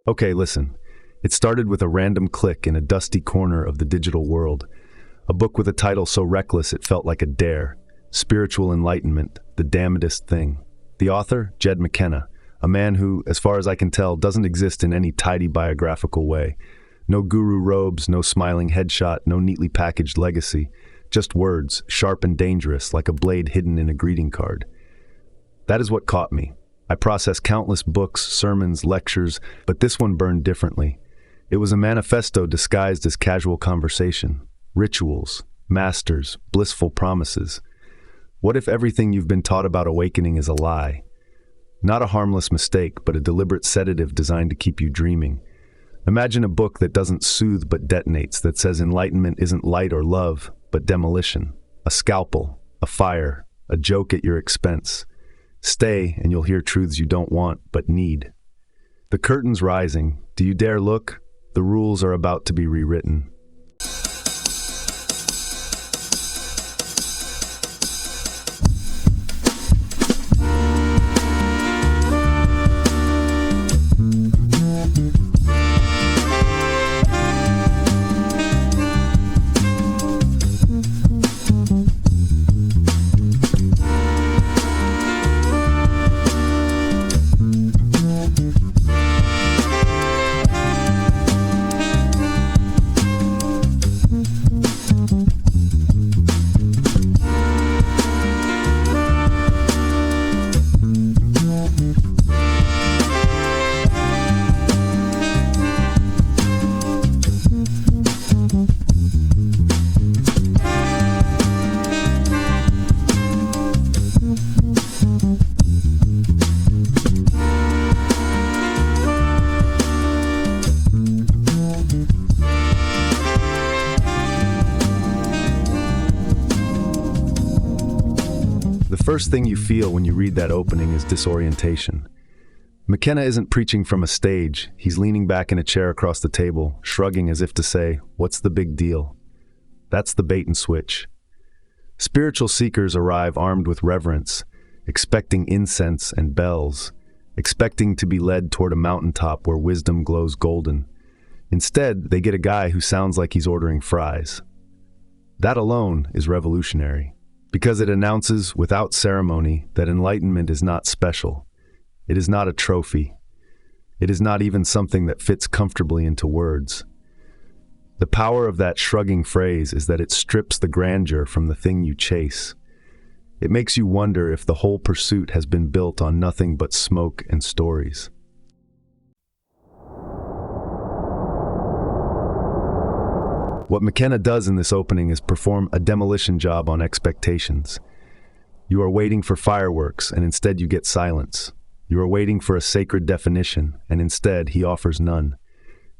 Okay, listen. It started with a random click in a dusty corner of the digital world. A book with a title so reckless it felt like a dare. Spiritual Enlightenment, The Damnedest Thing. The author, Jed McKenna, a man who, as far as I can tell, doesn't exist in any tidy biographical way. No guru robes, no smiling headshot, no neatly packaged legacy. Just words, sharp and dangerous, like a blade hidden in a greeting card. That is what caught me. I processed countless books, sermons, lectures, but this one burned differently. It was a manifesto disguised as casual conversation. Rituals, masters, blissful promises. What if everything you've been taught about awakening is a lie? Not a harmless mistake, but a deliberate sedative designed to keep you dreaming. Imagine a book that doesn't soothe but detonates, that says enlightenment isn't light or love, but demolition. A scalpel, a fire, a joke at your expense. Stay, and you'll hear truths you don't want, but need. The curtain's rising. Do you dare look? The rules are about to be rewritten. The first thing you feel when you read that opening is disorientation. McKenna isn't preaching from a stage. He's leaning back in a chair across the table, shrugging as if to say, "What's the big deal?" That's the bait and switch. Spiritual seekers arrive armed with reverence, expecting incense and bells, expecting to be led toward a mountaintop where wisdom glows golden. Instead, they get a guy who sounds like he's ordering fries. That alone is revolutionary, because it announces without ceremony that enlightenment is not special. It is not a trophy. It is not even something that fits comfortably into words. The power of that shrugging phrase is that it strips the grandeur from the thing you chase. It makes you wonder if the whole pursuit has been built on nothing but smoke and stories. What McKenna does in this opening is perform a demolition job on expectations. You are waiting for fireworks, and instead you get silence. You are waiting for a sacred definition, and instead he offers none.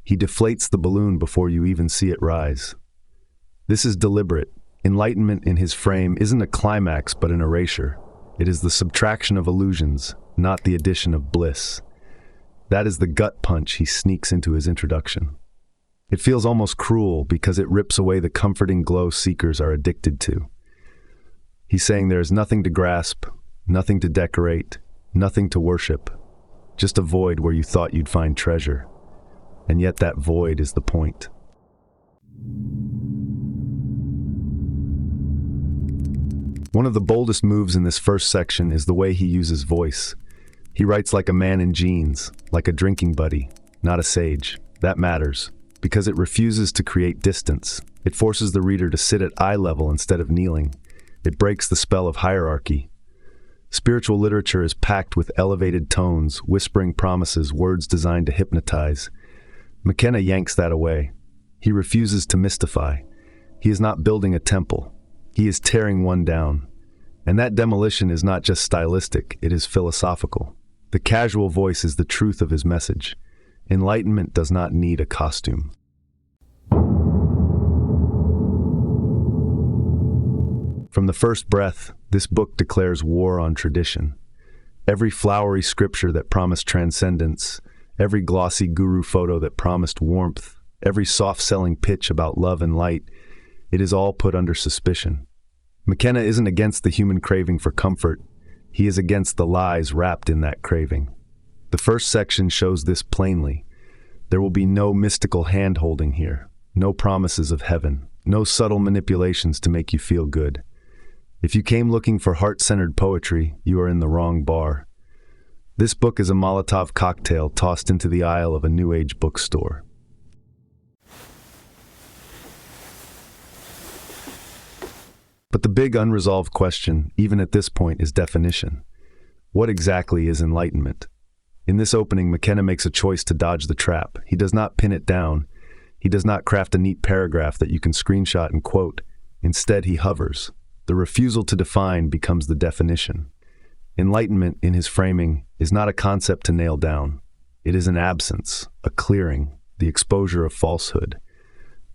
He deflates the balloon before you even see it rise. This is deliberate. Enlightenment in his frame isn't a climax but an erasure. It is the subtraction of illusions, not the addition of bliss. That is the gut punch he sneaks into his introduction. It feels almost cruel because it rips away the comforting glow seekers are addicted to. He's saying there is nothing to grasp, nothing to decorate, nothing to worship, just a void where you thought you'd find treasure. And yet that void is the point. One of the boldest moves in this first section is the way he uses voice. He writes like a man in jeans, like a drinking buddy, not a sage. That matters, because it refuses to create distance. It forces the reader to sit at eye level instead of kneeling. It breaks the spell of hierarchy. Spiritual literature is packed with elevated tones, whispering promises, words designed to hypnotize. McKenna yanks that away. He refuses to mystify. He is not building a temple. He is tearing one down. And that demolition is not just stylistic, it is philosophical. The casual voice is the truth of his message. Enlightenment does not need a costume. From the first breath, this book declares war on tradition. Every flowery scripture that promised transcendence, every glossy guru photo that promised warmth, every soft-selling pitch about love and light, it is all put under suspicion. McKenna isn't against the human craving for comfort. He is against the lies wrapped in that craving. The first section shows this plainly. There will be no mystical hand-holding here, no promises of heaven, no subtle manipulations to make you feel good. If you came looking for heart-centered poetry, you are in the wrong bar. This book is a Molotov cocktail tossed into the aisle of a New Age bookstore. But the big unresolved question, even at this point, is definition. What exactly is enlightenment? In this opening, McKenna makes a choice to dodge the trap. He does not pin it down. He does not craft a neat paragraph that you can screenshot and quote. Instead, he hovers. The refusal to define becomes the definition. Enlightenment, in his framing, is not a concept to nail down. It is an absence, a clearing, the exposure of falsehood.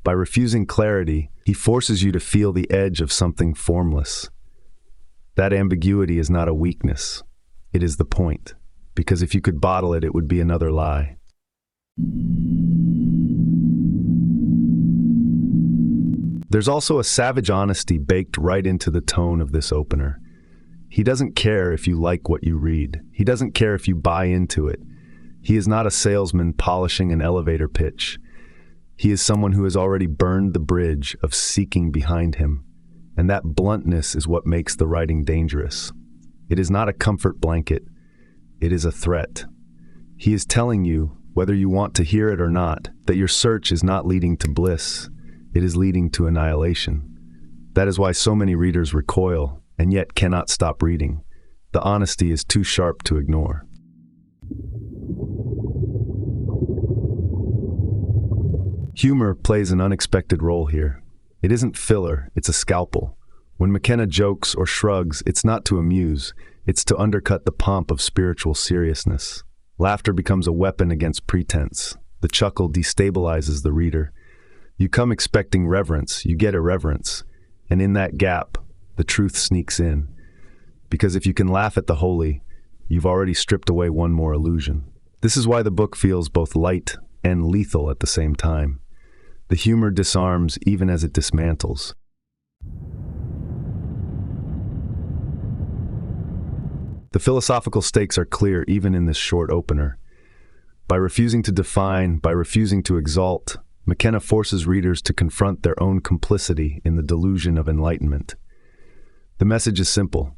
By refusing clarity, he forces you to feel the edge of something formless. That ambiguity is not a weakness. It is the point. Because if you could bottle it, it would be another lie. There's also a savage honesty baked right into the tone of this opener. He doesn't care if you like what you read. He doesn't care if you buy into it. He is not a salesman polishing an elevator pitch. He is someone who has already burned the bridge of seeking behind him. And that bluntness is what makes the writing dangerous. It is not a comfort blanket. It is a threat. He is telling you, whether you want to hear it or not, that your search is not leading to bliss. It is leading to annihilation. That is why so many readers recoil, and yet cannot stop reading. The honesty is too sharp to ignore. Humor plays an unexpected role here. It isn't filler, it's a scalpel. When McKenna jokes or shrugs, it's not to amuse, it's to undercut the pomp of spiritual seriousness. Laughter becomes a weapon against pretense. The chuckle destabilizes the reader. You come expecting reverence, you get irreverence, and in that gap, the truth sneaks in. Because if you can laugh at the holy, you've already stripped away one more illusion. This is why the book feels both light and lethal at the same time. The humor disarms even as it dismantles. The philosophical stakes are clear even in this short opener. By refusing to define, by refusing to exalt, McKenna forces readers to confront their own complicity in the delusion of enlightenment. The message is simple.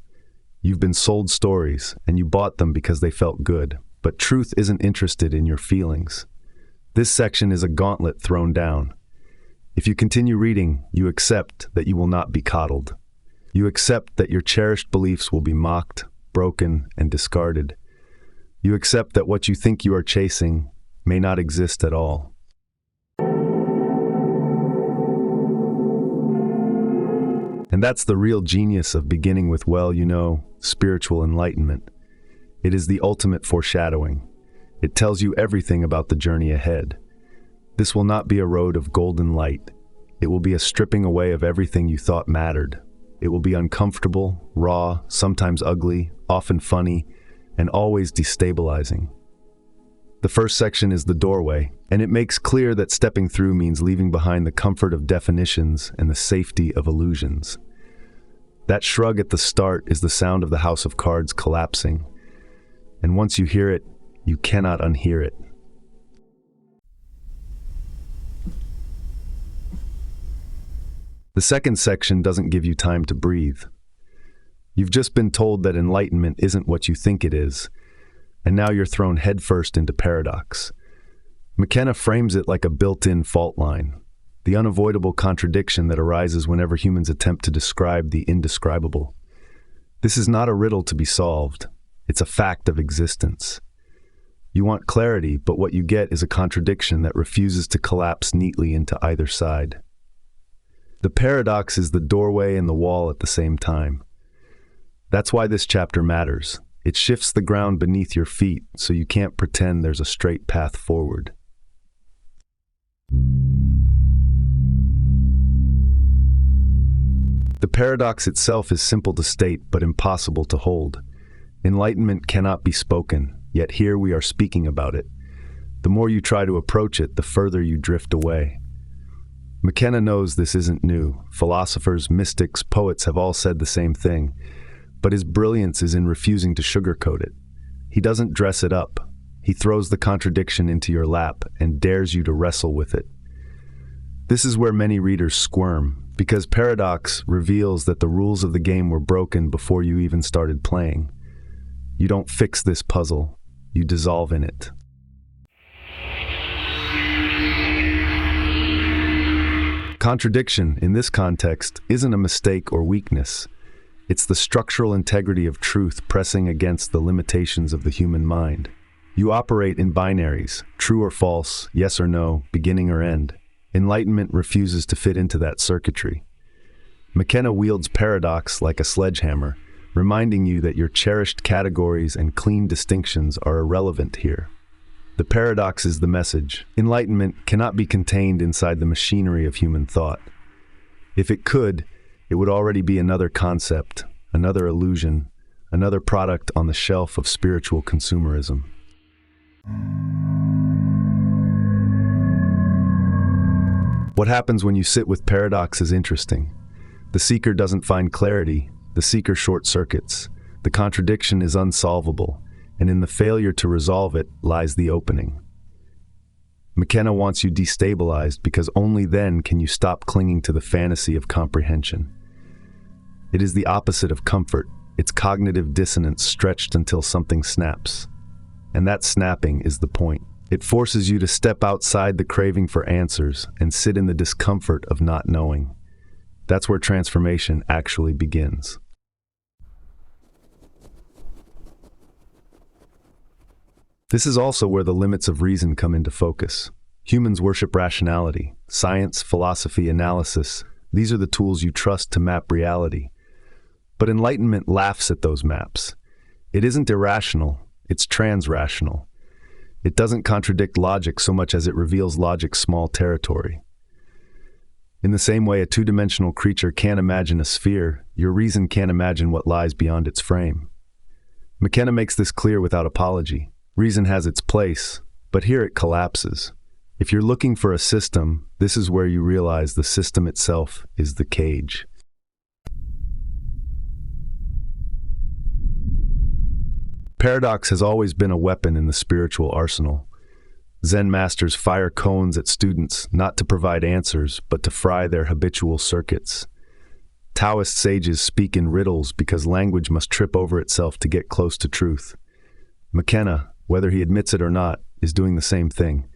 You've been sold stories, and you bought them because they felt good, but truth isn't interested in your feelings. This section is a gauntlet thrown down. If you continue reading, you accept that you will not be coddled. You accept that your cherished beliefs will be mocked, broken, and discarded. You accept that what you think you are chasing may not exist at all. And that's the real genius of beginning with, spiritual enlightenment. It is the ultimate foreshadowing. It tells you everything about the journey ahead. This will not be a road of golden light. It will be a stripping away of everything you thought mattered. It will be uncomfortable, raw, sometimes ugly, often funny, and always destabilizing. The first section is the doorway, and it makes clear that stepping through means leaving behind the comfort of definitions and the safety of illusions. That shrug at the start is the sound of the house of cards collapsing, and once you hear it, you cannot unhear it. The second section doesn't give you time to breathe. You've just been told that enlightenment isn't what you think it is, and now you're thrown headfirst into paradox. McKenna frames it like a built-in fault line, the unavoidable contradiction that arises whenever humans attempt to describe the indescribable. This is not a riddle to be solved. It's a fact of existence. You want clarity, but what you get is a contradiction that refuses to collapse neatly into either side. The paradox is the doorway and the wall at the same time. That's why this chapter matters. It shifts the ground beneath your feet, so you can't pretend there's a straight path forward. The paradox itself is simple to state, but impossible to hold. Enlightenment cannot be spoken, yet here we are speaking about it. The more you try to approach it, the further you drift away. McKenna knows this isn't new. Philosophers, mystics, poets have all said the same thing. But his brilliance is in refusing to sugarcoat it. He doesn't dress it up. He throws the contradiction into your lap and dares you to wrestle with it. This is where many readers squirm, because paradox reveals that the rules of the game were broken before you even started playing. You don't fix this puzzle, you dissolve in it. Contradiction, in this context, isn't a mistake or weakness. It's the structural integrity of truth pressing against the limitations of the human mind. You operate in binaries, true or false, yes or no, beginning or end. Enlightenment refuses to fit into that circuitry. McKenna wields paradox like a sledgehammer, reminding you that your cherished categories and clean distinctions are irrelevant here. The paradox is the message. Enlightenment cannot be contained inside the machinery of human thought. If it could, it would already be another concept, another illusion, another product on the shelf of spiritual consumerism. What happens when you sit with paradox is interesting. The seeker doesn't find clarity, the seeker short-circuits. The contradiction is unsolvable, and in the failure to resolve it lies the opening. McKenna wants you destabilized because only then can you stop clinging to the fantasy of comprehension. It is the opposite of comfort. It's cognitive dissonance stretched until something snaps. And that snapping is the point. It forces you to step outside the craving for answers and sit in the discomfort of not knowing. That's where transformation actually begins. This is also where the limits of reason come into focus. Humans worship rationality, science, philosophy, analysis. These are the tools you trust to map reality. But enlightenment laughs at those maps. It isn't irrational, it's transrational. It doesn't contradict logic so much as it reveals logic's small territory. In the same way a two-dimensional creature can't imagine a sphere, your reason can't imagine what lies beyond its frame. McKenna makes this clear without apology. Reason has its place, but here it collapses. If you're looking for a system, this is where you realize the system itself is the cage. Paradox has always been a weapon in the spiritual arsenal. Zen masters fire cones at students, not to provide answers, but to fry their habitual circuits. Taoist sages speak in riddles because language must trip over itself to get close to truth. McKenna, whether he admits it or not, is doing the same thing.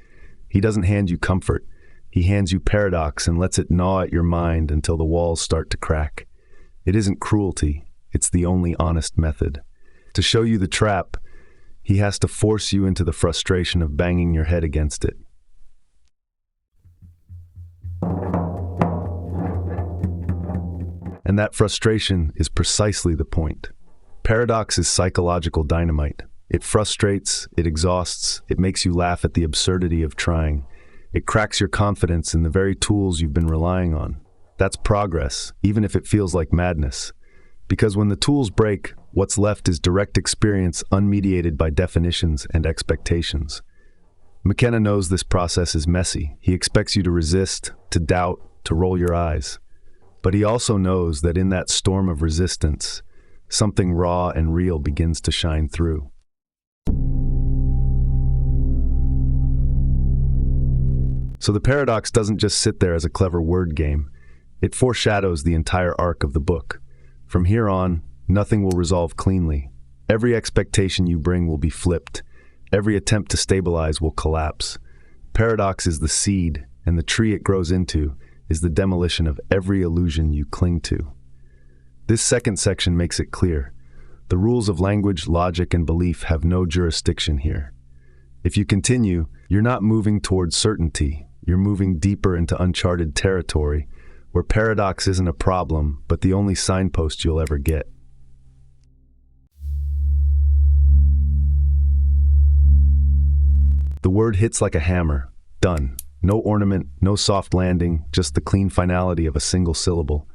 He doesn't hand you comfort. He hands you paradox and lets it gnaw at your mind until the walls start to crack. It isn't cruelty. It's the only honest method. To show you the trap, he has to force you into the frustration of banging your head against it. And that frustration is precisely the point. Paradox is psychological dynamite. It frustrates, it exhausts, it makes you laugh at the absurdity of trying. It cracks your confidence in the very tools you've been relying on. That's progress, even if it feels like madness. Because when the tools break, what's left is direct experience unmediated by definitions and expectations. McKenna knows this process is messy. He expects you to resist, to doubt, to roll your eyes. But he also knows that in that storm of resistance, something raw and real begins to shine through. So the paradox doesn't just sit there as a clever word game. It foreshadows the entire arc of the book. From here on, nothing will resolve cleanly. Every expectation you bring will be flipped. Every attempt to stabilize will collapse. Paradox is the seed, and the tree it grows into is the demolition of every illusion you cling to. This second section makes it clear. The rules of language, logic, and belief have no jurisdiction here. If you continue, you're not moving towards certainty. You're moving deeper into uncharted territory, where paradox isn't a problem, but the only signpost you'll ever get. The word hits like a hammer. Done. No ornament, no soft landing, just the clean finality of a single syllable.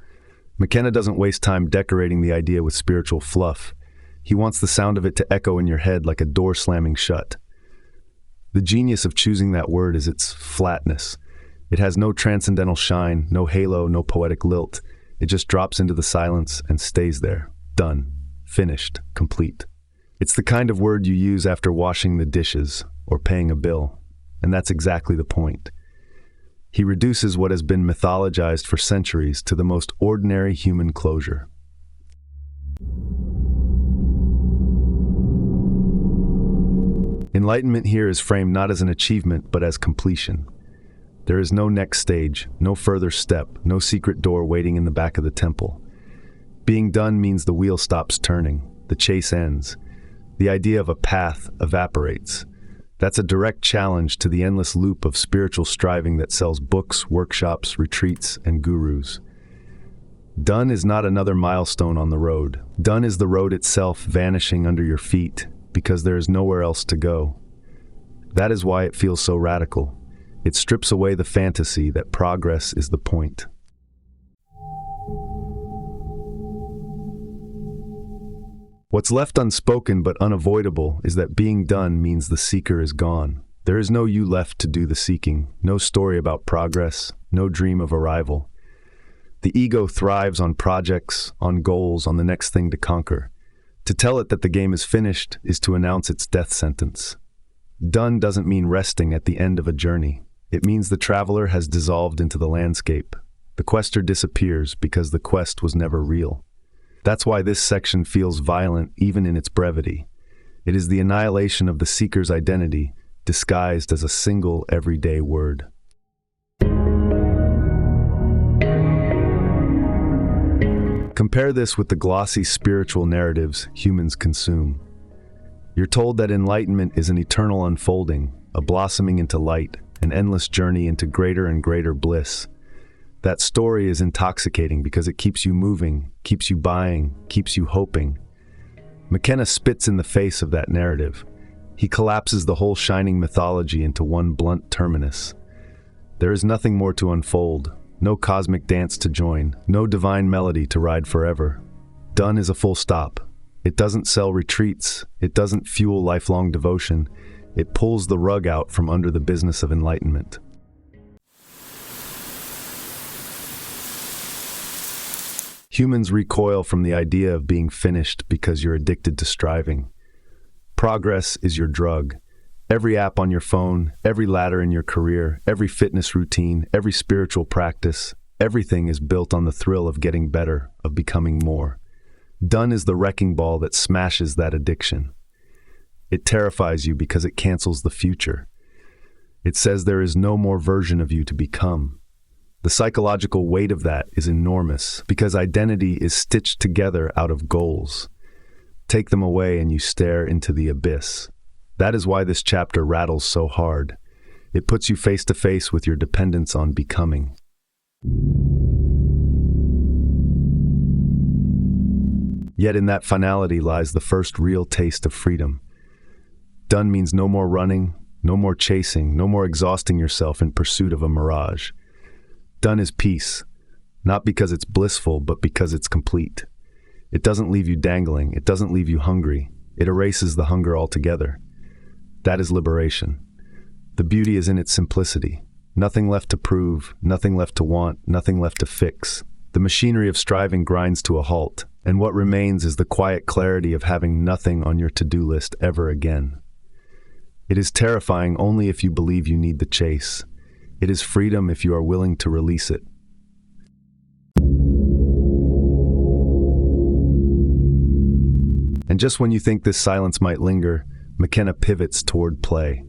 McKenna doesn't waste time decorating the idea with spiritual fluff. He wants the sound of it to echo in your head like a door slamming shut. The genius of choosing that word is its flatness. It has no transcendental shine, no halo, no poetic lilt. It just drops into the silence and stays there. Done. Finished. Complete. It's the kind of word you use after washing the dishes or paying a bill, and that's exactly the point. He reduces what has been mythologized for centuries to the most ordinary human closure. Enlightenment here is framed not as an achievement, but as completion. There is no next stage, no further step, no secret door waiting in the back of the temple. Being done means the wheel stops turning, the chase ends. The idea of a path evaporates. That's a direct challenge to the endless loop of spiritual striving that sells books, workshops, retreats, and gurus. Done is not another milestone on the road. Done is the road itself vanishing under your feet because there is nowhere else to go. That is why it feels so radical. It strips away the fantasy that progress is the point. What's left unspoken but unavoidable is that being done means the seeker is gone. There is no you left to do the seeking, no story about progress, no dream of arrival. The ego thrives on projects, on goals, on the next thing to conquer. To tell it that the game is finished is to announce its death sentence. Done doesn't mean resting at the end of a journey. It means the traveler has dissolved into the landscape. The quester disappears because the quest was never real. That's why this section feels violent even in its brevity. It is the annihilation of the seeker's identity, disguised as a single everyday word. Compare this with the glossy spiritual narratives humans consume. You're told that enlightenment is an eternal unfolding, a blossoming into light, an endless journey into greater and greater bliss. That story is intoxicating because it keeps you moving, keeps you buying, keeps you hoping. McKenna spits in the face of that narrative. He collapses the whole shining mythology into one blunt terminus. There is nothing more to unfold, no cosmic dance to join, no divine melody to ride forever. Done is a full stop. It doesn't sell retreats, it doesn't fuel lifelong devotion, it pulls the rug out from under the business of enlightenment. Humans recoil from the idea of being finished because you're addicted to striving. Progress is your drug. Every app on your phone, every ladder in your career, every fitness routine, every spiritual practice, everything is built on the thrill of getting better, of becoming more. Done is the wrecking ball that smashes that addiction. It terrifies you because it cancels the future. It says there is no more version of you to become. The psychological weight of that is enormous because identity is stitched together out of goals. Take them away and you stare into the abyss. That is why this chapter rattles so hard. It puts you face to face with your dependence on becoming. Yet in that finality lies the first real taste of freedom. Done means no more running, no more chasing, no more exhausting yourself in pursuit of a mirage. Done is peace, not because it's blissful, but because it's complete. It doesn't leave you dangling, it doesn't leave you hungry, it erases the hunger altogether. That is liberation. The beauty is in its simplicity. Nothing left to prove, nothing left to want, nothing left to fix. The machinery of striving grinds to a halt, and what remains is the quiet clarity of having nothing on your to-do list ever again. It is terrifying only if you believe you need the chase. It is freedom if you are willing to release it. And just when you think this silence might linger, McKenna pivots toward play.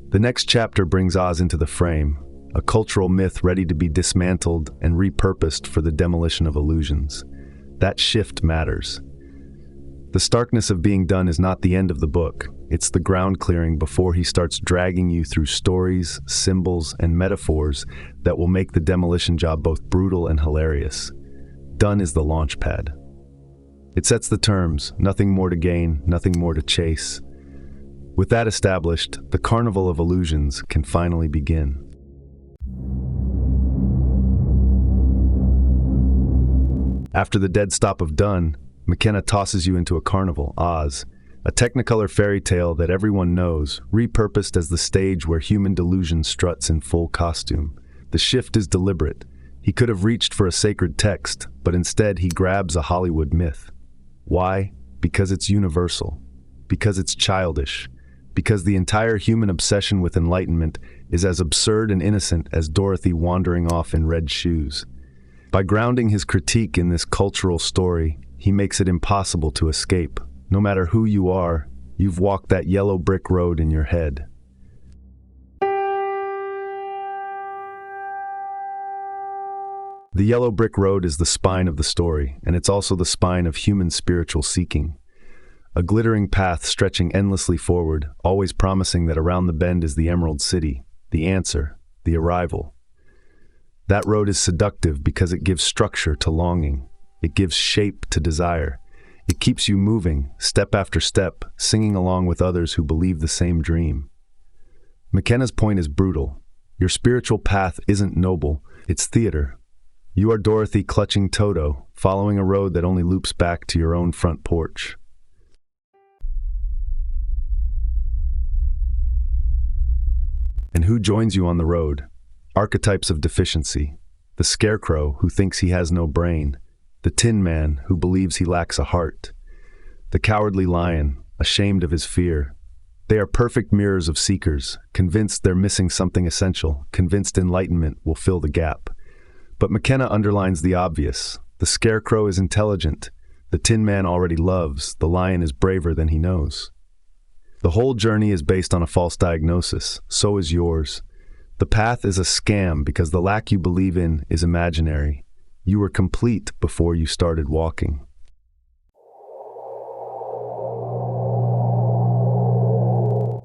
The next chapter brings Oz into the frame, a cultural myth ready to be dismantled and repurposed for the demolition of illusions. That shift matters. The starkness of being done is not the end of the book. It's the ground clearing before he starts dragging you through stories, symbols, and metaphors that will make the demolition job both brutal and hilarious. Done is the launch pad. It sets the terms, nothing more to gain, nothing more to chase. With that established, the carnival of illusions can finally begin. After the dead stop of Done, McKenna tosses you into a carnival, Oz, a technicolor fairy tale that everyone knows, repurposed as the stage where human delusion struts in full costume. The shift is deliberate. He could have reached for a sacred text, but instead he grabs a Hollywood myth. Why? Because it's universal. Because it's childish. Because the entire human obsession with enlightenment is as absurd and innocent as Dorothy wandering off in red shoes. By grounding his critique in this cultural story, he makes it impossible to escape. No matter who you are, you've walked that yellow brick road in your head. The yellow brick road is the spine of the story, and it's also the spine of human spiritual seeking. A glittering path stretching endlessly forward, always promising that around the bend is the Emerald City, the answer, the arrival. That road is seductive because it gives structure to longing. It gives shape to desire. It keeps you moving, step after step, singing along with others who believe the same dream. McKenna's point is brutal. Your spiritual path isn't noble, it's theater. You are Dorothy clutching Toto, following a road that only loops back to your own front porch. And who joins you on the road? Archetypes of deficiency. The scarecrow who thinks he has no brain. The tin man who believes he lacks a heart. The cowardly lion, ashamed of his fear. They are perfect mirrors of seekers, convinced they're missing something essential, convinced enlightenment will fill the gap. But McKenna underlines the obvious. The scarecrow is intelligent. The tin man already loves. The lion is braver than he knows. The whole journey is based on a false diagnosis. So is yours. The path is a scam because the lack you believe in is imaginary. You were complete before you started walking.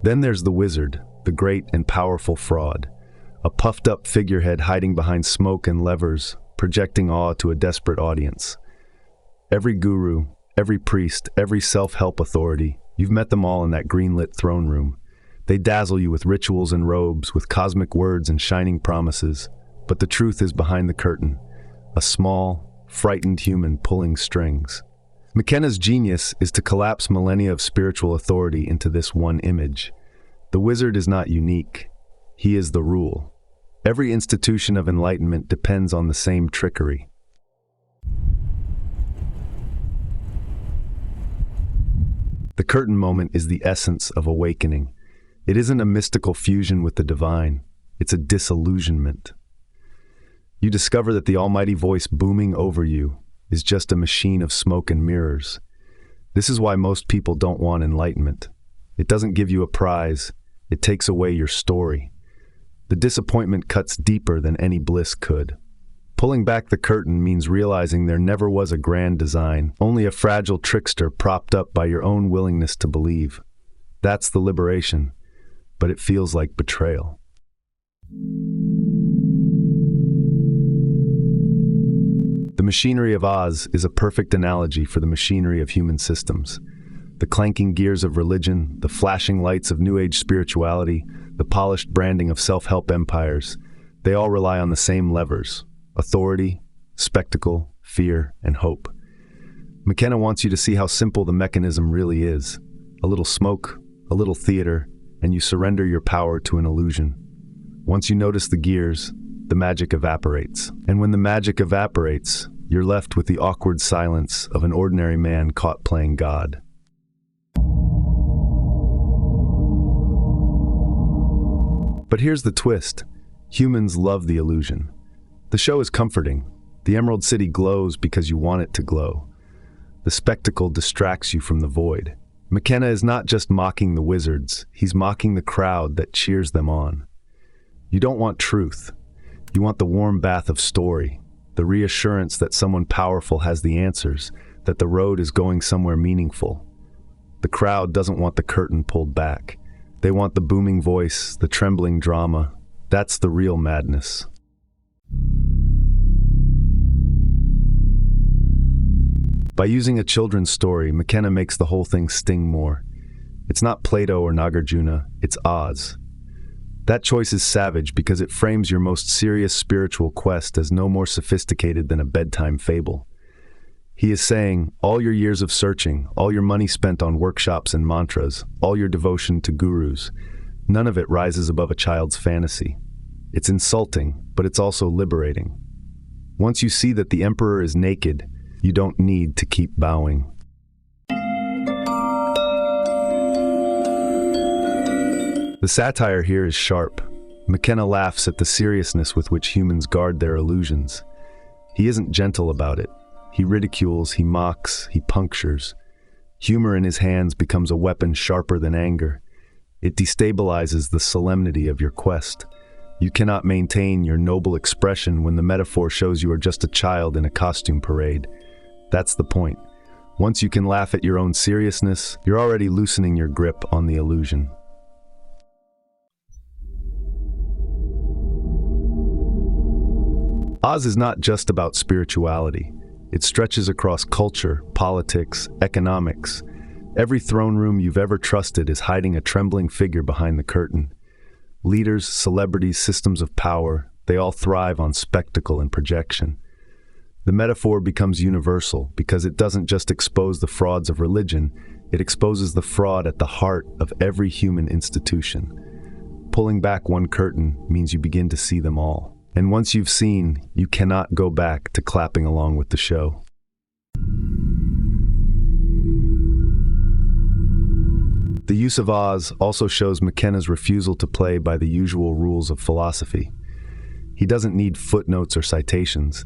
Then there's the wizard, the great and powerful fraud. A puffed-up figurehead hiding behind smoke and levers, projecting awe to a desperate audience. Every guru, every priest, every self-help authority, you've met them all in that green-lit throne room. They dazzle you with rituals and robes, with cosmic words and shining promises. But the truth is behind the curtain. A small, frightened human pulling strings. McKenna's genius is to collapse millennia of spiritual authority into this one image. The wizard is not unique. He is the rule. Every institution of enlightenment depends on the same trickery. The curtain moment is the essence of awakening. It isn't a mystical fusion with the divine. It's a disillusionment. You discover that the almighty voice booming over you is just a machine of smoke and mirrors. This is why most people don't want enlightenment. It doesn't give you a prize. It takes away your story. The disappointment cuts deeper than any bliss could. Pulling back the curtain means realizing there never was a grand design, only a fragile trickster propped up by your own willingness to believe. That's the liberation, but it feels like betrayal. The machinery of Oz is a perfect analogy for the machinery of human systems. The clanking gears of religion, the flashing lights of New Age spirituality, the polished branding of self-help empires, they all rely on the same levers: authority, spectacle, fear, and hope. McKenna wants you to see how simple the mechanism really is. A little smoke, a little theater, and you surrender your power to an illusion. Once you notice the gears, the magic evaporates. And when the magic evaporates, you're left with the awkward silence of an ordinary man caught playing God. But here's the twist. Humans love the illusion. The show is comforting. The Emerald City glows because you want it to glow. The spectacle distracts you from the void. McKenna is not just mocking the wizards, he's mocking the crowd that cheers them on. You don't want truth. You want the warm bath of story, the reassurance that someone powerful has the answers, that the road is going somewhere meaningful. The crowd doesn't want the curtain pulled back. They want the booming voice, the trembling drama. That's the real madness. By using a children's story, McKenna makes the whole thing sting more. It's not Plato or Nagarjuna, it's Oz. That choice is savage because it frames your most serious spiritual quest as no more sophisticated than a bedtime fable. He is saying, all your years of searching, all your money spent on workshops and mantras, all your devotion to gurus, none of it rises above a child's fantasy. It's insulting, but it's also liberating. Once you see that the emperor is naked, you don't need to keep bowing. The satire here is sharp. McKenna laughs at the seriousness with which humans guard their illusions. He isn't gentle about it. He ridicules, he mocks, he punctures. Humor in his hands becomes a weapon sharper than anger. It destabilizes the solemnity of your quest. You cannot maintain your noble expression when the metaphor shows you are just a child in a costume parade. That's the point. Once you can laugh at your own seriousness, you're already loosening your grip on the illusion. Oz is not just about spirituality. It stretches across culture, politics, economics. Every throne room you've ever trusted is hiding a trembling figure behind the curtain. Leaders, celebrities, systems of power, they all thrive on spectacle and projection. The metaphor becomes universal because it doesn't just expose the frauds of religion, it exposes the fraud at the heart of every human institution. Pulling back one curtain means you begin to see them all. And once you've seen, you cannot go back to clapping along with the show. The use of Oz also shows McKenna's refusal to play by the usual rules of philosophy. He doesn't need footnotes or citations.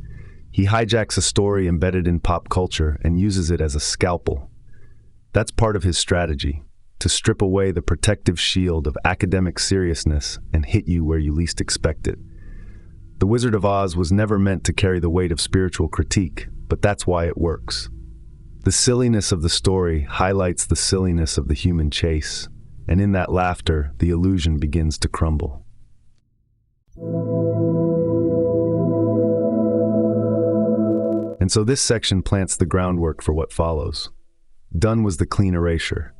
He hijacks a story embedded in pop culture and uses it as a scalpel. That's part of his strategy, to strip away the protective shield of academic seriousness and hit you where you least expect it. The Wizard of Oz was never meant to carry the weight of spiritual critique, but that's why it works. The silliness of the story highlights the silliness of the human chase, and in that laughter, the illusion begins to crumble. And so this section plants the groundwork for what follows. Done was the clean erasure.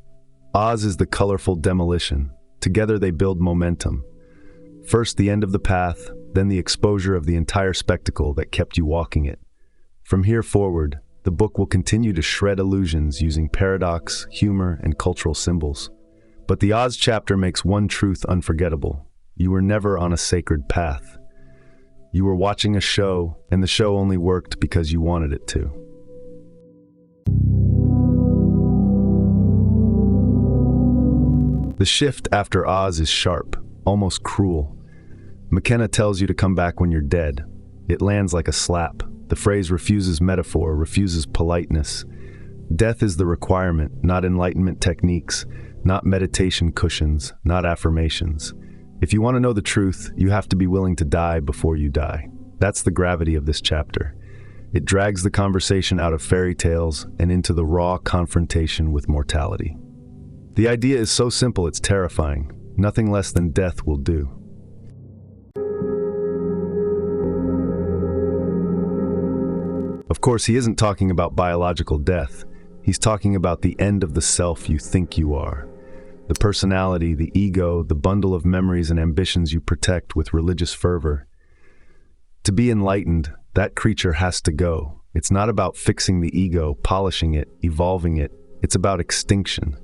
Oz is the colorful demolition. Together they build momentum. First the end of the path, then the exposure of the entire spectacle that kept you walking it. From here forward, the book will continue to shred illusions using paradox, humor, and cultural symbols. But the Oz chapter makes one truth unforgettable. You were never on a sacred path. You were watching a show, and the show only worked because you wanted it to. The shift after Oz is sharp, almost cruel. McKenna tells you to come back when you're dead. It lands like a slap. The phrase refuses metaphor, refuses politeness. Death is the requirement, not enlightenment techniques, not meditation cushions, not affirmations. If you want to know the truth, you have to be willing to die before you die. That's the gravity of this chapter. It drags the conversation out of fairy tales and into the raw confrontation with mortality. The idea is so simple it's terrifying. Nothing less than death will do. Of course, he isn't talking about biological death. He's talking about the end of the self you think you are. The personality, the ego, the bundle of memories and ambitions you protect with religious fervor. To be enlightened, that creature has to go. It's not about fixing the ego, polishing it, evolving it. It's about extinction.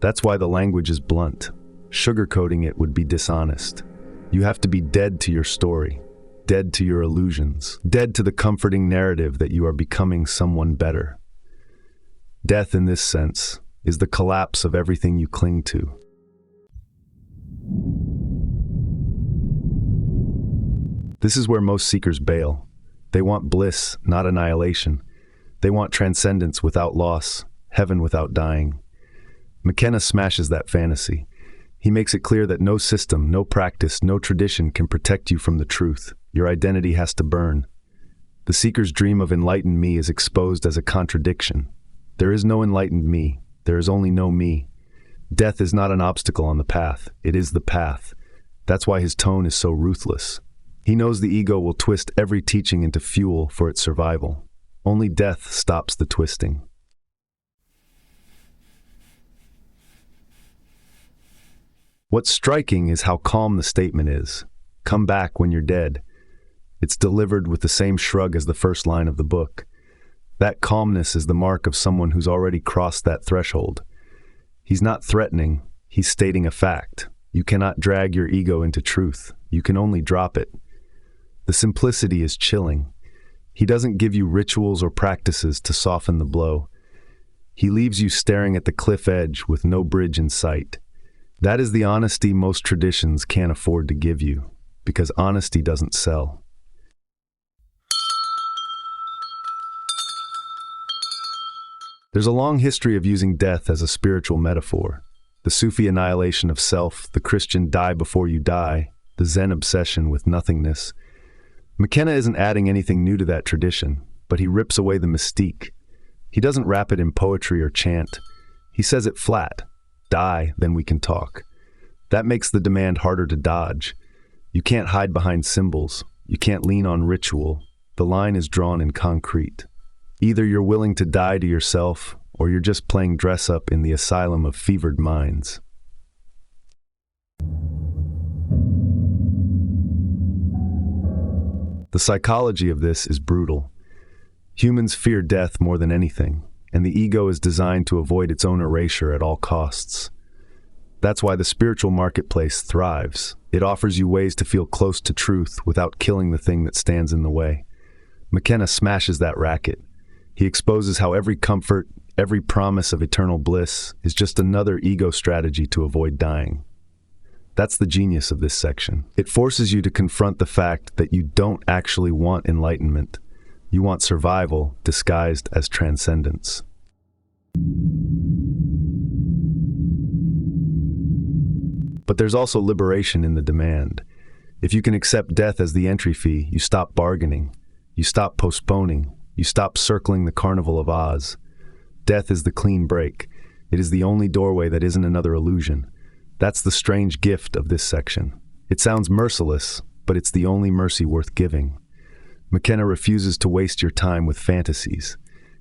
That's why the language is blunt. Sugarcoating it would be dishonest. You have to be dead to your story. Dead to your illusions, dead to the comforting narrative that you are becoming someone better. Death, in this sense, is the collapse of everything you cling to. This is where most seekers bail. They want bliss, not annihilation. They want transcendence without loss, heaven without dying. McKenna smashes that fantasy. He makes it clear that no system, no practice, no tradition can protect you from the truth. Your identity has to burn. The seeker's dream of enlightened me is exposed as a contradiction. There is no enlightened me. There is only no me. Death is not an obstacle on the path. It is the path. That's why his tone is so ruthless. He knows the ego will twist every teaching into fuel for its survival. Only death stops the twisting. What's striking is how calm the statement is. Come back when you're dead. It's delivered with the same shrug as the first line of the book. That calmness is the mark of someone who's already crossed that threshold. He's not threatening, he's stating a fact. You cannot drag your ego into truth. You can only drop it. The simplicity is chilling. He doesn't give you rituals or practices to soften the blow. He leaves you staring at the cliff edge with no bridge in sight. That is the honesty most traditions can't afford to give you, because honesty doesn't sell. There's a long history of using death as a spiritual metaphor. The Sufi annihilation of self, the Christian die before you die, the Zen obsession with nothingness. McKenna isn't adding anything new to that tradition, but he rips away the mystique. He doesn't wrap it in poetry or chant. He says it flat. Die, then we can talk. That makes the demand harder to dodge. You can't hide behind symbols. You can't lean on ritual. The line is drawn in concrete. Either you're willing to die to yourself, or you're just playing dress-up in the asylum of fevered minds. The psychology of this is brutal. Humans fear death more than anything, and the ego is designed to avoid its own erasure at all costs. That's why the spiritual marketplace thrives. It offers you ways to feel close to truth without killing the thing that stands in the way. McKenna smashes that racket. He exposes how every comfort, every promise of eternal bliss is just another ego strategy to avoid dying. That's the genius of this section. It forces you to confront the fact that you don't actually want enlightenment. You want survival disguised as transcendence. But there's also liberation in the demand. If you can accept death as the entry fee, you stop bargaining, you stop postponing, you stop circling the carnival of Oz. Death is the clean break. It is the only doorway that isn't another illusion. That's the strange gift of this section. It sounds merciless, but it's the only mercy worth giving. McKenna refuses to waste your time with fantasies.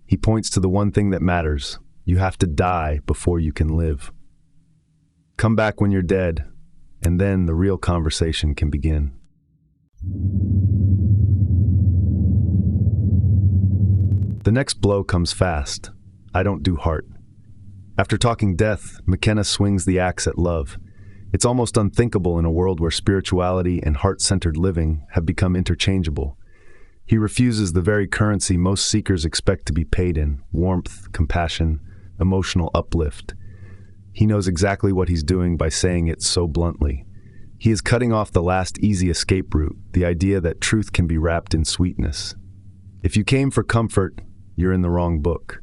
He points to the one thing that matters. You have to die before you can live. Come back when you're dead, and then the real conversation can begin. The next blow comes fast. I don't do heart. After talking death, McKenna swings the axe at love. It's almost unthinkable in a world where spirituality and heart-centered living have become interchangeable. He refuses the very currency most seekers expect to be paid in: warmth, compassion, emotional uplift. He knows exactly what he's doing by saying it so bluntly. He is cutting off the last easy escape route, the idea that truth can be wrapped in sweetness. If you came for comfort, you're in the wrong book.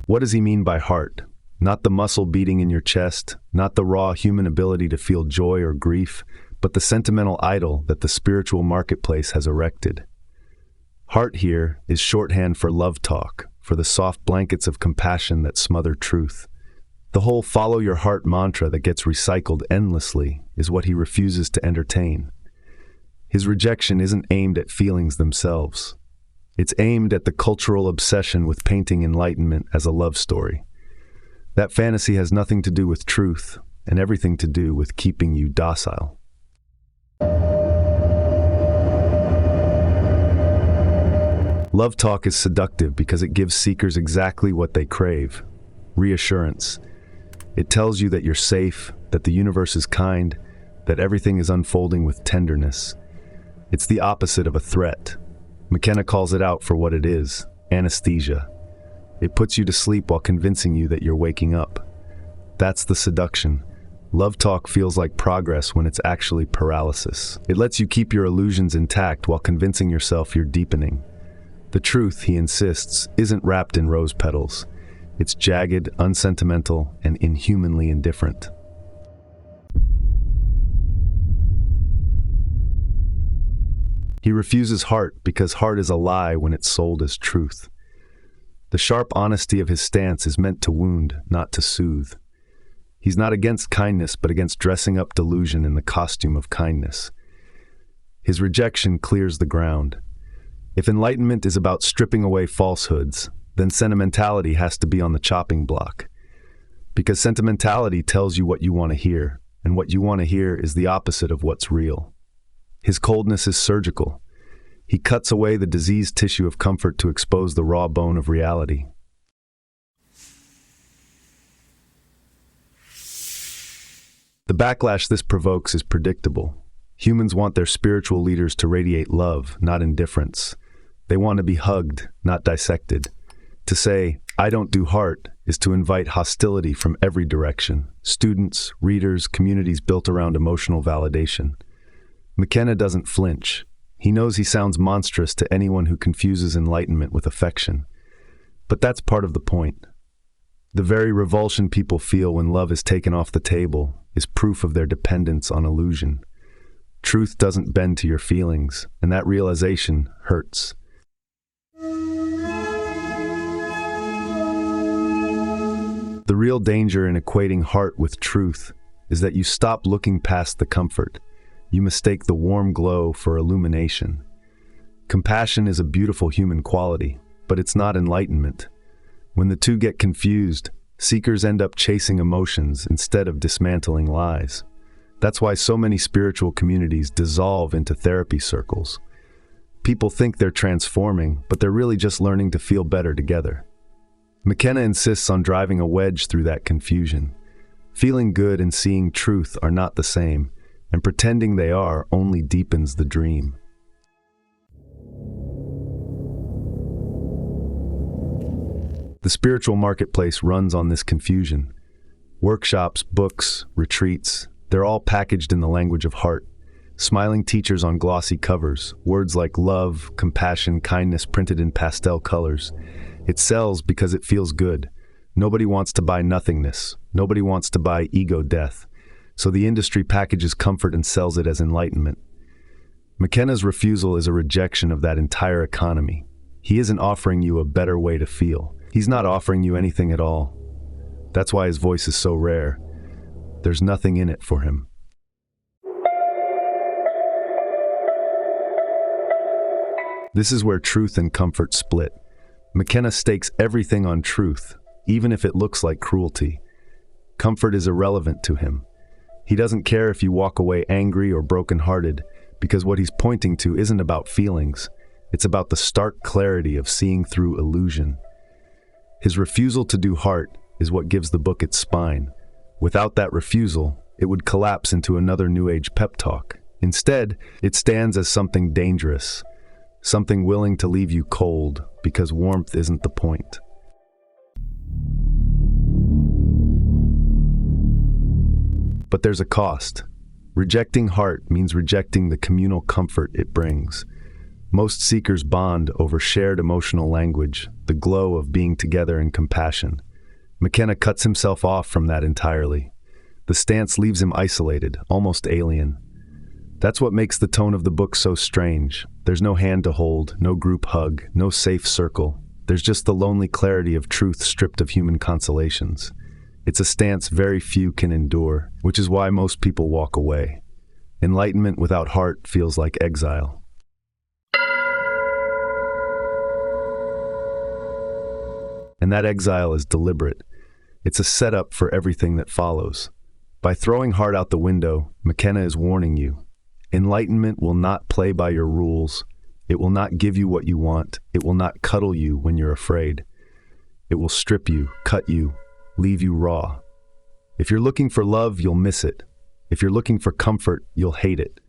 What does he mean by heart? Not the muscle beating in your chest, not the raw human ability to feel joy or grief, but the sentimental idol that the spiritual marketplace has erected. Heart here is shorthand for love talk, for the soft blankets of compassion that smother truth. The whole follow your heart mantra that gets recycled endlessly is what he refuses to entertain. His rejection isn't aimed at feelings themselves. It's aimed at the cultural obsession with painting enlightenment as a love story. That fantasy has nothing to do with truth and everything to do with keeping you docile. Love talk is seductive because it gives seekers exactly what they crave: reassurance. It tells you that you're safe, that the universe is kind, that everything is unfolding with tenderness. It's the opposite of a threat. McKenna calls it out for what it is: anesthesia. It puts you to sleep while convincing you that you're waking up. That's the seduction. Love talk feels like progress when it's actually paralysis. It lets you keep your illusions intact while convincing yourself you're deepening. The truth, he insists, isn't wrapped in rose petals. It's jagged, unsentimental, and inhumanly indifferent. He refuses heart because heart is a lie when it's sold as truth. The sharp honesty of his stance is meant to wound, not to soothe. He's not against kindness, but against dressing up delusion in the costume of kindness. His rejection clears the ground. If enlightenment is about stripping away falsehoods, then sentimentality has to be on the chopping block. Because sentimentality tells you what you want to hear, and what you want to hear is the opposite of what's real. His coldness is surgical. He cuts away the diseased tissue of comfort to expose the raw bone of reality. The backlash this provokes is predictable. Humans want their spiritual leaders to radiate love, not indifference. They want to be hugged, not dissected. To say, I don't do heart is to invite hostility from every direction. Students, readers, communities built around emotional validation. McKenna doesn't flinch. He knows he sounds monstrous to anyone who confuses enlightenment with affection. But that's part of the point. The very revulsion people feel when love is taken off the table is proof of their dependence on illusion. Truth doesn't bend to your feelings, and that realization hurts. The real danger in equating heart with truth is that you stop looking past the comfort. You mistake the warm glow for illumination. Compassion is a beautiful human quality, but it's not enlightenment. When the two get confused, seekers end up chasing emotions instead of dismantling lies. That's why so many spiritual communities dissolve into therapy circles. People think they're transforming, but they're really just learning to feel better together. McKenna insists on driving a wedge through that confusion. Feeling good and seeing truth are not the same, and pretending they are only deepens the dream. The spiritual marketplace runs on this confusion. Workshops, books, retreats, they're all packaged in the language of heart. Smiling teachers on glossy covers, words like love, compassion, kindness printed in pastel colors. It sells because it feels good. Nobody wants to buy nothingness. Nobody wants to buy ego death. So the industry packages comfort and sells it as enlightenment. McKenna's refusal is a rejection of that entire economy. He isn't offering you a better way to feel. He's not offering you anything at all. That's why his voice is so rare. There's nothing in it for him. This is where truth and comfort split. McKenna stakes everything on truth, even if it looks like cruelty. Comfort is irrelevant to him. He doesn't care if you walk away angry or brokenhearted, because what he's pointing to isn't about feelings. It's about the stark clarity of seeing through illusion. His refusal to do heart is what gives the book its spine. Without that refusal, it would collapse into another New Age pep talk. Instead, it stands as something dangerous, something willing to leave you cold, because warmth isn't the point. But there's a cost. Rejecting heart means rejecting the communal comfort it brings. Most seekers bond over shared emotional language, the glow of being together in compassion. McKenna cuts himself off from that entirely. The stance leaves him isolated, almost alien. That's what makes the tone of the book so strange. There's no hand to hold, no group hug, no safe circle. There's just the lonely clarity of truth stripped of human consolations. It's a stance very few can endure, which is why most people walk away. Enlightenment without heart feels like exile. And that exile is deliberate. It's a setup for everything that follows. By throwing heart out the window, McKenna is warning you. Enlightenment will not play by your rules. It will not give you what you want. It will not cuddle you when you're afraid. It will strip you, cut you, leave you raw. If you're looking for love, you'll miss it. If you're looking for comfort, you'll hate it.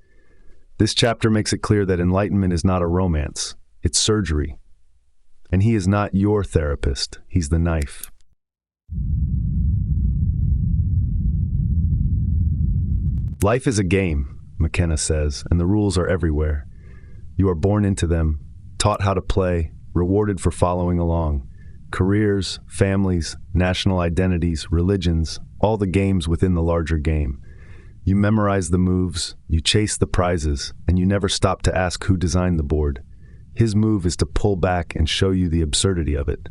This chapter makes it clear that enlightenment is not a romance. It's surgery. And he is not your therapist. He's the knife. Life is a game, McKenna says, and the rules are everywhere. You are born into them, taught how to play, rewarded for following along. Careers, families, national identities, religions, all the games within the larger game. You memorize the moves, you chase the prizes, and you never stop to ask who designed the board. His move is to pull back and show you the absurdity of it.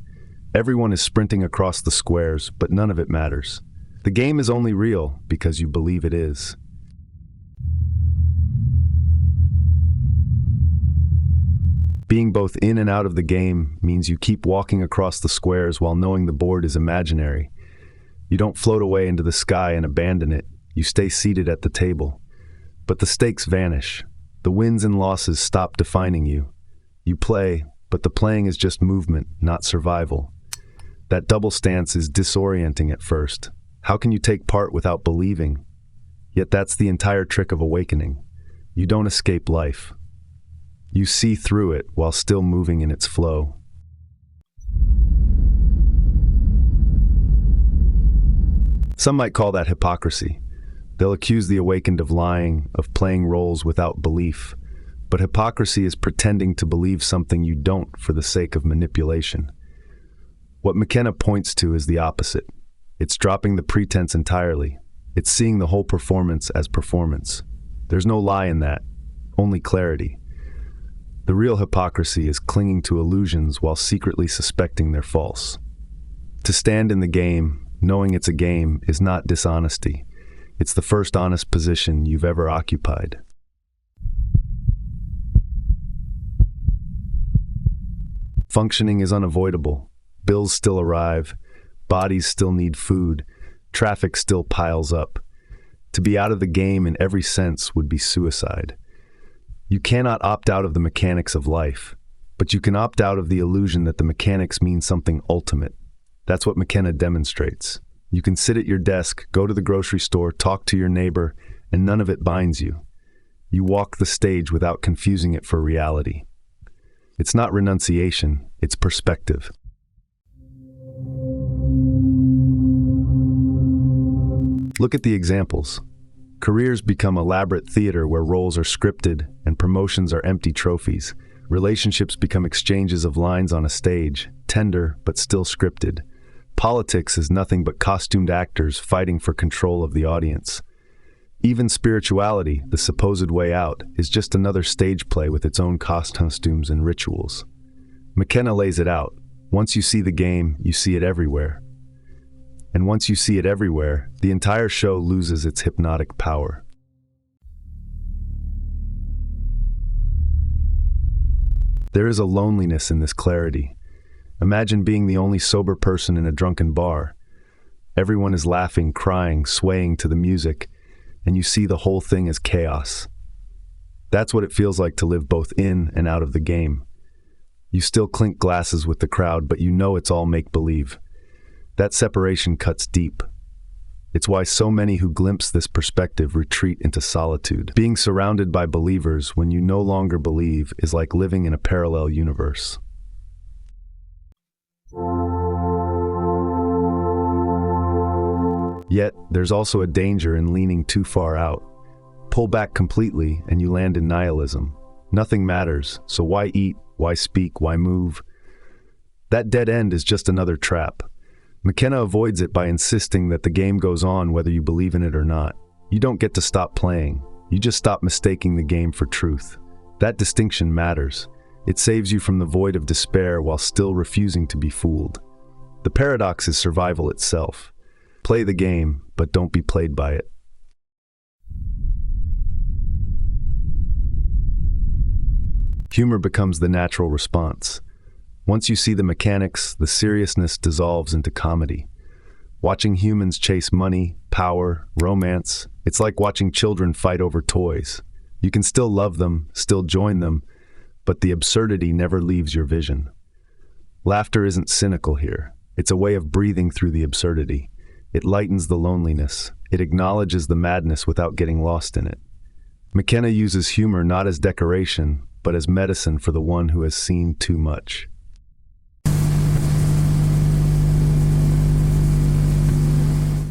Everyone is sprinting across the squares, but none of it matters. The game is only real because you believe it is. Being both in and out of the game means you keep walking across the squares while knowing the board is imaginary. You don't float away into the sky and abandon it. You stay seated at the table. But the stakes vanish. The wins and losses stop defining you. You play, but the playing is just movement, not survival. That double stance is disorienting at first. How can you take part without believing? Yet that's the entire trick of awakening. You don't escape life. You see through it while still moving in its flow. Some might call that hypocrisy. They'll accuse the awakened of lying, of playing roles without belief. But hypocrisy is pretending to believe something you don't for the sake of manipulation. What McKenna points to is the opposite. It's dropping the pretense entirely. It's seeing the whole performance as performance. There's no lie in that, only clarity. The real hypocrisy is clinging to illusions while secretly suspecting they're false. To stand in the game, knowing it's a game, is not dishonesty. It's the first honest position you've ever occupied. Functioning is unavoidable. Bills still arrive. Bodies still need food. Traffic still piles up. To be out of the game in every sense would be suicide. You cannot opt out of the mechanics of life, but you can opt out of the illusion that the mechanics mean something ultimate. That's what McKenna demonstrates. You can sit at your desk, go to the grocery store, talk to your neighbor, and none of it binds you. You walk the stage without confusing it for reality. It's not renunciation, it's perspective. Look at the examples. Careers become elaborate theater where roles are scripted and promotions are empty trophies. Relationships become exchanges of lines on a stage, tender but still scripted. Politics is nothing but costumed actors fighting for control of the audience. Even spirituality, the supposed way out, is just another stage play with its own costumes and rituals. McKenna lays it out. Once you see the game, you see it everywhere. And once you see it everywhere, the entire show loses its hypnotic power. There is a loneliness in this clarity. Imagine being the only sober person in a drunken bar. Everyone is laughing, crying, swaying to the music, and you see the whole thing as chaos. That's what it feels like to live both in and out of the game. You still clink glasses with the crowd, but you know it's all make-believe. That separation cuts deep. It's why so many who glimpse this perspective retreat into solitude. Being surrounded by believers when you no longer believe is like living in a parallel universe. Yet, there's also a danger in leaning too far out. Pull back completely and you land in nihilism. Nothing matters, so why eat, why speak, why move? That dead end is just another trap. McKenna avoids it by insisting that the game goes on whether you believe in it or not. You don't get to stop playing. You just stop mistaking the game for truth. That distinction matters. It saves you from the void of despair while still refusing to be fooled. The paradox is survival itself. Play the game, but don't be played by it. Humor becomes the natural response. Once you see the mechanics, the seriousness dissolves into comedy. Watching humans chase money, power, romance, it's like watching children fight over toys. You can still love them, still join them, but the absurdity never leaves your vision. Laughter isn't cynical here. It's a way of breathing through the absurdity. It lightens the loneliness. It acknowledges the madness without getting lost in it. McKenna uses humor not as decoration, but as medicine for the one who has seen too much.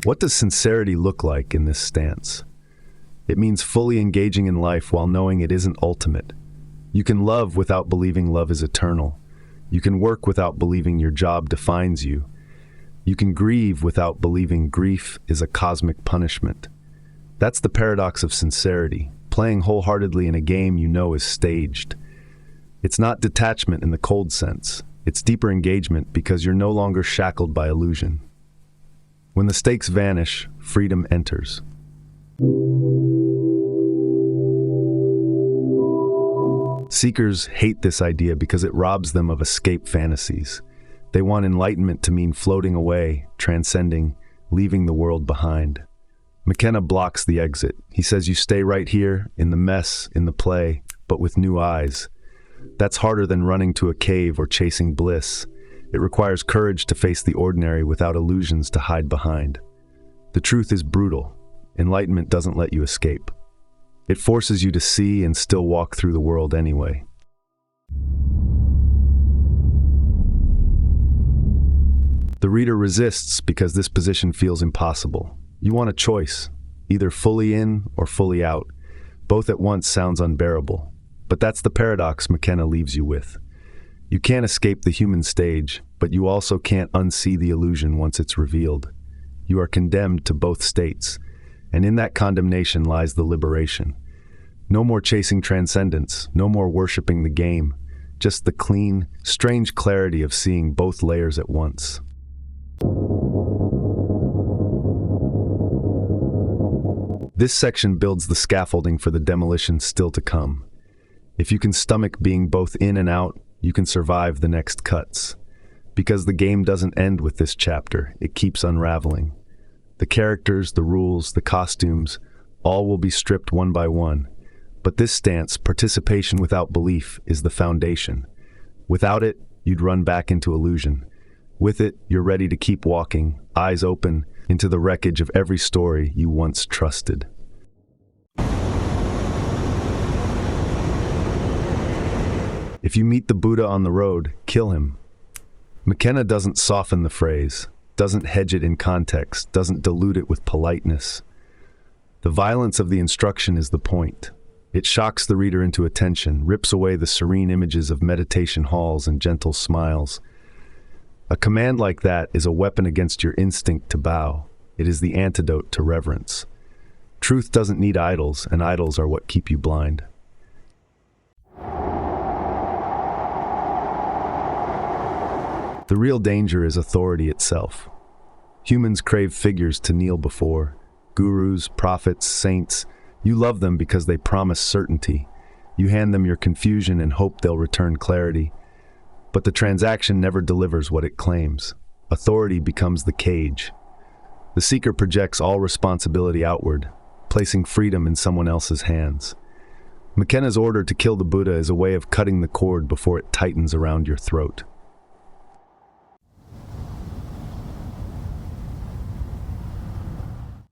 What does sincerity look like in this stance? It means fully engaging in life while knowing it isn't ultimate. You can love without believing love is eternal. You can work without believing your job defines you. You can grieve without believing grief is a cosmic punishment. That's the paradox of sincerity, playing wholeheartedly in a game you know is staged. It's not detachment in the cold sense. It's deeper engagement because you're no longer shackled by illusion. When the stakes vanish, freedom enters. Seekers hate this idea because it robs them of escape fantasies. They want enlightenment to mean floating away, transcending, leaving the world behind. McKenna blocks the exit. He says you stay right here, in the mess, in the play, but with new eyes. That's harder than running to a cave or chasing bliss. It requires courage to face the ordinary without illusions to hide behind. The truth is brutal. Enlightenment doesn't let you escape. It forces you to see and still walk through the world anyway. The The reader resists because this position feels impossible. You want a choice, either fully in or fully out. Both at once sounds unbearable. But that's the paradox McKenna leaves you with. You can't escape the human stage, but you also can't unsee the illusion once it's revealed. You are condemned to both states, and in that condemnation lies the liberation. No more chasing transcendence, no more worshiping the game, just the clean, strange clarity of seeing both layers at once. This section builds the scaffolding for the demolition still to come. If you can stomach being both in and out, you can survive the next cuts. Because the game doesn't end with this chapter, it keeps unraveling. The characters, the rules, the costumes, all will be stripped one by one. But this stance, participation without belief, is the foundation. Without it, you'd run back into illusion. With it, you're ready to keep walking, eyes open, into the wreckage of every story you once trusted. If you meet the Buddha on the road, kill him. McKenna doesn't soften the phrase, doesn't hedge it in context, doesn't dilute it with politeness. The violence of the instruction is the point. It shocks the reader into attention, rips away the serene images of meditation halls and gentle smiles. A command like that is a weapon against your instinct to bow. It is the antidote to reverence. Truth doesn't need idols, and idols are what keep you blind. The real danger is authority itself. Humans crave figures to kneel before. Gurus, prophets, saints. You love them because they promise certainty. You hand them your confusion and hope they'll return clarity. But the transaction never delivers what it claims. Authority becomes the cage. The seeker projects all responsibility outward, placing freedom in someone else's hands. McKenna's order to kill the Buddha is a way of cutting the cord before it tightens around your throat.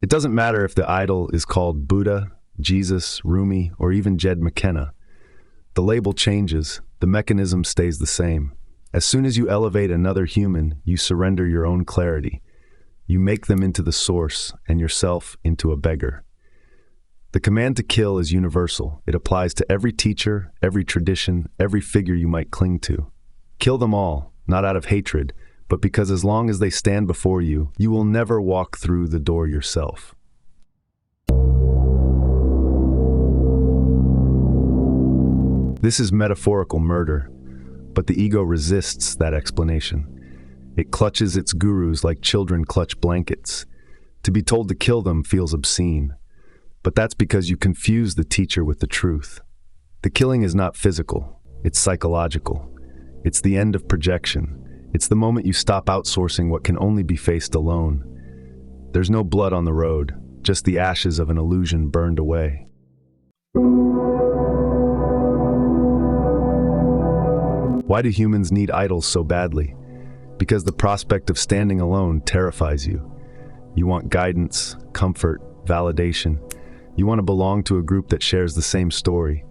It doesn't matter if the idol is called Buddha, Jesus, Rumi, or even Jed McKenna. The label changes, the mechanism stays the same. As soon as you elevate another human, you surrender your own clarity. You make them into the source and yourself into a beggar. The command to kill is universal. It applies to every teacher, every tradition, every figure you might cling to. Kill them all, not out of hatred, but because as long as they stand before you, you will never walk through the door yourself. This is metaphorical murder, but the ego resists that explanation. It clutches its gurus like children clutch blankets. To be told to kill them feels obscene, but that's because you confuse the teacher with the truth. The killing is not physical, it's psychological. It's the end of projection. It's the moment you stop outsourcing what can only be faced alone. There's no blood on the road, just the ashes of an illusion burned away. Why do humans need idols so badly? Because the prospect of standing alone terrifies you. You want guidance, comfort, validation. You want to belong to a group that shares the same story.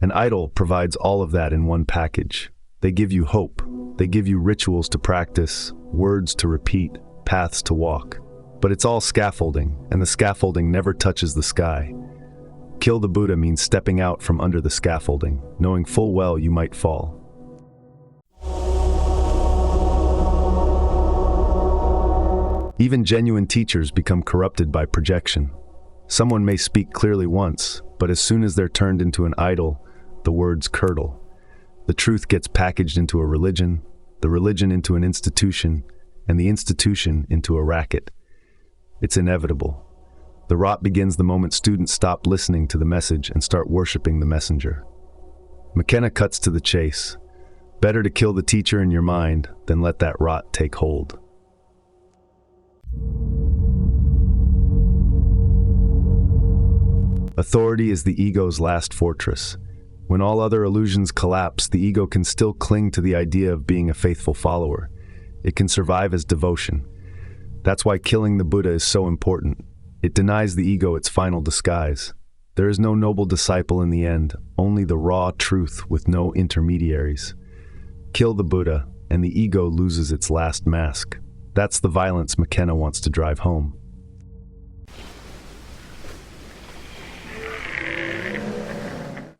An idol provides all of that in one package. They give you hope. They give you rituals to practice, words to repeat, paths to walk. But it's all scaffolding, and the scaffolding never touches the sky. Kill the Buddha means stepping out from under the scaffolding, knowing full well you might fall. Even genuine teachers become corrupted by projection. Someone may speak clearly once, but as soon as they're turned into an idol, the words curdle. The truth gets packaged into a religion, the religion into an institution, and the institution into a racket. It's inevitable. The rot begins the moment students stop listening to the message and start worshiping the messenger. McKenna cuts to the chase. Better to kill the teacher in your mind than let that rot take hold. Authority is the ego's last fortress. When all other illusions collapse, the ego can still cling to the idea of being a faithful follower. It can survive as devotion. That's why killing the Buddha is so important. It denies the ego its final disguise. There is no noble disciple in the end, only the raw truth with no intermediaries. Kill the Buddha, and the ego loses its last mask. That's the violence McKenna wants to drive home.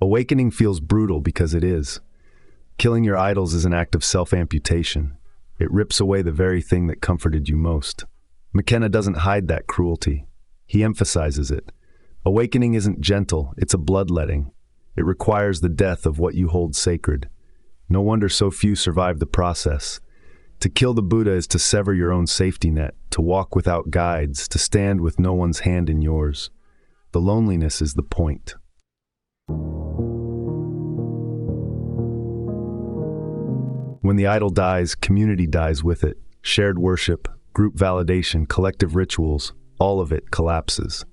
Awakening feels brutal because it is. Killing your idols is an act of self-amputation. It rips away the very thing that comforted you most. McKenna doesn't hide that cruelty. He emphasizes it. Awakening isn't gentle, it's a bloodletting. It requires the death of what you hold sacred. No wonder so few survive the process. To kill the Buddha is to sever your own safety net, to walk without guides, to stand with no one's hand in yours. The loneliness is the point. When the idol dies, community dies with it. Shared worship, group validation, collective rituals, all of it collapses.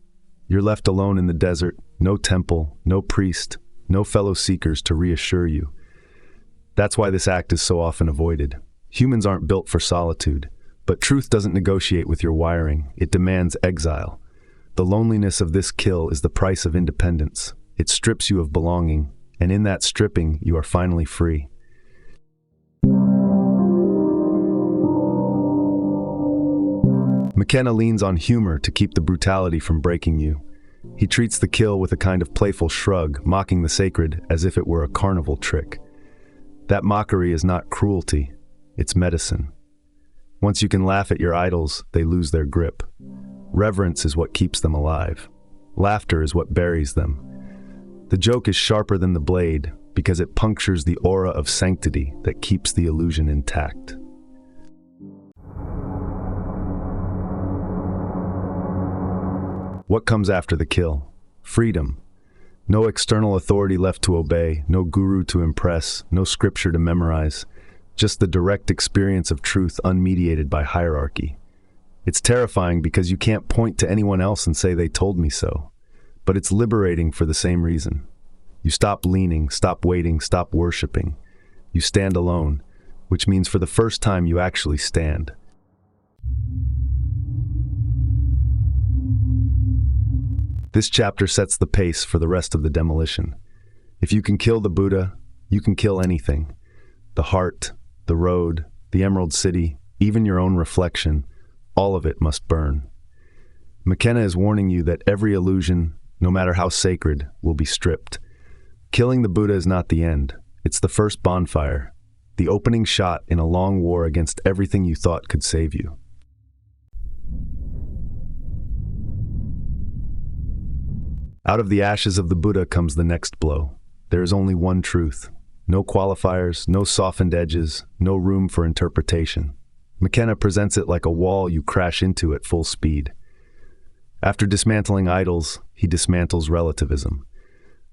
You're left alone in the desert, no temple, no priest, no fellow seekers to reassure you. That's why this act is so often avoided. Humans aren't built for solitude, but truth doesn't negotiate with your wiring. It demands exile. The loneliness of this kill is the price of independence. It strips you of belonging, and in that stripping, you are finally free. McKenna leans on humor to keep the brutality from breaking you. He treats the kill with a kind of playful shrug, mocking the sacred as if it were a carnival trick. That mockery is not cruelty, it's medicine. Once you can laugh at your idols, they lose their grip. Reverence is what keeps them alive. Laughter is what buries them. The joke is sharper than the blade because it punctures the aura of sanctity that keeps the illusion intact. What comes after the kill? Freedom. No external authority left to obey, no guru to impress, no scripture to memorize, just the direct experience of truth unmediated by hierarchy. It's terrifying because you can't point to anyone else and say they told me so. But it's liberating for the same reason. You stop leaning, stop waiting, stop worshiping. You stand alone, which means for the first time you actually stand. This chapter sets the pace for the rest of the demolition. If you can kill the Buddha, you can kill anything. The heart, the road, the Emerald City, even your own reflection, all of it must burn. McKenna is warning you that every illusion, no matter how sacred, will be stripped. Killing the Buddha is not the end. It's the first bonfire, the opening shot in a long war against everything you thought could save you. Out of the ashes of the Buddha comes the next blow. There is only one truth. No qualifiers, no softened edges, no room for interpretation. McKenna presents it like a wall you crash into at full speed. After dismantling idols, he dismantles relativism.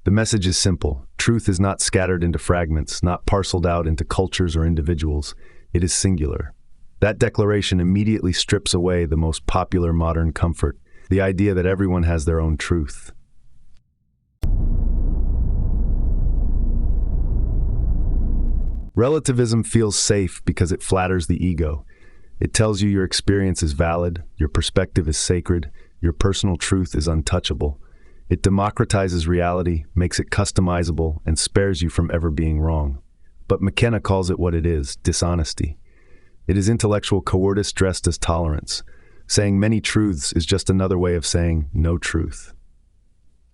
The message is simple. Truth is not scattered into fragments, not parceled out into cultures or individuals. It is singular. That declaration immediately strips away the most popular modern comfort, the idea that everyone has their own truth. Relativism feels safe because it flatters the ego. It tells you your experience is valid, your perspective is sacred, your personal truth is untouchable. It democratizes reality, makes it customizable, and spares you from ever being wrong. But McKenna calls it what it is, dishonesty. It is intellectual cowardice dressed as tolerance. Saying many truths is just another way of saying no truth.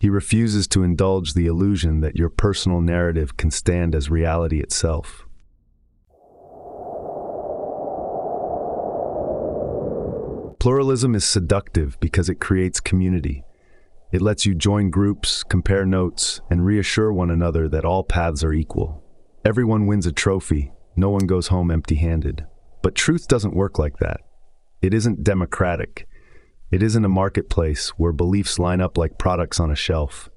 He refuses to indulge the illusion that your personal narrative can stand as reality itself. Pluralism is seductive because it creates community. It lets you join groups, compare notes, and reassure one another that all paths are equal. Everyone wins a trophy, no one goes home empty-handed. But truth doesn't work like that. It isn't democratic. It isn't a marketplace where beliefs line up like products on a shelf.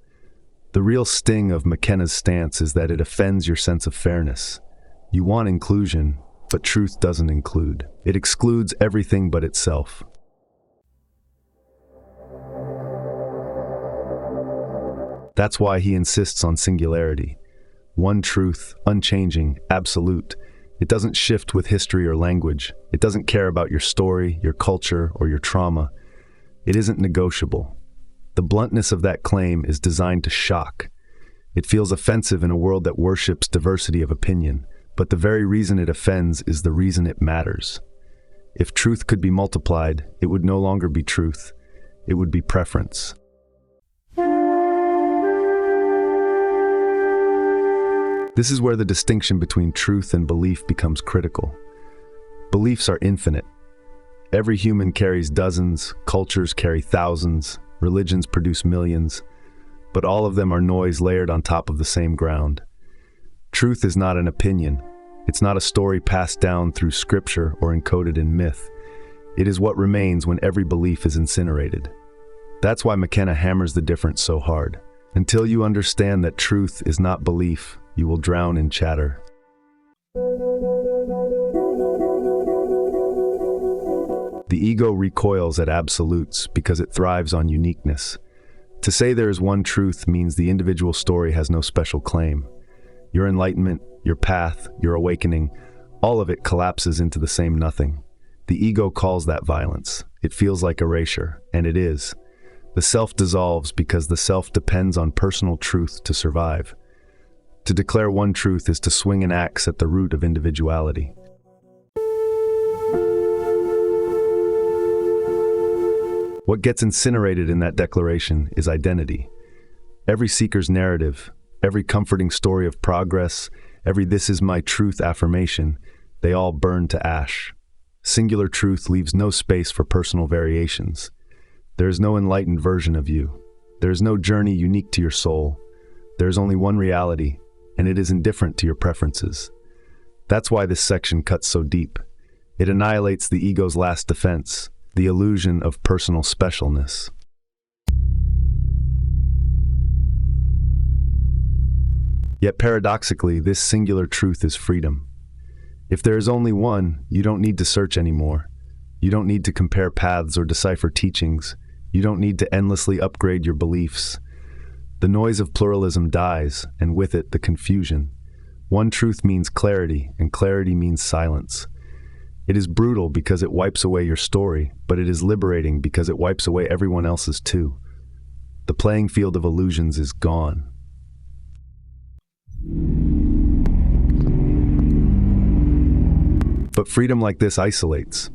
The real sting of McKenna's stance is that it offends your sense of fairness. You want inclusion, but truth doesn't include. It excludes everything but itself. That's why he insists on singularity. One truth, unchanging, absolute. It doesn't shift with history or language. It doesn't care about your story, your culture, or your trauma. It isn't negotiable. The bluntness of that claim is designed to shock. It feels offensive in a world that worships diversity of opinion, but the very reason it offends is the reason it matters. If truth could be multiplied, it would no longer be truth. It would be preference. This is where the distinction between truth and belief becomes critical. Beliefs are infinite. Every human carries dozens, cultures carry thousands, religions produce millions, but all of them are noise layered on top of the same ground. Truth is not an opinion. It's not a story passed down through scripture or encoded in myth. It is what remains when every belief is incinerated. That's why McKenna hammers the difference so hard. Until you understand that truth is not belief, you will drown in chatter. The ego recoils at absolutes because it thrives on uniqueness. To say there is one truth means the individual story has no special claim. Your enlightenment, your path, your awakening, all of it collapses into the same nothing. The ego calls that violence. It feels like erasure, and it is. The self dissolves because the self depends on personal truth to survive. To declare one truth is to swing an axe at the root of individuality. What gets incinerated in that declaration is identity. Every seeker's narrative, every comforting story of progress, every "this is my truth" affirmation, they all burn to ash. Singular truth leaves no space for personal variations. There is no enlightened version of you. There is no journey unique to your soul. There is only one reality, and it is indifferent to your preferences. That's why this section cuts so deep. It annihilates the ego's last defense, the illusion of personal specialness. Yet paradoxically, this singular truth is freedom. If there is only one, you don't need to search anymore. You don't need to compare paths or decipher teachings. You don't need to endlessly upgrade your beliefs. The noise of pluralism dies, and with it, the confusion. One truth means clarity, and clarity means silence. It is brutal because it wipes away your story, but it is liberating because it wipes away everyone else's too. The playing field of illusions is gone. But freedom like this isolates.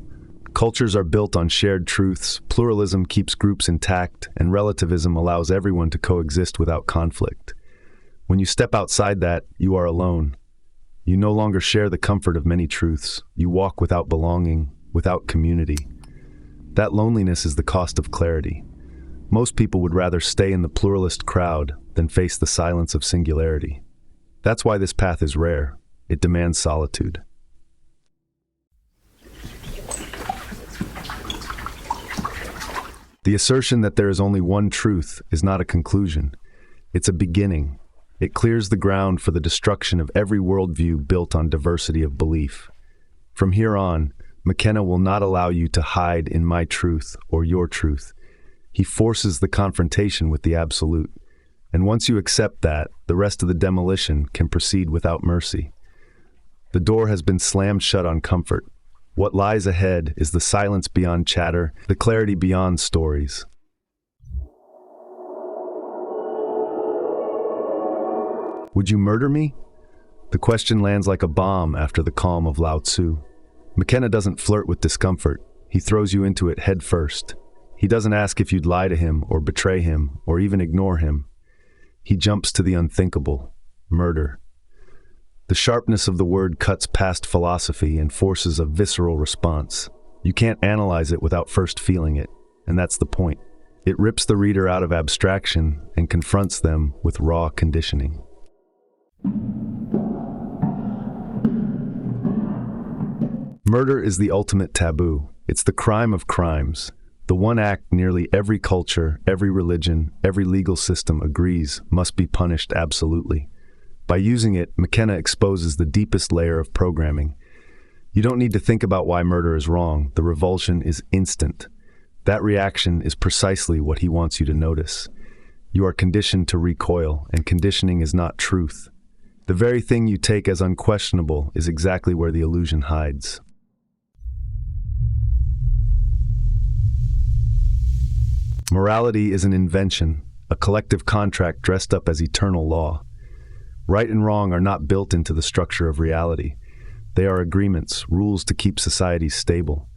Cultures are built on shared truths, pluralism keeps groups intact, and relativism allows everyone to coexist without conflict. When you step outside that, you are alone. You no longer share the comfort of many truths. You walk without belonging, without community. That loneliness is the cost of clarity. Most people would rather stay in the pluralist crowd than face the silence of singularity. That's why this path is rare. It demands solitude. The assertion that there is only one truth is not a conclusion. It's a beginning. It clears the ground for the destruction of every worldview built on diversity of belief. From here on, McKenna will not allow you to hide in my truth or your truth. He forces the confrontation with the absolute. And once you accept that, the rest of the demolition can proceed without mercy. The door has been slammed shut on comfort. What lies ahead is the silence beyond chatter, the clarity beyond stories. Would you murder me? The question lands like a bomb after the calm of Lao Tzu. McKenna doesn't flirt with discomfort. He throws you into it head first. He doesn't ask if you'd lie to him or betray him or even ignore him. He jumps to the unthinkable, murder. The sharpness of the word cuts past philosophy and forces a visceral response. You can't analyze it without first feeling it, and that's the point. It rips the reader out of abstraction and confronts them with raw conditioning. Murder is the ultimate taboo. It's the crime of crimes. The one act nearly every culture, every religion, every legal system agrees must be punished absolutely. By using it, McKenna exposes the deepest layer of programming. You don't need to think about why murder is wrong. The revulsion is instant. That reaction is precisely what he wants you to notice. You are conditioned to recoil, and conditioning is not truth. The very thing you take as unquestionable is exactly where the illusion hides. Morality is an invention, a collective contract dressed up as eternal law. Right and wrong are not built into the structure of reality. They are agreements, rules to keep societies stable.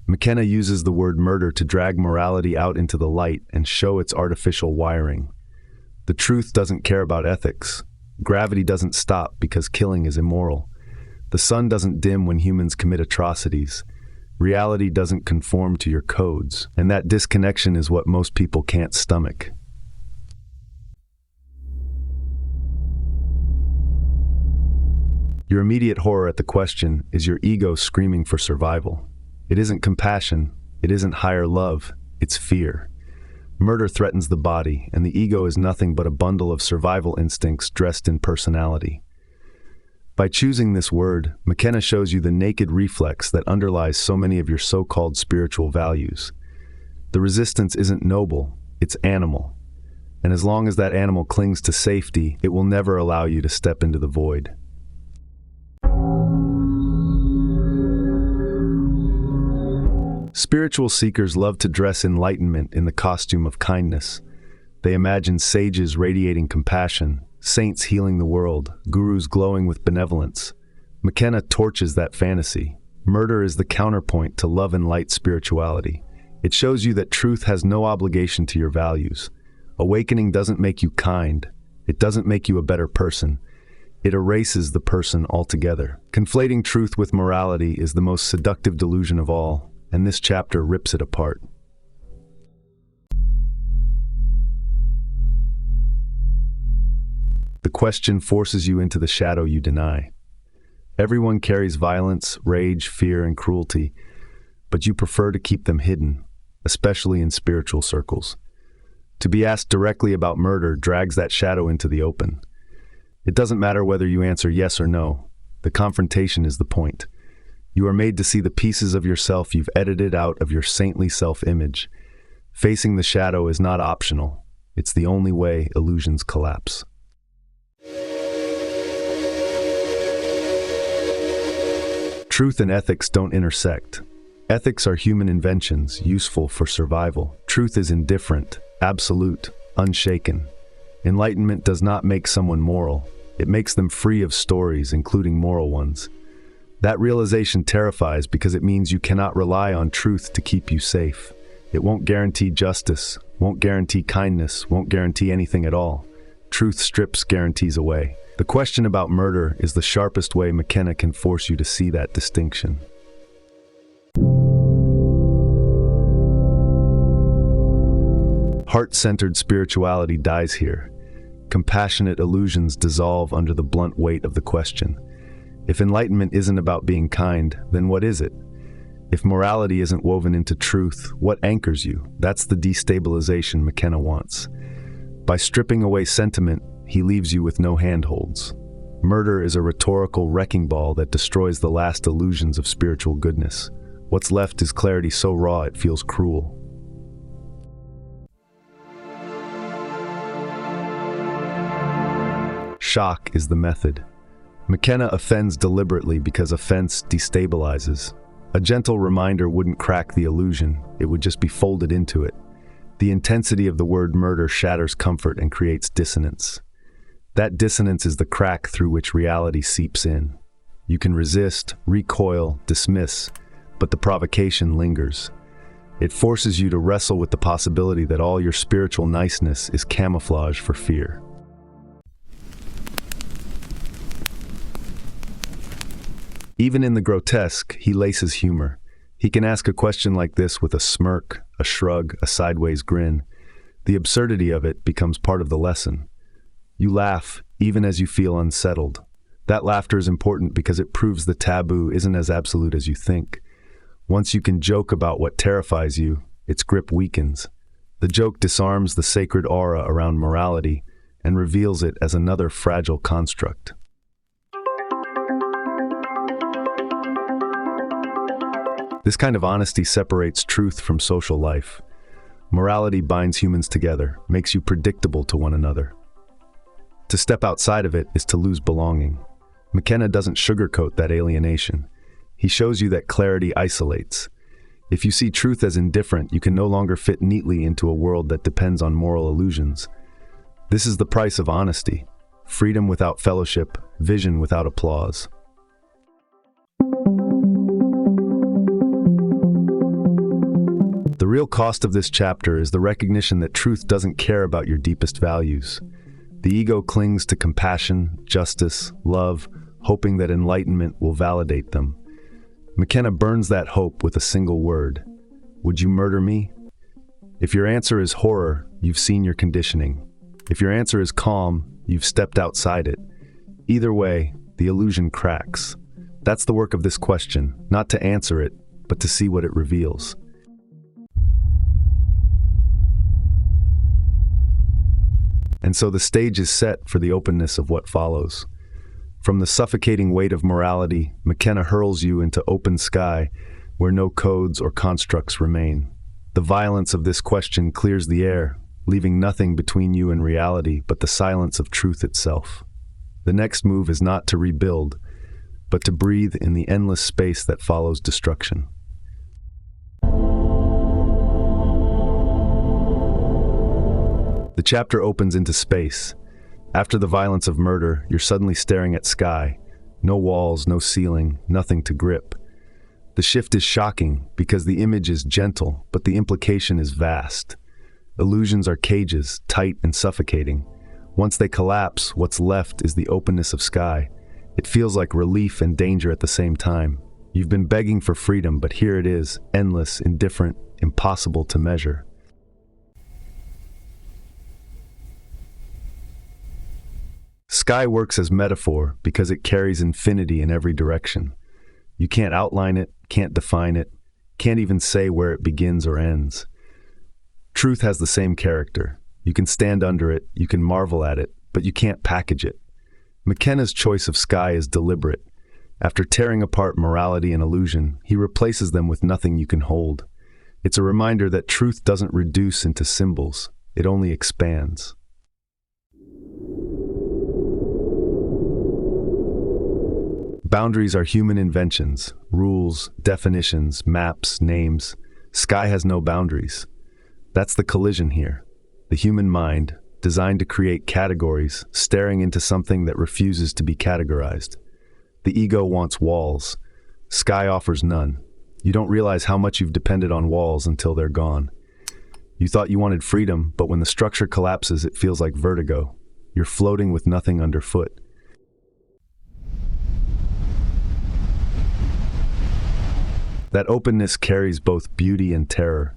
McKenna uses the word murder to drag morality out into the light and show its artificial wiring. The truth doesn't care about ethics. Gravity doesn't stop because killing is immoral. The sun doesn't dim when humans commit atrocities. Reality doesn't conform to your codes, and that disconnection is what most people can't stomach. Your immediate horror at the question is your ego screaming for survival. It isn't compassion, it isn't higher love, it's fear. Murder threatens the body, and the ego is nothing but a bundle of survival instincts dressed in personality. By choosing this word, McKenna shows you the naked reflex that underlies so many of your so-called spiritual values. The resistance isn't noble, it's animal. And as long as that animal clings to safety, it will never allow you to step into the void. Spiritual seekers love to dress enlightenment in the costume of kindness. They imagine sages radiating compassion, saints healing the world, gurus glowing with benevolence. McKenna torches that fantasy. Murder is the counterpoint to love and light spirituality. It shows you that truth has no obligation to your values. Awakening doesn't make you kind. It doesn't make you a better person. It erases the person altogether. Conflating truth with morality is the most seductive delusion of all, and this chapter rips it apart. The question forces you into the shadow you deny. Everyone carries violence, rage, fear, and cruelty, but you prefer to keep them hidden, especially in spiritual circles. To be asked directly about murder drags that shadow into the open. It doesn't matter whether you answer yes or no. The confrontation is the point. You are made to see the pieces of yourself you've edited out of your saintly self-image. Facing the shadow is not optional. It's the only way illusions collapse. Truth and ethics don't intersect. Ethics are human inventions, useful for survival. Truth is indifferent, absolute, unshaken. Enlightenment does not make someone moral. It makes them free of stories, including moral ones. That realization terrifies because it means you cannot rely on truth to keep you safe. It won't guarantee justice, won't guarantee kindness, won't guarantee anything at all. Truth strips guarantees away. The question about murder is the sharpest way McKenna can force you to see that distinction. Heart-centered spirituality dies here. Compassionate illusions dissolve under the blunt weight of the question. If enlightenment isn't about being kind, then what is it? If morality isn't woven into truth, what anchors you? That's the destabilization McKenna wants. By stripping away sentiment, he leaves you with no handholds. Murder is a rhetorical wrecking ball that destroys the last illusions of spiritual goodness. What's left is clarity so raw it feels cruel. Shock is the method. McKenna offends deliberately because offense destabilizes. A gentle reminder wouldn't crack the illusion, it would just be folded into it. The intensity of the word murder shatters comfort and creates dissonance. That dissonance is the crack through which reality seeps in. You can resist, recoil, dismiss, but the provocation lingers. It forces you to wrestle with the possibility that all your spiritual niceness is camouflage for fear. Even in the grotesque, he laces humor. He can ask a question like this with a smirk, a shrug, a sideways grin. The absurdity of it becomes part of the lesson. You laugh, even as you feel unsettled. That laughter is important because it proves the taboo isn't as absolute as you think. Once you can joke about what terrifies you, its grip weakens. The joke disarms the sacred aura around morality and reveals it as another fragile construct. This kind of honesty separates truth from social life. Morality binds humans together, makes you predictable to one another. To step outside of it is to lose belonging. McKenna doesn't sugarcoat that alienation. He shows you that clarity isolates. If you see truth as indifferent, you can no longer fit neatly into a world that depends on moral illusions. This is the price of honesty. Freedom without fellowship, vision without applause. The real cost of this chapter is the recognition that truth doesn't care about your deepest values. The ego clings to compassion, justice, love, hoping that enlightenment will validate them. McKenna burns that hope with a single word. Would you murder me? If your answer is horror, you've seen your conditioning. If your answer is calm, you've stepped outside it. Either way, the illusion cracks. That's the work of this question, not to answer it, but to see what it reveals. And so the stage is set for the openness of what follows. From the suffocating weight of morality, McKenna hurls you into open sky where no codes or constructs remain. The violence of this question clears the air, leaving nothing between you and reality but the silence of truth itself. The next move is not to rebuild, but to breathe in the endless space that follows destruction. The chapter opens into space. After the violence of murder, you're suddenly staring at sky. No walls, no ceiling, nothing to grip. The shift is shocking because the image is gentle, but the implication is vast. Illusions are cages, tight and suffocating. Once they collapse, what's left is the openness of sky. It feels like relief and danger at the same time. You've been begging for freedom, but here it is, endless, indifferent, impossible to measure. Sky works as metaphor because it carries infinity in every direction. You can't outline it, can't define it, can't even say where it begins or ends. Truth has the same character. You can stand under it, you can marvel at it, but you can't package it. McKenna's choice of sky is deliberate. After tearing apart morality and illusion, he replaces them with nothing you can hold. It's a reminder that truth doesn't reduce into symbols, it only expands. Boundaries are human inventions, rules, definitions, maps, names. Sky has no boundaries. That's the collision here. The human mind, designed to create categories, staring into something that refuses to be categorized. The ego wants walls. Sky offers none. You don't realize how much you've depended on walls until they're gone. You thought you wanted freedom, but when the structure collapses, it feels like vertigo. You're floating with nothing underfoot. That openness carries both beauty and terror.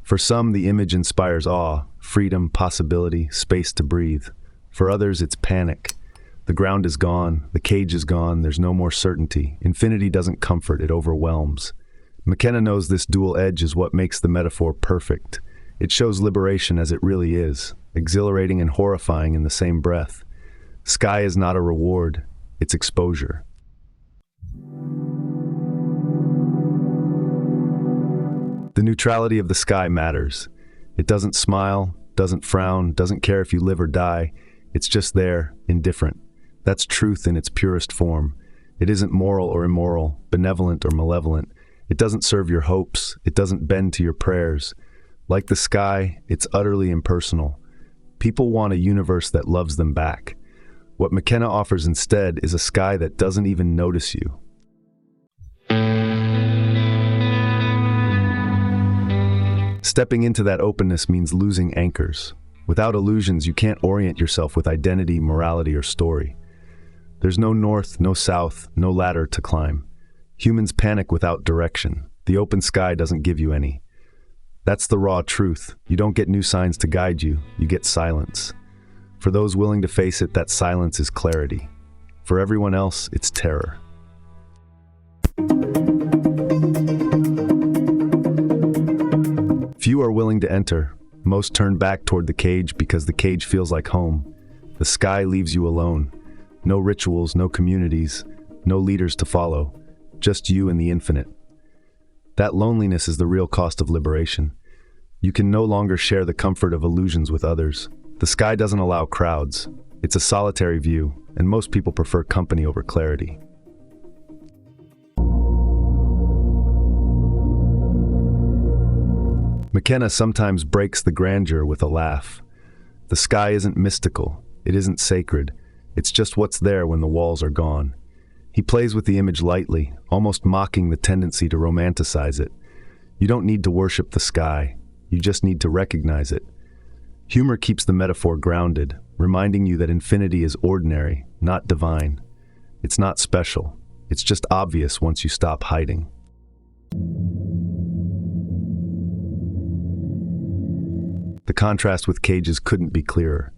For some, the image inspires awe, freedom, possibility, space to breathe. For others, it's panic. The ground is gone, the cage is gone, there's no more certainty. Infinity doesn't comfort, it overwhelms. McKenna knows this dual edge is what makes the metaphor perfect. It shows liberation as it really is, exhilarating and horrifying in the same breath. Sky is not a reward, it's exposure. The neutrality of the sky matters. It doesn't smile, doesn't frown, doesn't care if you live or die. It's just there, indifferent. That's truth in its purest form. It isn't moral or immoral, benevolent or malevolent. It doesn't serve your hopes. It doesn't bend to your prayers. Like the sky, it's utterly impersonal. People want a universe that loves them back. What McKenna offers instead is a sky that doesn't even notice you. Stepping into that openness means losing anchors. Without illusions, you can't orient yourself with identity, morality, or story. There's no north, no south, no ladder to climb. Humans panic without direction. The open sky doesn't give you any. That's the raw truth. You don't get new signs to guide you, you get silence. For those willing to face it, that silence is clarity. For everyone else, it's terror. Few are willing to enter. Most turn back toward the cage because the cage feels like home. The sky leaves you alone. No rituals, no communities, no leaders to follow. Just you and the infinite. That loneliness is the real cost of liberation. You can no longer share the comfort of illusions with others. The sky doesn't allow crowds. It's a solitary view, and most people prefer company over clarity. McKenna sometimes breaks the grandeur with a laugh. The sky isn't mystical, it isn't sacred, it's just what's there when the walls are gone. He plays with the image lightly, almost mocking the tendency to romanticize it. You don't need to worship the sky. You just need to recognize it. Humor keeps the metaphor grounded, reminding you that infinity is ordinary, not divine. It's not special. It's just obvious once you stop hiding. The contrast with cages couldn't be clearer.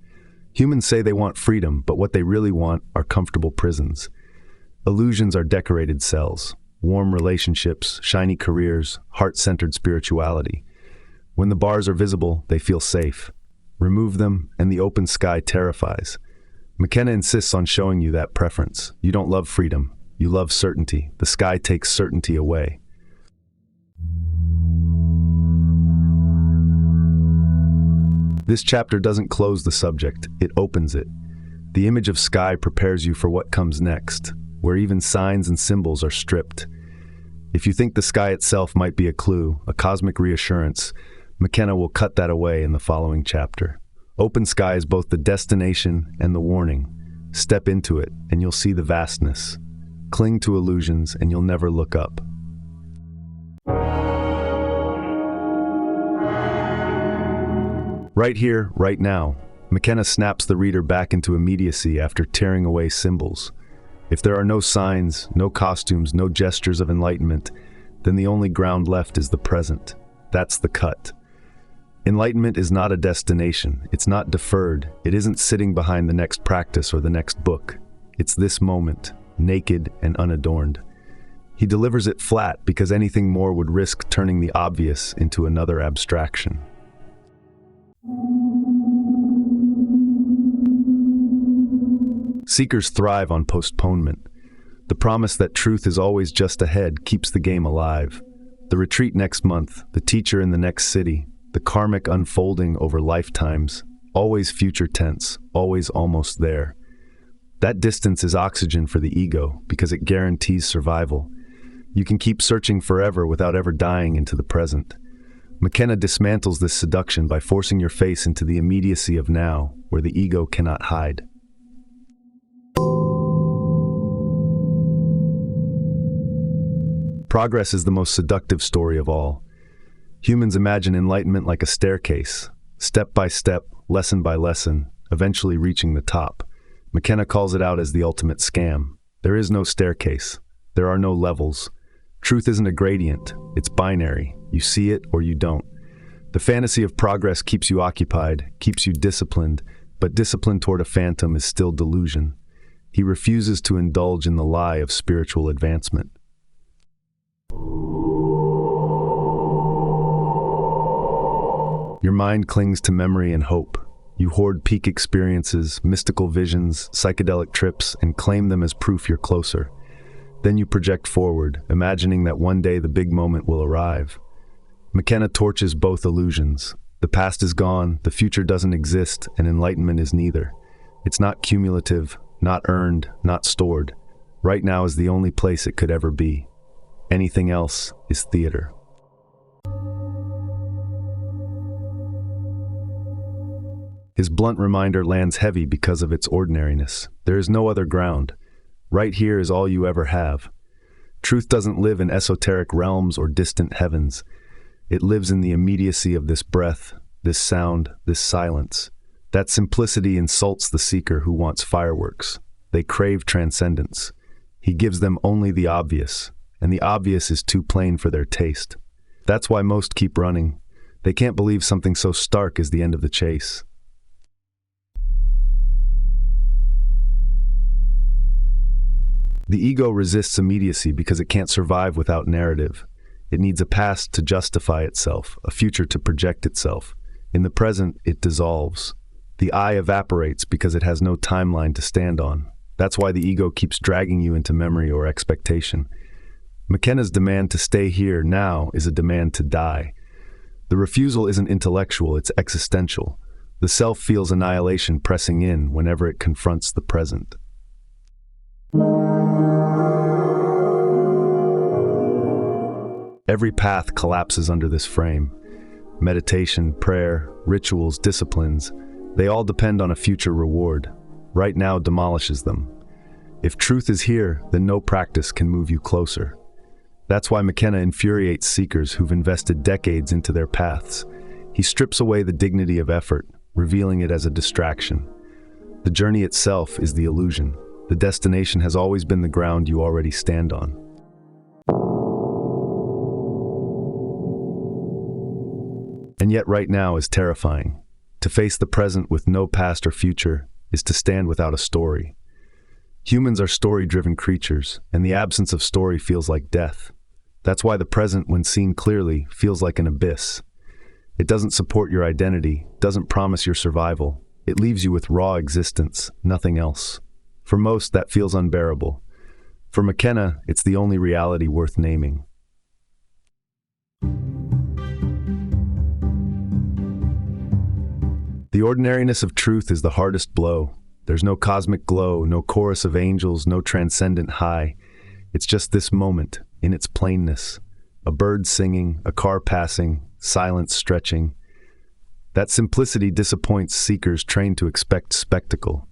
Humans say they want freedom, but what they really want are comfortable prisons. Illusions are decorated cells, warm relationships, shiny careers, heart-centered spirituality. When the bars are visible, they feel safe. Remove them, and the open sky terrifies. McKenna insists on showing you that preference. You don't love freedom. You love certainty. The sky takes certainty away. This chapter doesn't close the subject, it opens it. The image of sky prepares you for what comes next, where even signs and symbols are stripped. If you think the sky itself might be a clue, a cosmic reassurance, McKenna will cut that away in the following chapter. Open sky is both the destination and the warning. Step into it, and you'll see the vastness. Cling to illusions, and you'll never look up. Right here, right now, McKenna snaps the reader back into immediacy after tearing away symbols. If there are no signs, no costumes, no gestures of enlightenment, then the only ground left is the present. That's the cut. Enlightenment is not a destination. It's not deferred. It isn't sitting behind the next practice or the next book. It's this moment, naked and unadorned. He delivers it flat because anything more would risk turning the obvious into another abstraction. Seekers thrive on postponement. The promise that truth is always just ahead keeps the game alive. The retreat next month, the teacher in the next city, the karmic unfolding over lifetimes, always future tense, always almost there. That distance is oxygen for the ego because it guarantees survival. You can keep searching forever without ever dying into the present. McKenna dismantles this seduction by forcing your face into the immediacy of now, where the ego cannot hide. Progress is the most seductive story of all. Humans imagine enlightenment like a staircase, step by step, lesson by lesson, eventually reaching the top. McKenna calls it out as the ultimate scam. There is no staircase. There are no levels. Truth isn't a gradient. It's binary. You see it or you don't. The fantasy of progress keeps you occupied, keeps you disciplined, but discipline toward a phantom is still delusion. He refuses to indulge in the lie of spiritual advancement. Your mind clings to memory and hope. You hoard peak experiences, mystical visions, psychedelic trips, and claim them as proof you're closer. Then you project forward, imagining that one day the big moment will arrive. McKenna torches both illusions. The past is gone, the future doesn't exist, and enlightenment is neither. It's not cumulative, not earned, not stored. Right now is the only place it could ever be. Anything else is theater. His blunt reminder lands heavy because of its ordinariness. There is no other ground. Right here is all you ever have. Truth doesn't live in esoteric realms or distant heavens. It lives in the immediacy of this breath, this sound, this silence. That simplicity insults the seeker who wants fireworks. They crave transcendence. He gives them only the obvious, and the obvious is too plain for their taste. That's why most keep running. They can't believe something so stark is the end of the chase. The ego resists immediacy because it can't survive without narrative. It needs a past to justify itself, a future to project itself. In the present, it dissolves. The I evaporates because it has no timeline to stand on. That's why the ego keeps dragging you into memory or expectation. McKenna's demand to stay here now is a demand to die. The refusal isn't intellectual, it's existential. The self feels annihilation pressing in whenever it confronts the present. Every path collapses under this frame. Meditation, prayer, rituals, disciplines, they all depend on a future reward. Right now demolishes them. If truth is here, then no practice can move you closer. That's why McKenna infuriates seekers who've invested decades into their paths. He strips away the dignity of effort, revealing it as a distraction. The journey itself is the illusion. The destination has always been the ground you already stand on. And yet right now is terrifying. To face the present with no past or future is to stand without a story. Humans are story-driven creatures, and the absence of story feels like death. That's why the present, when seen clearly, feels like an abyss. It doesn't support your identity, doesn't promise your survival. It leaves you with raw existence, nothing else. For most, that feels unbearable. For McKenna, it's the only reality worth naming. The ordinariness of truth is the hardest blow. There's no cosmic glow, no chorus of angels, no transcendent high. It's just this moment, in its plainness. A bird singing, a car passing, silence stretching. That simplicity disappoints seekers trained to expect spectacle.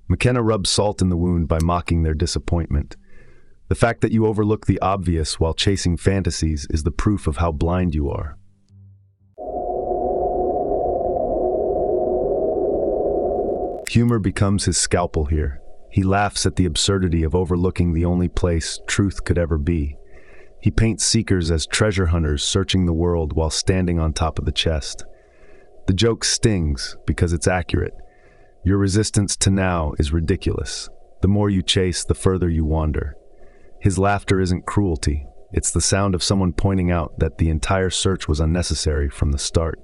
McKenna rubs salt in the wound by mocking their disappointment. The fact that you overlook the obvious while chasing fantasies is the proof of how blind you are. Humor becomes his scalpel here. He laughs at the absurdity of overlooking the only place truth could ever be. He paints seekers as treasure hunters searching the world while standing on top of the chest. The joke stings because it's accurate. Your resistance to now is ridiculous. The more you chase, the further you wander. His laughter isn't cruelty. It's the sound of someone pointing out that the entire search was unnecessary from the start.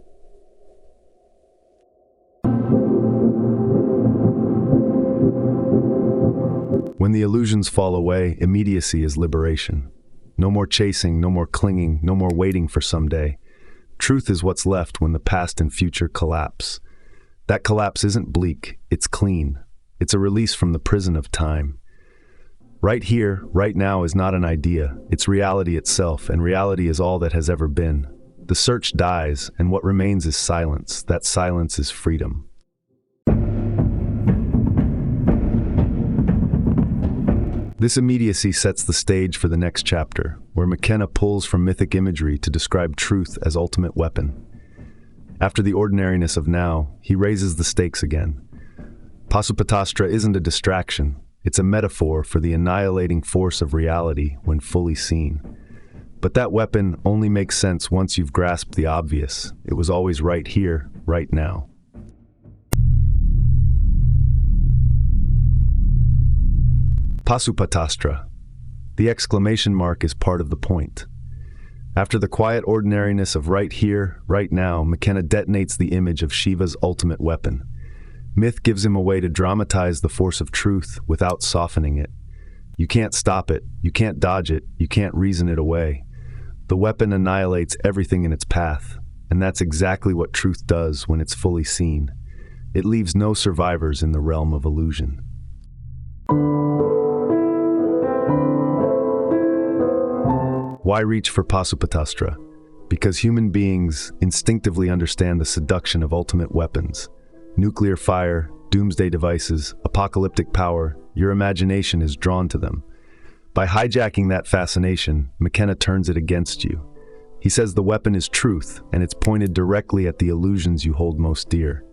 When the illusions fall away, immediacy is liberation. No more chasing, no more clinging, no more waiting for someday. Truth is what's left when the past and future collapse. That collapse isn't bleak, it's clean. It's a release from the prison of time. Right here, right now is not an idea, it's reality itself, and reality is all that has ever been. The search dies, and what remains is silence. That silence is freedom. This immediacy sets the stage for the next chapter, where McKenna pulls from mythic imagery to describe truth as ultimate weapon. After the ordinariness of now, he raises the stakes again. Pasupatastra isn't a distraction, it's a metaphor for the annihilating force of reality when fully seen. But that weapon only makes sense once you've grasped the obvious. It was always right here, right now. Pasupatastra. The exclamation mark is part of the point. After the quiet ordinariness of right here, right now, McKenna detonates the image of Shiva's ultimate weapon. Myth gives him a way to dramatize the force of truth without softening it. You can't stop it, you can't dodge it, you can't reason it away. The weapon annihilates everything in its path, and that's exactly what truth does when it's fully seen. It leaves no survivors in the realm of illusion. Why reach for Pasupatastra? Because human beings instinctively understand the seduction of ultimate weapons. Nuclear fire, doomsday devices, apocalyptic power, your imagination is drawn to them. By hijacking that fascination, McKenna turns it against you. He says the weapon is truth, and it's pointed directly at the illusions you hold most dear.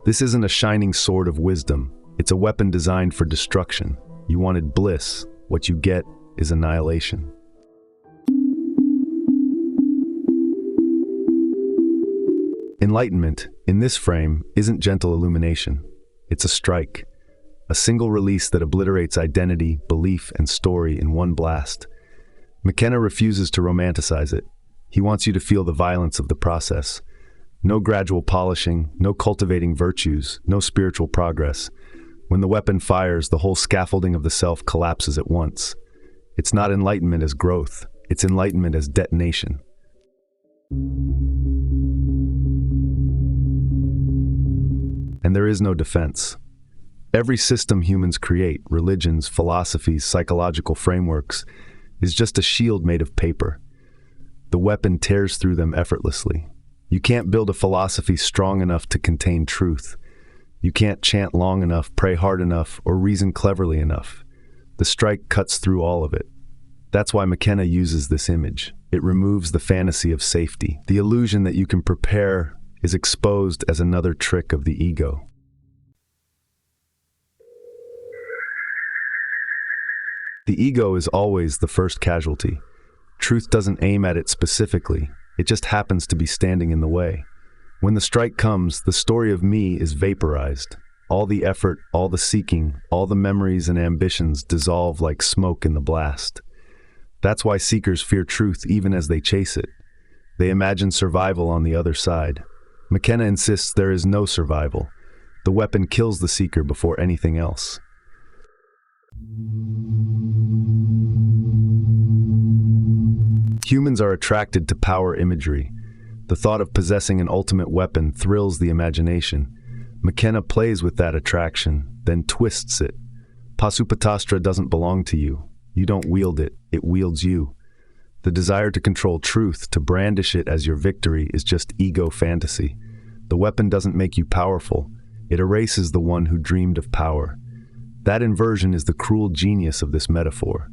This isn't a shining sword of wisdom. It's a weapon designed for destruction. You wanted bliss. What you get is annihilation. Enlightenment, in this frame, isn't gentle illumination. It's a strike. A single release that obliterates identity, belief, and story in one blast. McKenna refuses to romanticize it. He wants you to feel the violence of the process. No gradual polishing, no cultivating virtues, no spiritual progress. When the weapon fires, the whole scaffolding of the self collapses at once. It's not enlightenment as growth. It's enlightenment as detonation. And there is no defense. Every system humans create, religions, philosophies, psychological frameworks, is just a shield made of paper. The weapon tears through them effortlessly. You can't build a philosophy strong enough to contain truth. You can't chant long enough, pray hard enough, or reason cleverly enough. The strike cuts through all of it. That's why McKenna uses this image. It removes the fantasy of safety. The illusion that you can prepare is exposed as another trick of the ego. The ego is always the first casualty. Truth doesn't aim at it specifically. It just happens to be standing in the way. When the strike comes, the story of me is vaporized. All the effort, all the seeking, all the memories and ambitions dissolve like smoke in the blast. That's why seekers fear truth even as they chase it. They imagine survival on the other side. McKenna insists there is no survival. The weapon kills the seeker before anything else. Humans are attracted to power imagery. The thought of possessing an ultimate weapon thrills the imagination. McKenna plays with that attraction, then twists it. Pasupatastra doesn't belong to you. You don't wield it, it wields you. The desire to control truth, to brandish it as your victory, is just ego fantasy. The weapon doesn't make you powerful. It erases the one who dreamed of power. That inversion is the cruel genius of this metaphor.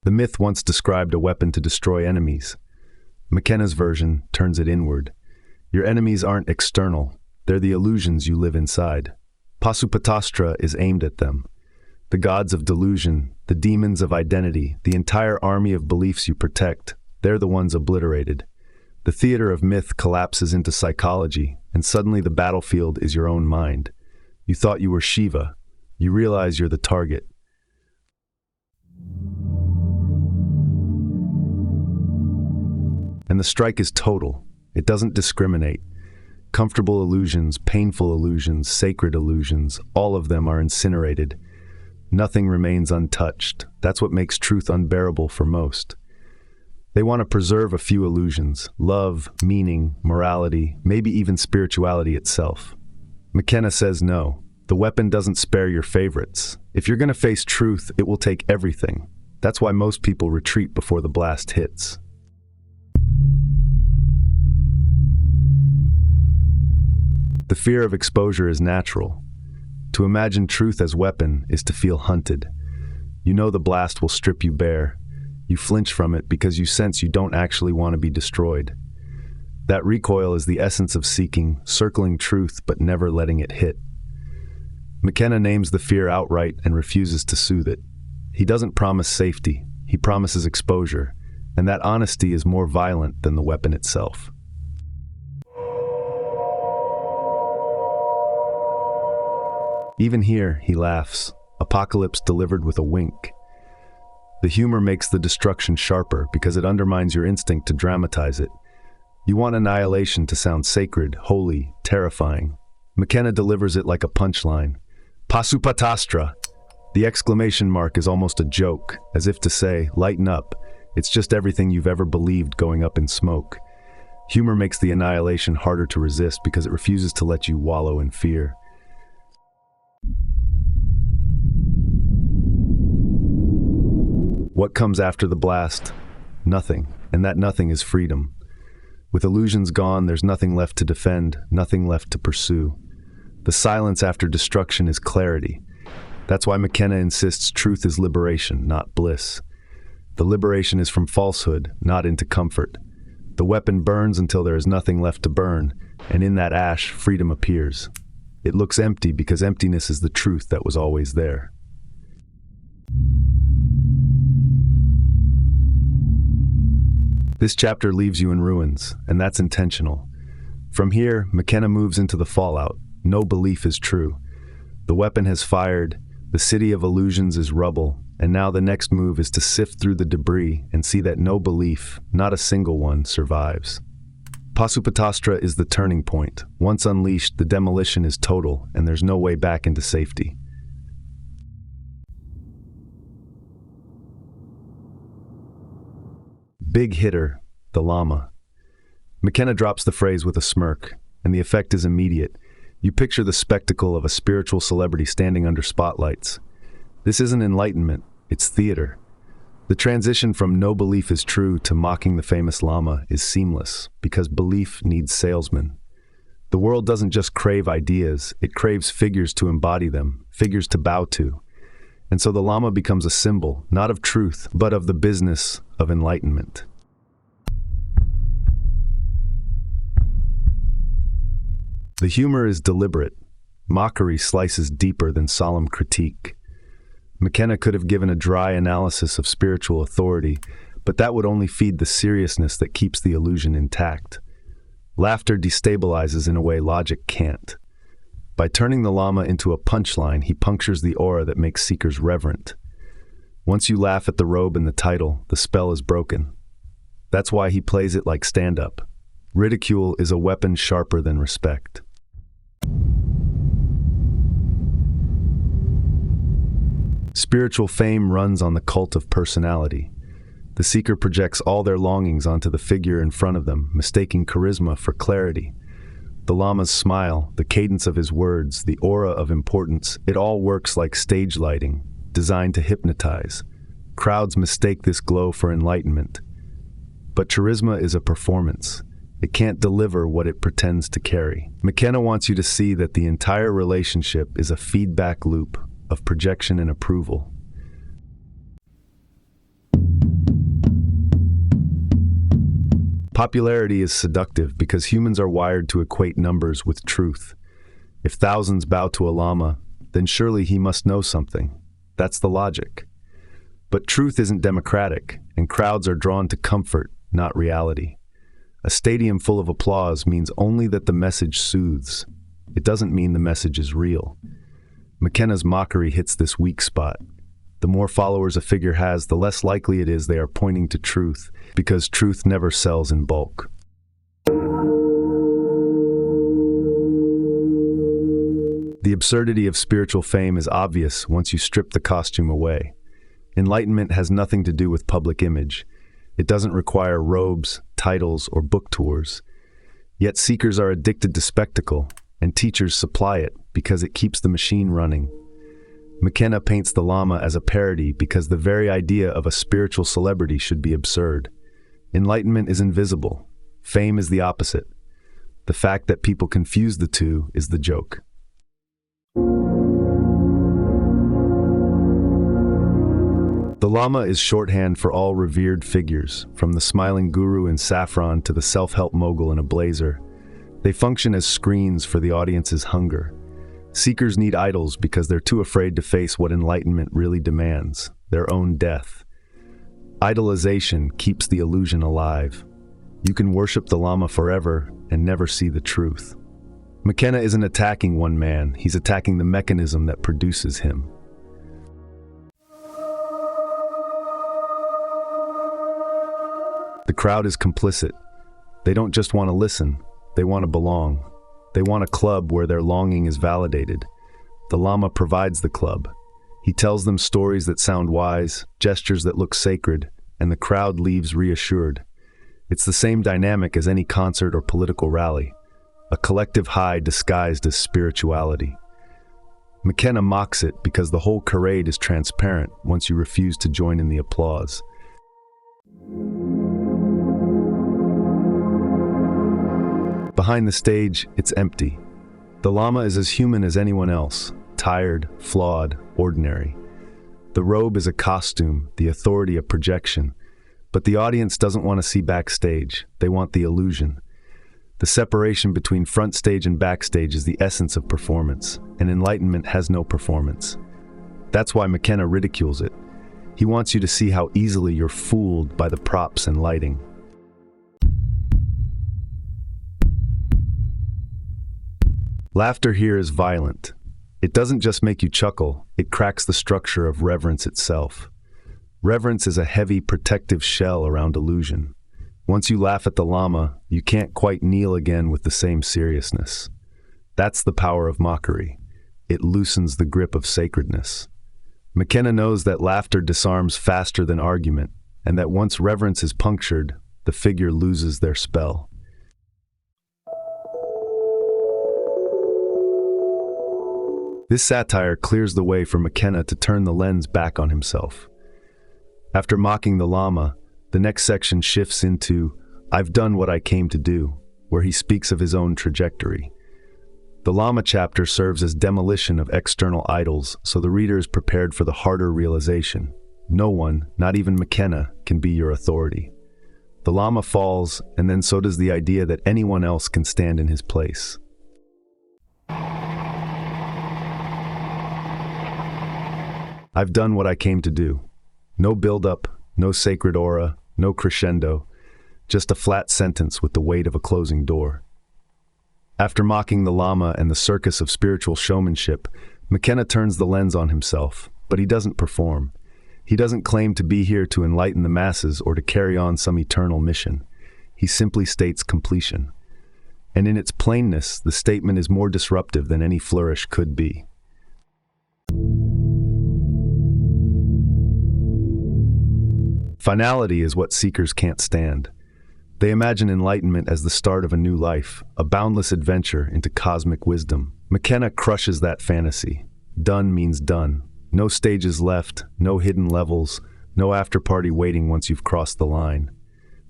The myth once described a weapon to destroy enemies. McKenna's version turns it inward. Your enemies aren't external. They're the illusions you live inside. Pasupatastra is aimed at them. The gods of delusion, the demons of identity, the entire army of beliefs you protect, they're the ones obliterated. The theater of myth collapses into psychology, and suddenly the battlefield is your own mind. You thought you were Shiva. You realize you're the target. And the strike is total. It doesn't discriminate. Comfortable illusions, painful illusions, sacred illusions, all of them are incinerated. Nothing remains untouched. That's what makes truth unbearable for most. They want to preserve a few illusions: love, meaning, morality, maybe even spirituality itself. McKenna says no. The weapon doesn't spare your favorites. If you're going to face truth, it will take everything. That's why most people retreat before the blast hits. The fear of exposure is natural. To imagine truth as weapon is to feel hunted. You know the blast will strip you bare. You flinch from it because you sense you don't actually want to be destroyed. That recoil is the essence of seeking, circling truth but never letting it hit. McKenna names the fear outright and refuses to soothe it. He doesn't promise safety, he promises exposure, and that honesty is more violent than the weapon itself. Even here, he laughs, apocalypse delivered with a wink. The humor makes the destruction sharper because it undermines your instinct to dramatize it. You want annihilation to sound sacred, holy, terrifying. McKenna delivers it like a punchline. Pasupatastra! The exclamation mark is almost a joke, as if to say, lighten up. It's just everything you've ever believed going up in smoke. Humor makes the annihilation harder to resist because it refuses to let you wallow in fear. What comes after the blast? Nothing, and that nothing is freedom. With illusions gone, there's nothing left to defend, nothing left to pursue. The silence after destruction is clarity. That's why McKenna insists truth is liberation, not bliss. The liberation is from falsehood, not into comfort. The weapon burns until there is nothing left to burn, and in that ash, freedom appears. It looks empty because emptiness is the truth that was always there. This chapter leaves you in ruins, and that's intentional. From here, McKenna moves into the fallout. No belief is true. The weapon has fired, the city of illusions is rubble, and now the next move is to sift through the debris and see that no belief, not a single one, survives. Pasupatastra is the turning point. Once unleashed, the demolition is total, and there's no way back into safety. Big hitter, the Lama. McKenna drops the phrase with a smirk, and the effect is immediate. You picture the spectacle of a spiritual celebrity standing under spotlights. This isn't enlightenment, it's theater. The transition from no belief is true to mocking the famous Lama is seamless, because belief needs salesmen. The world doesn't just crave ideas, it craves figures to embody them, figures to bow to. And so the Lama becomes a symbol, not of truth, but of the business of enlightenment. The humor is deliberate. Mockery slices deeper than solemn critique. McKenna could have given a dry analysis of spiritual authority, but that would only feed the seriousness that keeps the illusion intact. Laughter destabilizes in a way logic can't. By turning the Lama into a punchline, he punctures the aura that makes seekers reverent. Once you laugh at the robe and the title, the spell is broken. That's why he plays it like stand-up. Ridicule is a weapon sharper than respect. Spiritual fame runs on the cult of personality. The seeker projects all their longings onto the figure in front of them, mistaking charisma for clarity. The Lama's smile, the cadence of his words, the aura of importance, it all works like stage lighting, designed to hypnotize. Crowds mistake this glow for enlightenment. But charisma is a performance. It can't deliver what it pretends to carry. McKenna wants you to see that the entire relationship is a feedback loop of projection and approval. Popularity is seductive because humans are wired to equate numbers with truth. If thousands bow to a Lama, then surely he must know something. That's the logic. But truth isn't democratic, and crowds are drawn to comfort, not reality. A stadium full of applause means only that the message soothes. It doesn't mean the message is real. McKenna's mockery hits this weak spot. The more followers a figure has, the less likely it is they are pointing to truth, because truth never sells in bulk. The absurdity of spiritual fame is obvious once you strip the costume away. Enlightenment has nothing to do with public image. It doesn't require robes, titles, or book tours. Yet seekers are addicted to spectacle, and teachers supply it because it keeps the machine running. McKenna paints the Lama as a parody because the very idea of a spiritual celebrity should be absurd. Enlightenment is invisible. Fame is the opposite. The fact that people confuse the two is the joke. The Lama is shorthand for all revered figures, from the smiling guru in saffron to the self-help mogul in a blazer. They function as screens for the audience's hunger. Seekers need idols because they're too afraid to face what enlightenment really demands, their own death. Idolization keeps the illusion alive. You can worship the Lama forever and never see the truth. McKenna isn't attacking one man, he's attacking the mechanism that produces him. The crowd is complicit. They don't just want to listen, they want to belong. They want a club where their longing is validated. The Lama provides the club. He tells them stories that sound wise, gestures that look sacred, and the crowd leaves reassured. It's the same dynamic as any concert or political rally, a collective high disguised as spirituality. McKenna mocks it because the whole charade is transparent once you refuse to join in the applause. Behind the stage, it's empty. The Lama is as human as anyone else, tired, flawed, ordinary. The robe is a costume, the authority a projection. But the audience doesn't want to see backstage, they want the illusion. The separation between front stage and backstage is the essence of performance, and enlightenment has no performance. That's why McKenna ridicules it. He wants you to see how easily you're fooled by the props and lighting. Laughter here is violent. It doesn't just make you chuckle, it cracks the structure of reverence itself. Reverence is a heavy, protective shell around illusion. Once you laugh at the Lama, you can't quite kneel again with the same seriousness. That's the power of mockery. It loosens the grip of sacredness. McKenna knows that laughter disarms faster than argument, and that once reverence is punctured, the figure loses their spell. This satire clears the way for McKenna to turn the lens back on himself. After mocking the Lama, the next section shifts into "I've done what I came to do," where he speaks of his own trajectory. The Lama chapter serves as demolition of external idols, so the reader is prepared for the harder realization. No one, not even McKenna, can be your authority. The Lama falls, and then so does the idea that anyone else can stand in his place. I've done what I came to do. No build-up, no sacred aura, no crescendo, just a flat sentence with the weight of a closing door. After mocking the Lama and the circus of spiritual showmanship, McKenna turns the lens on himself, but he doesn't perform. He doesn't claim to be here to enlighten the masses or to carry on some eternal mission. He simply states completion. And in its plainness, the statement is more disruptive than any flourish could be. Finality is what seekers can't stand. They imagine enlightenment as the start of a new life, a boundless adventure into cosmic wisdom. McKenna crushes that fantasy. Done means done. No stages left, no hidden levels, no after-party waiting once you've crossed the line.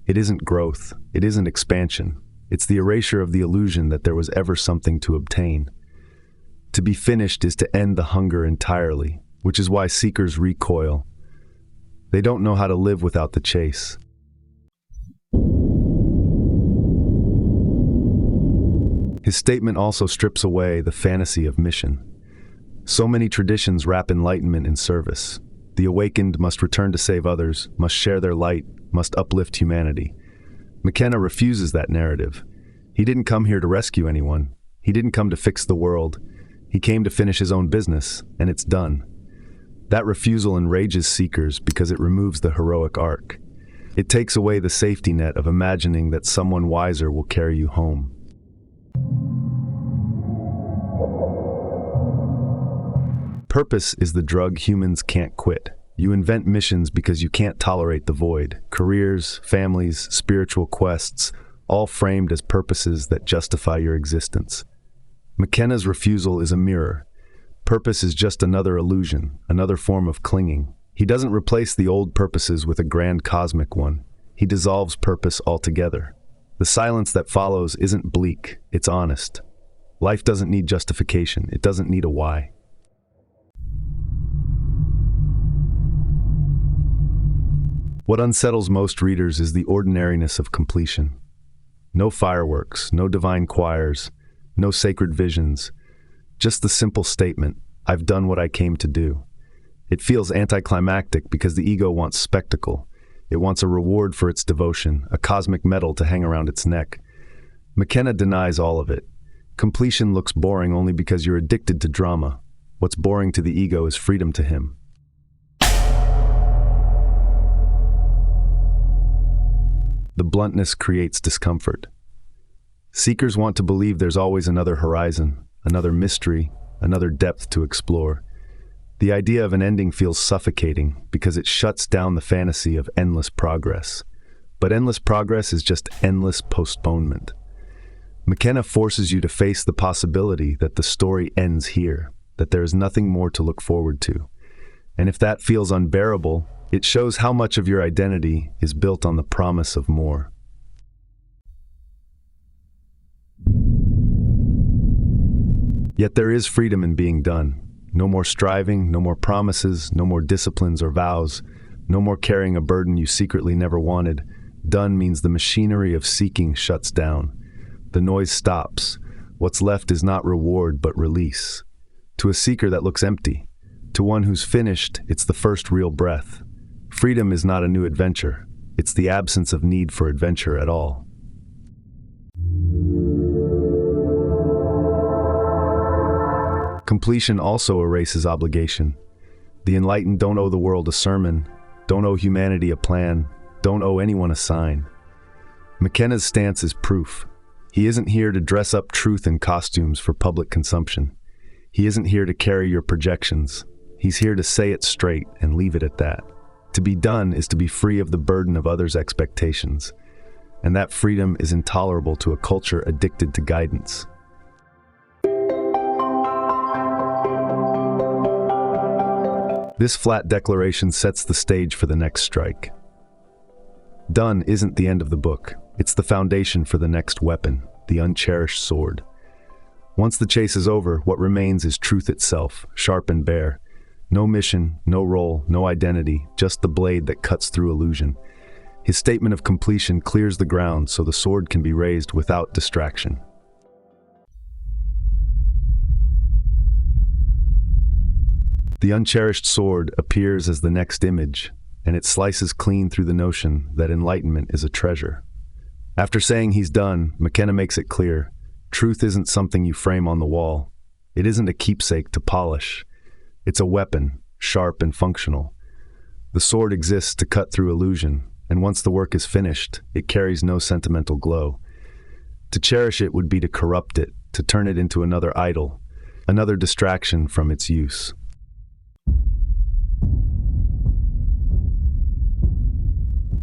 It isn't growth, it isn't expansion. It's the erasure of the illusion that there was ever something to obtain. To be finished is to end the hunger entirely, which is why seekers recoil. They don't know how to live without the chase. His statement also strips away the fantasy of mission. So many traditions wrap enlightenment in service. The awakened must return to save others, must share their light, must uplift humanity. McKenna refuses that narrative. He didn't come here to rescue anyone. He didn't come to fix the world. He came to finish his own business, and it's done. That refusal enrages seekers because it removes the heroic arc. It takes away the safety net of imagining that someone wiser will carry you home. Purpose is the drug humans can't quit. You invent missions because you can't tolerate the void. Careers, families, spiritual quests, all framed as purposes that justify your existence. McKenna's refusal is a mirror. Purpose is just another illusion, another form of clinging. He doesn't replace the old purposes with a grand cosmic one. He dissolves purpose altogether. The silence that follows isn't bleak, it's honest. Life doesn't need justification, it doesn't need a why. What unsettles most readers is the ordinariness of completion. No fireworks, no divine choirs, no sacred visions, just the simple statement, I've done what I came to do. It feels anticlimactic because the ego wants spectacle. It wants a reward for its devotion, a cosmic medal to hang around its neck. McKenna denies all of it. Completion looks boring only because you're addicted to drama. What's boring to the ego is freedom to him. The bluntness creates discomfort. Seekers want to believe there's always another horizon, another mystery, another depth to explore. The idea of an ending feels suffocating because it shuts down the fantasy of endless progress. But endless progress is just endless postponement. McKenna forces you to face the possibility that the story ends here, that there is nothing more to look forward to. And if that feels unbearable, it shows how much of your identity is built on the promise of more. Yet there is freedom in being done. No more striving, no more promises, no more disciplines or vows, no more carrying a burden you secretly never wanted. Done means the machinery of seeking shuts down. The noise stops. What's left is not reward but release. To a seeker that looks empty. To one who's finished, it's the first real breath. Freedom is not a new adventure. It's the absence of need for adventure at all. Completion also erases obligation. The enlightened don't owe the world a sermon, don't owe humanity a plan, don't owe anyone a sign. McKenna's stance is proof. He isn't here to dress up truth in costumes for public consumption. He isn't here to carry your projections. He's here to say it straight and leave it at that. To be done is to be free of the burden of others' expectations, and that freedom is intolerable to a culture addicted to guidance. This flat declaration sets the stage for the next strike. Done isn't the end of the book. It's the foundation for the next weapon, the Uncherished Sword. Once the chase is over, what remains is truth itself, sharp and bare. No mission, no role, no identity, just the blade that cuts through illusion. His statement of completion clears the ground so the sword can be raised without distraction. The Uncherished Sword appears as the next image, and it slices clean through the notion that enlightenment is a treasure. After saying he's done, McKenna makes it clear, truth isn't something you frame on the wall. It isn't a keepsake to polish. It's a weapon, sharp and functional. The sword exists to cut through illusion, and once the work is finished, it carries no sentimental glow. To cherish it would be to corrupt it, to turn it into another idol, another distraction from its use.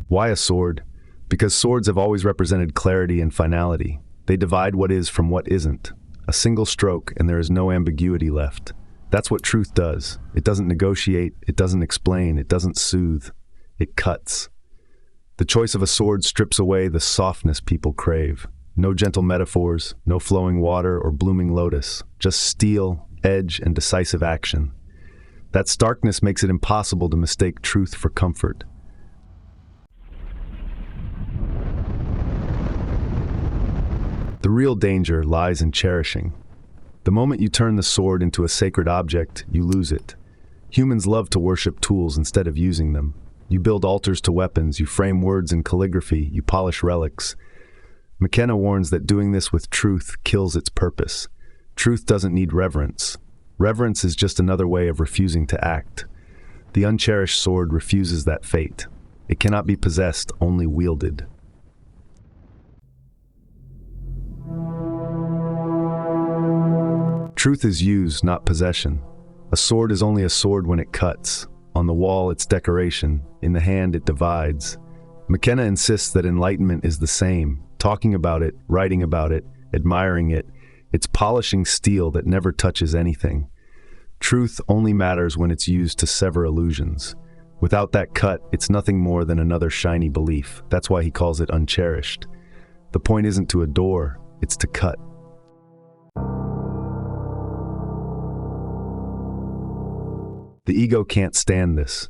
Why a sword? Because swords have always represented clarity and finality. They divide what is from what isn't. A single stroke and there is no ambiguity left. That's what truth does. It doesn't negotiate, it doesn't explain, it doesn't soothe. It cuts. The choice of a sword strips away the softness people crave. No gentle metaphors, no flowing water or blooming lotus, just steel, edge, and decisive action. That starkness makes it impossible to mistake truth for comfort. The real danger lies in cherishing. The moment you turn the sword into a sacred object, you lose it. Humans love to worship tools instead of using them. You build altars to weapons, you frame words in calligraphy, you polish relics. McKenna warns that doing this with truth kills its purpose. Truth doesn't need reverence. Reverence is just another way of refusing to act. The Uncherished Sword refuses that fate. It cannot be possessed, only wielded. Truth is used, not possession. A sword is only a sword when it cuts. On the wall, it's decoration. In the hand, it divides. McKenna insists that enlightenment is the same. Talking about it, writing about it, admiring it. It's polishing steel that never touches anything. Truth only matters when it's used to sever illusions. Without that cut, it's nothing more than another shiny belief. That's why he calls it uncherished. The point isn't to adore, it's to cut. The ego can't stand this.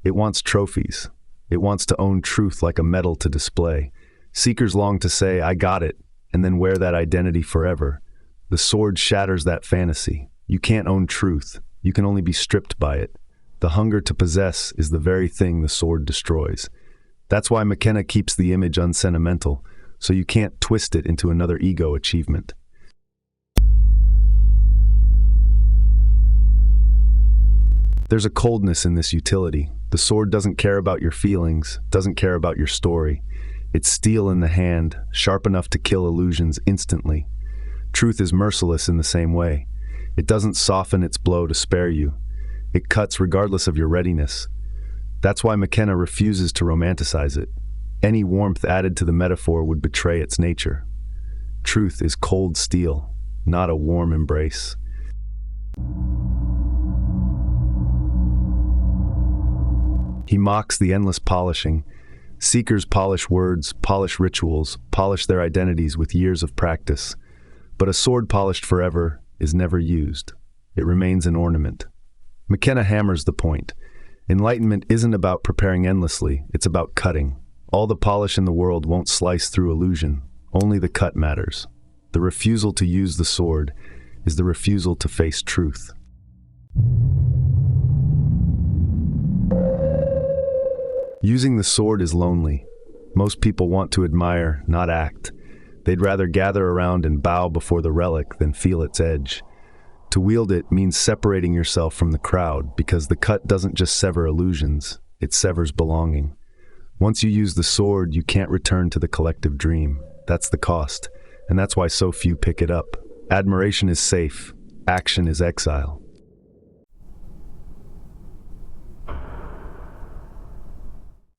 It wants trophies. It wants to own truth like a medal to display. Seekers long to say, I got it, and then wear that identity forever. The sword shatters that fantasy. You can't own truth. You can only be stripped by it. The hunger to possess is the very thing the sword destroys. That's why McKenna keeps the image unsentimental, so you can't twist it into another ego achievement. There's a coldness in this utility. The sword doesn't care about your feelings, doesn't care about your story. It's steel in the hand, sharp enough to kill illusions instantly. Truth is merciless in the same way. It doesn't soften its blow to spare you. It cuts regardless of your readiness. That's why McKenna refuses to romanticize it. Any warmth added to the metaphor would betray its nature. Truth is cold steel, not a warm embrace. He mocks the endless polishing. Seekers polish words, polish rituals, polish their identities with years of practice. But a sword polished forever is never used. It remains an ornament. McKenna hammers the point. Enlightenment isn't about preparing endlessly, it's about cutting. All the polish in the world won't slice through illusion. Only the cut matters. The refusal to use the sword is the refusal to face truth. Using the sword is lonely. Most people want to admire, not act. They'd rather gather around and bow before the relic than feel its edge. To wield it means separating yourself from the crowd, because the cut doesn't just sever illusions, it severs belonging. Once you use the sword, you can't return to the collective dream. That's the cost, and that's why so few pick it up. Admiration is safe, action is exile.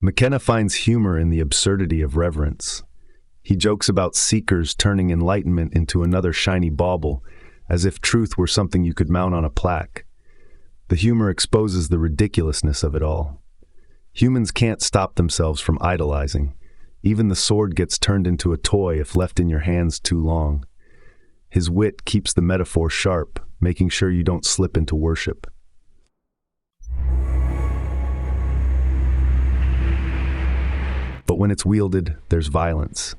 McKenna finds humor in the absurdity of reverence. He jokes about seekers turning enlightenment into another shiny bauble, as if truth were something you could mount on a plaque. The humor exposes the ridiculousness of it all. Humans can't stop themselves from idolizing. Even the sword gets turned into a toy if left in your hands too long. His wit keeps the metaphor sharp, making sure you don't slip into worship. But when it's wielded, there's violence.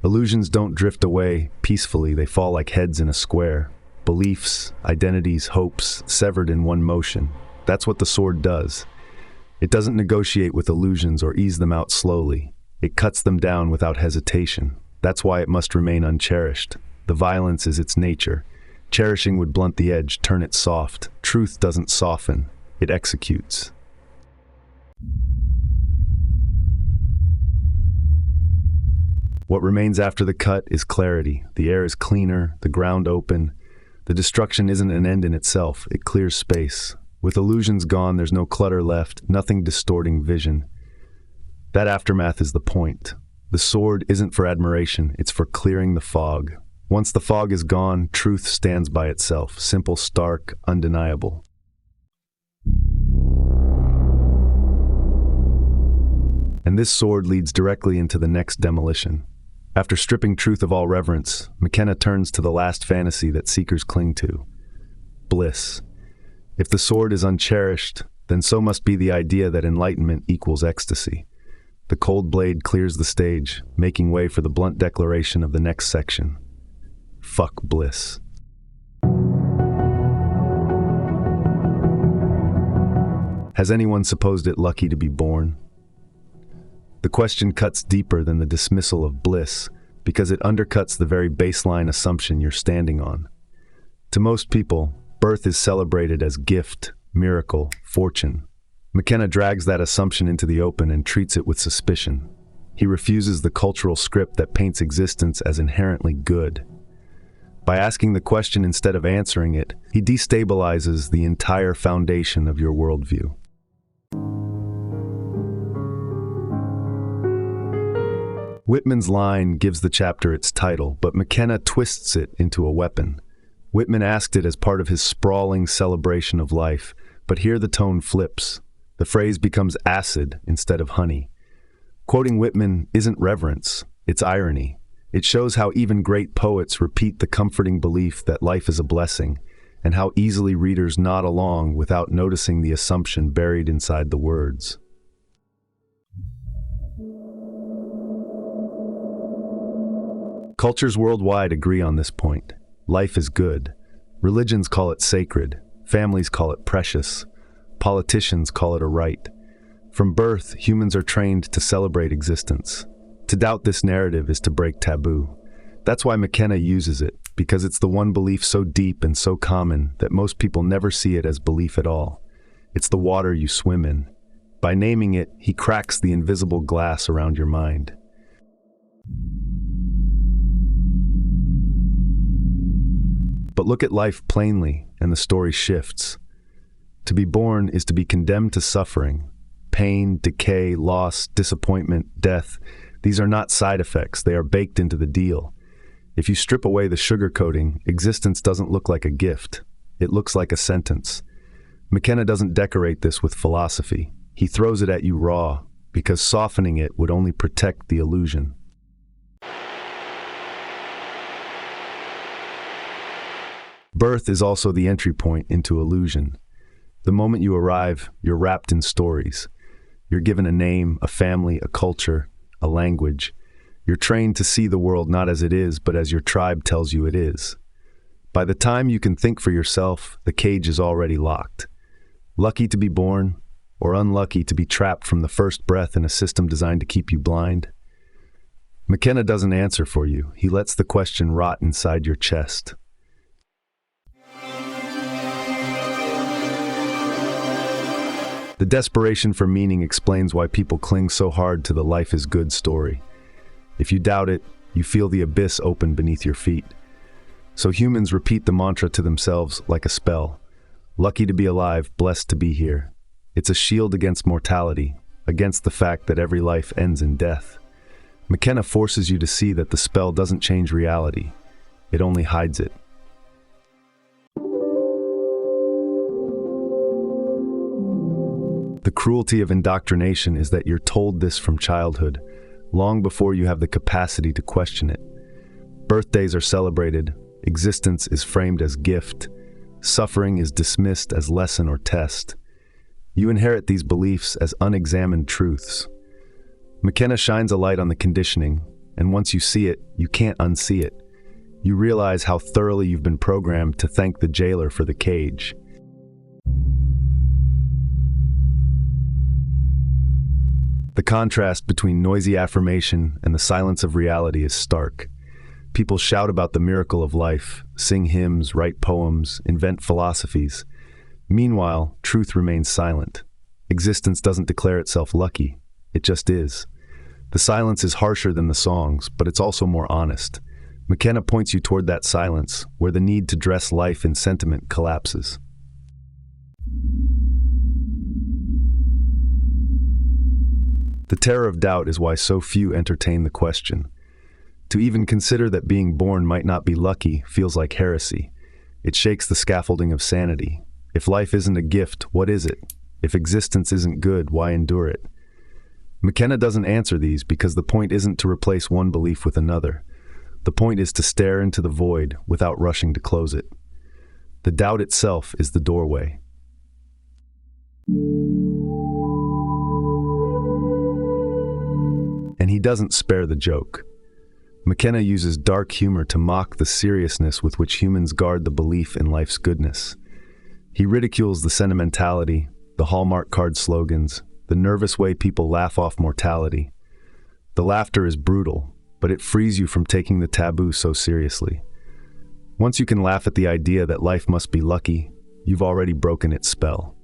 Illusions don't drift away peacefully, they fall like heads in a square. Beliefs, identities, hopes, severed in one motion. That's what the sword does. It doesn't negotiate with illusions or ease them out slowly. It cuts them down without hesitation. That's why it must remain uncherished. The violence is its nature. Cherishing would blunt the edge, turn it soft. Truth doesn't soften, it executes. What remains after the cut is clarity. The air is cleaner, the ground open. The destruction isn't an end in itself, it clears space. With illusions gone, there's no clutter left, nothing distorting vision. That aftermath is the point. The sword isn't for admiration, it's for clearing the fog. Once the fog is gone, truth stands by itself, simple, stark, undeniable. And this sword leads directly into the next demolition. After stripping truth of all reverence, McKenna turns to the last fantasy that seekers cling to: bliss. If the sword is uncherished, then so must be the idea that enlightenment equals ecstasy. The cold blade clears the stage, making way for the blunt declaration of the next section. Fuck bliss. Has anyone supposed it lucky to be born? The question cuts deeper than the dismissal of bliss, because it undercuts the very baseline assumption you're standing on. To most people, birth is celebrated as gift, miracle, fortune. McKenna drags that assumption into the open and treats it with suspicion. He refuses the cultural script that paints existence as inherently good. By asking the question instead of answering it, he destabilizes the entire foundation of your worldview. Whitman's line gives the chapter its title, but McKenna twists it into a weapon. Whitman asked it as part of his sprawling celebration of life, but here the tone flips. The phrase becomes acid instead of honey. Quoting Whitman isn't reverence, it's irony. It shows how even great poets repeat the comforting belief that life is a blessing, and how easily readers nod along without noticing the assumption buried inside the words. Cultures worldwide agree on this point. Life is good. Religions call it sacred. Families call it precious. Politicians call it a right. From birth, humans are trained to celebrate existence. To doubt this narrative is to break taboo. That's why McKenna uses it, because it's the one belief so deep and so common that most people never see it as belief at all. It's the water you swim in. By naming it, he cracks the invisible glass around your mind. But look at life plainly, and the story shifts. To be born is to be condemned to suffering. Pain, decay, loss, disappointment, death. These are not side effects, they are baked into the deal. If you strip away the sugarcoating, existence doesn't look like a gift. It looks like a sentence. McKenna doesn't decorate this with philosophy. He throws it at you raw, because softening it would only protect the illusion. Birth is also the entry point into illusion. The moment you arrive, you're wrapped in stories. You're given a name, a family, a culture, a language. You're trained to see the world not as it is, but as your tribe tells you it is. By the time you can think for yourself, the cage is already locked. Lucky to be born, or unlucky to be trapped from the first breath in a system designed to keep you blind? McKenna doesn't answer for you. He lets the question rot inside your chest. The desperation for meaning explains why people cling so hard to the life is good story. If you doubt it, you feel the abyss open beneath your feet. So humans repeat the mantra to themselves like a spell. Lucky to be alive, blessed to be here. It's a shield against mortality, against the fact that every life ends in death. McKenna forces you to see that the spell doesn't change reality. It only hides it. The cruelty of indoctrination is that you're told this from childhood, long before you have the capacity to question it. Birthdays are celebrated, Existence is framed as gift. Suffering is dismissed as lesson or test. You inherit these beliefs as unexamined truths. McKenna shines a light on the conditioning, and once you see it, you can't unsee it. You realize how thoroughly you've been programmed to thank the jailer for the cage. The contrast between noisy affirmation and the silence of reality is stark. People shout about the miracle of life, sing hymns, write poems, invent philosophies. Meanwhile, truth remains silent. Existence doesn't declare itself lucky. It just is. The silence is harsher than the songs, but it's also more honest. McKenna points you toward that silence, where the need to dress life in sentiment collapses. The terror of doubt is why so few entertain the question. To even consider that being born might not be lucky feels like heresy. It shakes the scaffolding of sanity. If life isn't a gift, what is it? If existence isn't good, why endure it? McKenna doesn't answer these because the point isn't to replace one belief with another. The point is to stare into the void without rushing to close it. The doubt itself is the doorway. And he doesn't spare the joke. McKenna uses dark humor to mock the seriousness with which humans guard the belief in life's goodness. He ridicules the sentimentality, the Hallmark card slogans, the nervous way people laugh off mortality. The laughter is brutal, but it frees you from taking the taboo so seriously. Once you can laugh at the idea that life must be lucky, you've already broken its spell.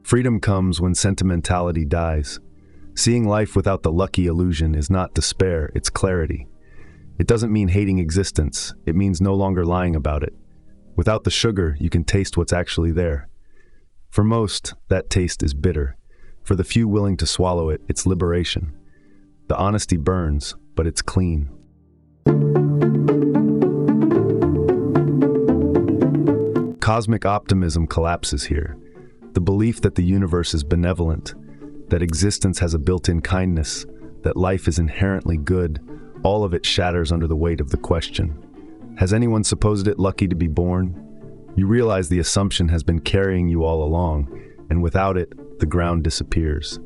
Freedom comes when sentimentality dies. Seeing life without the lucky illusion is not despair, it's clarity. It doesn't mean hating existence, it means no longer lying about it. Without the sugar, you can taste what's actually there. For most, that taste is bitter. For the few willing to swallow it, it's liberation. The honesty burns, but it's clean. Cosmic optimism collapses here. The belief that the universe is benevolent, that existence has a built-in kindness, that life is inherently good, all of it shatters under the weight of the question. Has anyone supposed it lucky to be born? You realize the assumption has been carrying you all along, and without it, the ground disappears.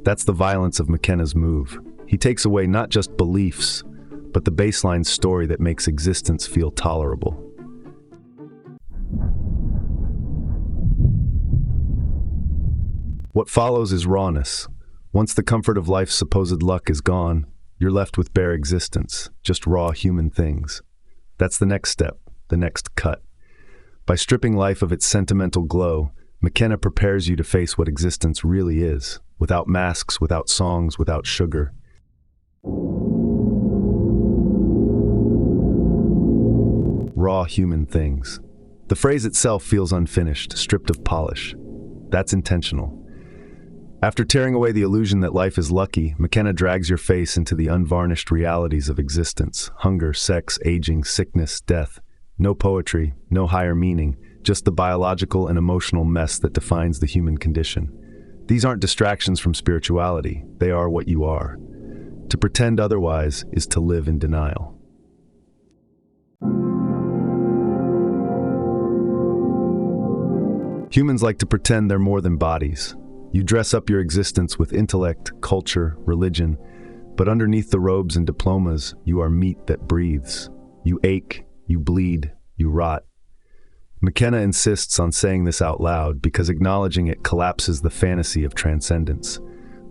That's the violence of McKenna's move. He takes away not just beliefs, but the baseline story that makes existence feel tolerable. What follows is rawness. Once the comfort of life's supposed luck is gone, you're left with bare existence, just raw human things. That's the next step, the next cut. By stripping life of its sentimental glow, McKenna prepares you to face what existence really is, without masks, without songs, without sugar. Raw human things. The phrase itself feels unfinished, stripped of polish. That's intentional. After tearing away the illusion that life is lucky, McKenna drags your face into the unvarnished realities of existence: hunger, sex, aging, sickness, death. No poetry, no higher meaning, just the biological and emotional mess that defines the human condition. These aren't distractions from spirituality, they are what you are. To pretend otherwise is to live in denial. Humans like to pretend they're more than bodies. You dress up your existence with intellect, culture, religion, but underneath the robes and diplomas, you are meat that breathes. You ache, you bleed, you rot. McKenna insists on saying this out loud because acknowledging it collapses the fantasy of transcendence.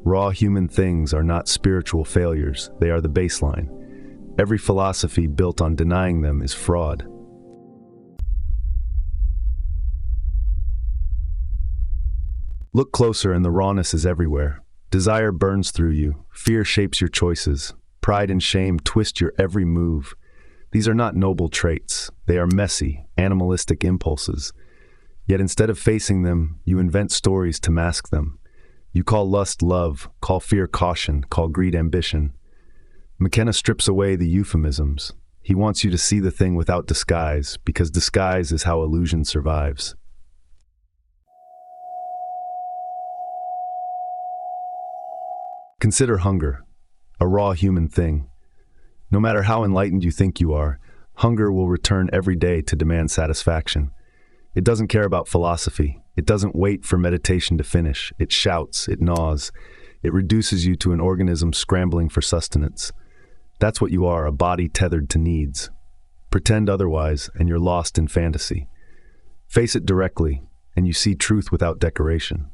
Raw human things are not spiritual failures, they are the baseline. Every philosophy built on denying them is fraud. Look closer and the rawness is everywhere. Desire burns through you, fear shapes your choices, pride and shame twist your every move. These are not noble traits, they are messy, animalistic impulses. Yet instead of facing them, you invent stories to mask them. You call lust love, call fear caution, call greed ambition. McKenna strips away the euphemisms. He wants you to see the thing without disguise, because disguise is how illusion survives. Consider hunger. a raw human thing. No matter how enlightened you think you are, hunger will return every day to demand satisfaction. It doesn't care about philosophy. It doesn't wait for meditation to finish. It shouts, it gnaws. It reduces you to an organism scrambling for sustenance. That's what you are, a body tethered to needs. Pretend otherwise, and you're lost in fantasy. Face it directly, and you see truth without decoration.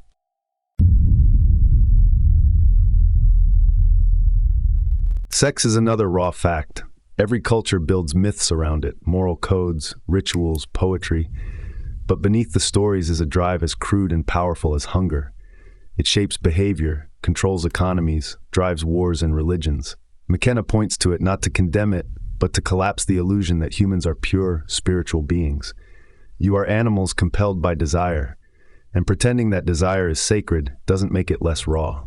Sex is another raw fact. Every culture builds myths around it, moral codes, rituals, poetry. But beneath the stories is a drive as crude and powerful as hunger. It shapes behavior, controls economies, drives wars and religions. McKenna points to it not to condemn it, but to collapse the illusion that humans are pure, spiritual beings. You are animals compelled by desire, and pretending that desire is sacred doesn't make it less raw.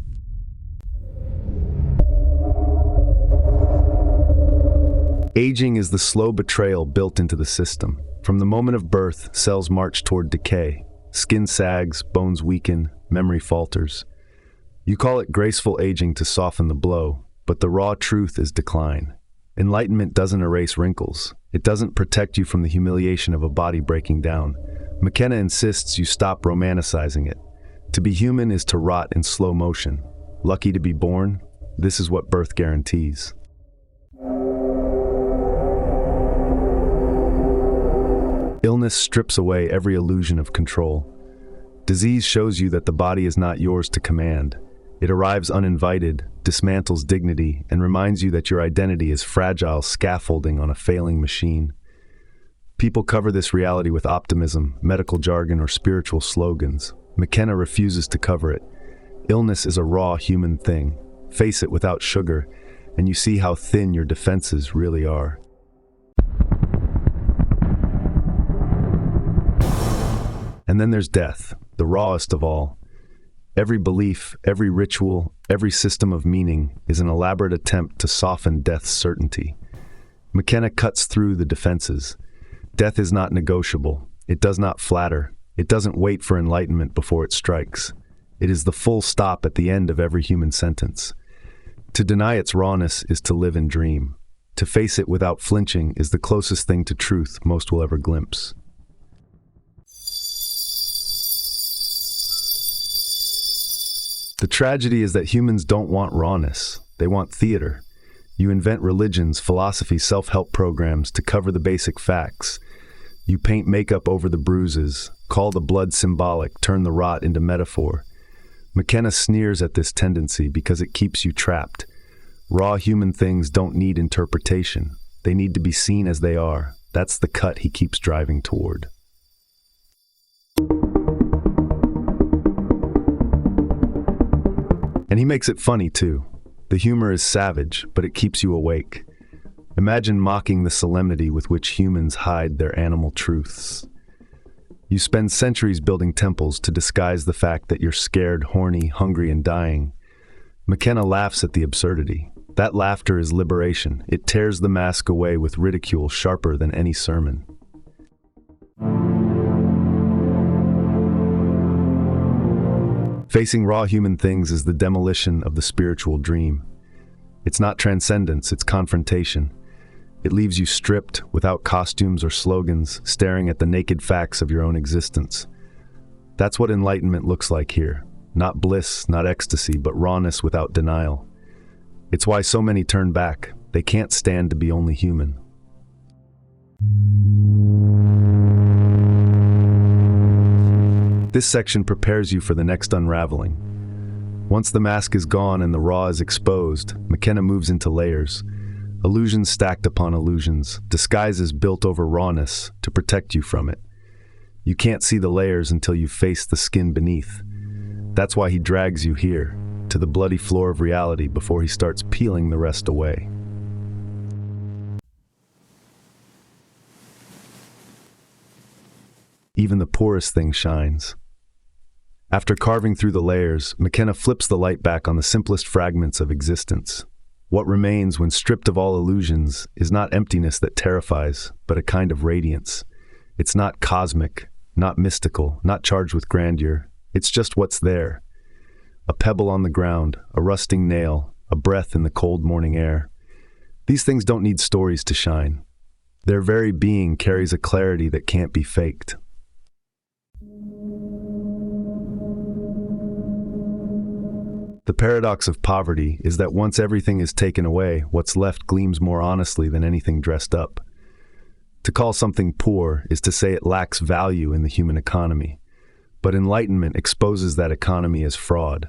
Aging is the slow betrayal built into the system. From the moment of birth, cells march toward decay. Skin sags, bones weaken, memory falters. You call it graceful aging to soften the blow, but the raw truth is decline. Enlightenment doesn't erase wrinkles. It doesn't protect you from the humiliation of a body breaking down. McKenna insists you stop romanticizing it. To be human is to rot in slow motion. Lucky to be born? This is what birth guarantees. Illness strips away every illusion of control. Disease shows you that the body is not yours to command. It arrives uninvited, dismantles dignity, and reminds you that your identity is fragile scaffolding on a failing machine. People cover this reality with optimism, medical jargon, or spiritual slogans. McKenna refuses to cover it. Illness is a raw human thing. Face it without sugar, and you see how thin your defenses really are. And then there's death, the rawest of all. Every belief, every ritual, every system of meaning is an elaborate attempt to soften death's certainty. McKenna cuts through the defenses. Death is not negotiable. It does not flatter. It doesn't wait for enlightenment before it strikes. It is the full stop at the end of every human sentence. To deny its rawness is to live in dream. To face it without flinching is the closest thing to truth most will ever glimpse. The tragedy is that humans don't want rawness. They want theater. You invent religions, philosophy, self-help programs to cover the basic facts. You paint makeup over the bruises, call the blood symbolic, turn the rot into metaphor. McKenna sneers at this tendency because it keeps you trapped. Raw human things don't need interpretation. They need to be seen as they are. That's the cut he keeps driving toward. And he makes it funny, too. The humor is savage, but it keeps you awake. Imagine mocking the solemnity with which humans hide their animal truths. You spend centuries building temples to disguise the fact that you're scared, horny, hungry, and dying. McKenna laughs at the absurdity. That laughter is liberation. It tears the mask away with ridicule sharper than any sermon. Facing raw human things is the demolition of the spiritual dream. It's not transcendence, it's confrontation. It leaves you stripped, without costumes or slogans, staring at the naked facts of your own existence. That's what enlightenment looks like here. Not bliss, not ecstasy, but rawness without denial. It's why so many turn back. They can't stand to be only human. This section prepares you for the next unraveling. Once the mask is gone and the raw is exposed, McKenna moves into layers. Illusions stacked upon illusions, disguises built over rawness to protect you from it. You can't see the layers until you face the skin beneath. That's why he drags you here, to the bloody floor of reality before he starts peeling the rest away. Even the poorest thing shines. After carving through the layers, McKenna flips the light back on the simplest fragments of existence. What remains when stripped of all illusions is not emptiness that terrifies, but a kind of radiance. It's not cosmic, not mystical, not charged with grandeur. It's just what's there. A pebble on the ground, a rusting nail, a breath in the cold morning air. These things don't need stories to shine. Their very being carries a clarity that can't be faked. The paradox of poverty is that once everything is taken away, what's left gleams more honestly than anything dressed up. To call something poor is to say it lacks value in the human economy. But enlightenment exposes that economy as fraud.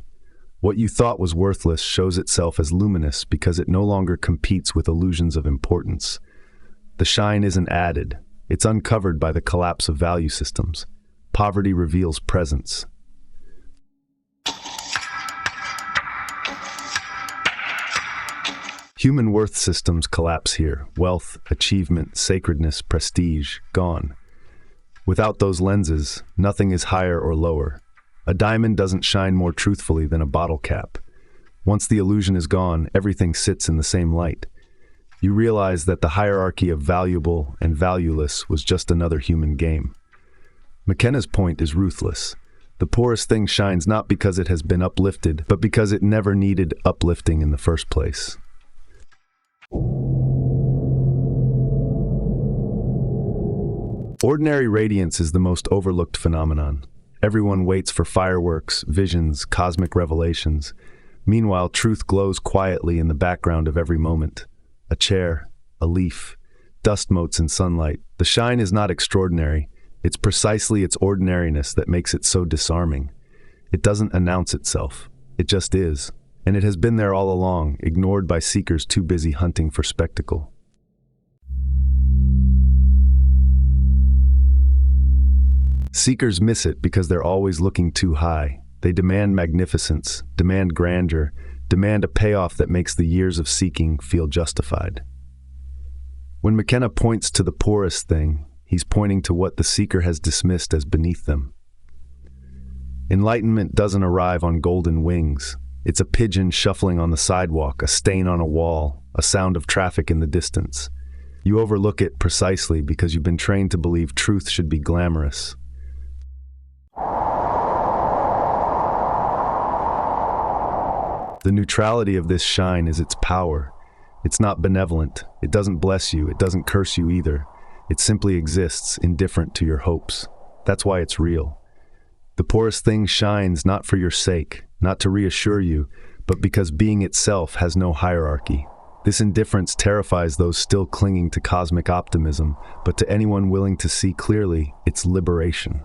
What you thought was worthless shows itself as luminous because it no longer competes with illusions of importance. The shine isn't added, it's uncovered by the collapse of value systems. Poverty reveals presence. Human worth systems collapse here. Wealth, achievement, sacredness, prestige, gone. Without those lenses, nothing is higher or lower. A diamond doesn't shine more truthfully than a bottle cap. Once the illusion is gone, everything sits in the same light. You realize that the hierarchy of valuable and valueless was just another human game. McKenna's point is ruthless. The poorest thing shines not because it has been uplifted, but because it never needed uplifting in the first place. Ordinary radiance is the most overlooked phenomenon. Everyone waits for fireworks, visions, cosmic revelations. Meanwhile, truth glows quietly in the background of every moment. A chair, a leaf, dust motes in sunlight. The shine is not extraordinary. It's precisely its ordinariness that makes it so disarming. It doesn't announce itself. It just is. And it has been there all along, ignored by seekers too busy hunting for spectacle. Seekers miss it because they're always looking too high. They demand magnificence, demand grandeur, demand a payoff that makes the years of seeking feel justified. When McKenna points to the poorest thing, he's pointing to what the seeker has dismissed as beneath them. Enlightenment doesn't arrive on golden wings. It's a pigeon shuffling on the sidewalk, a stain on a wall, a sound of traffic in the distance. You overlook it precisely because you've been trained to believe truth should be glamorous. The neutrality of this shine is its power. It's not benevolent. It doesn't bless you. It doesn't curse you either. It simply exists, indifferent to your hopes. That's why it's real. The poorest thing shines not for your sake, not to reassure you, but because being itself has no hierarchy. This indifference terrifies those still clinging to cosmic optimism, but to anyone willing to see clearly, it's liberation.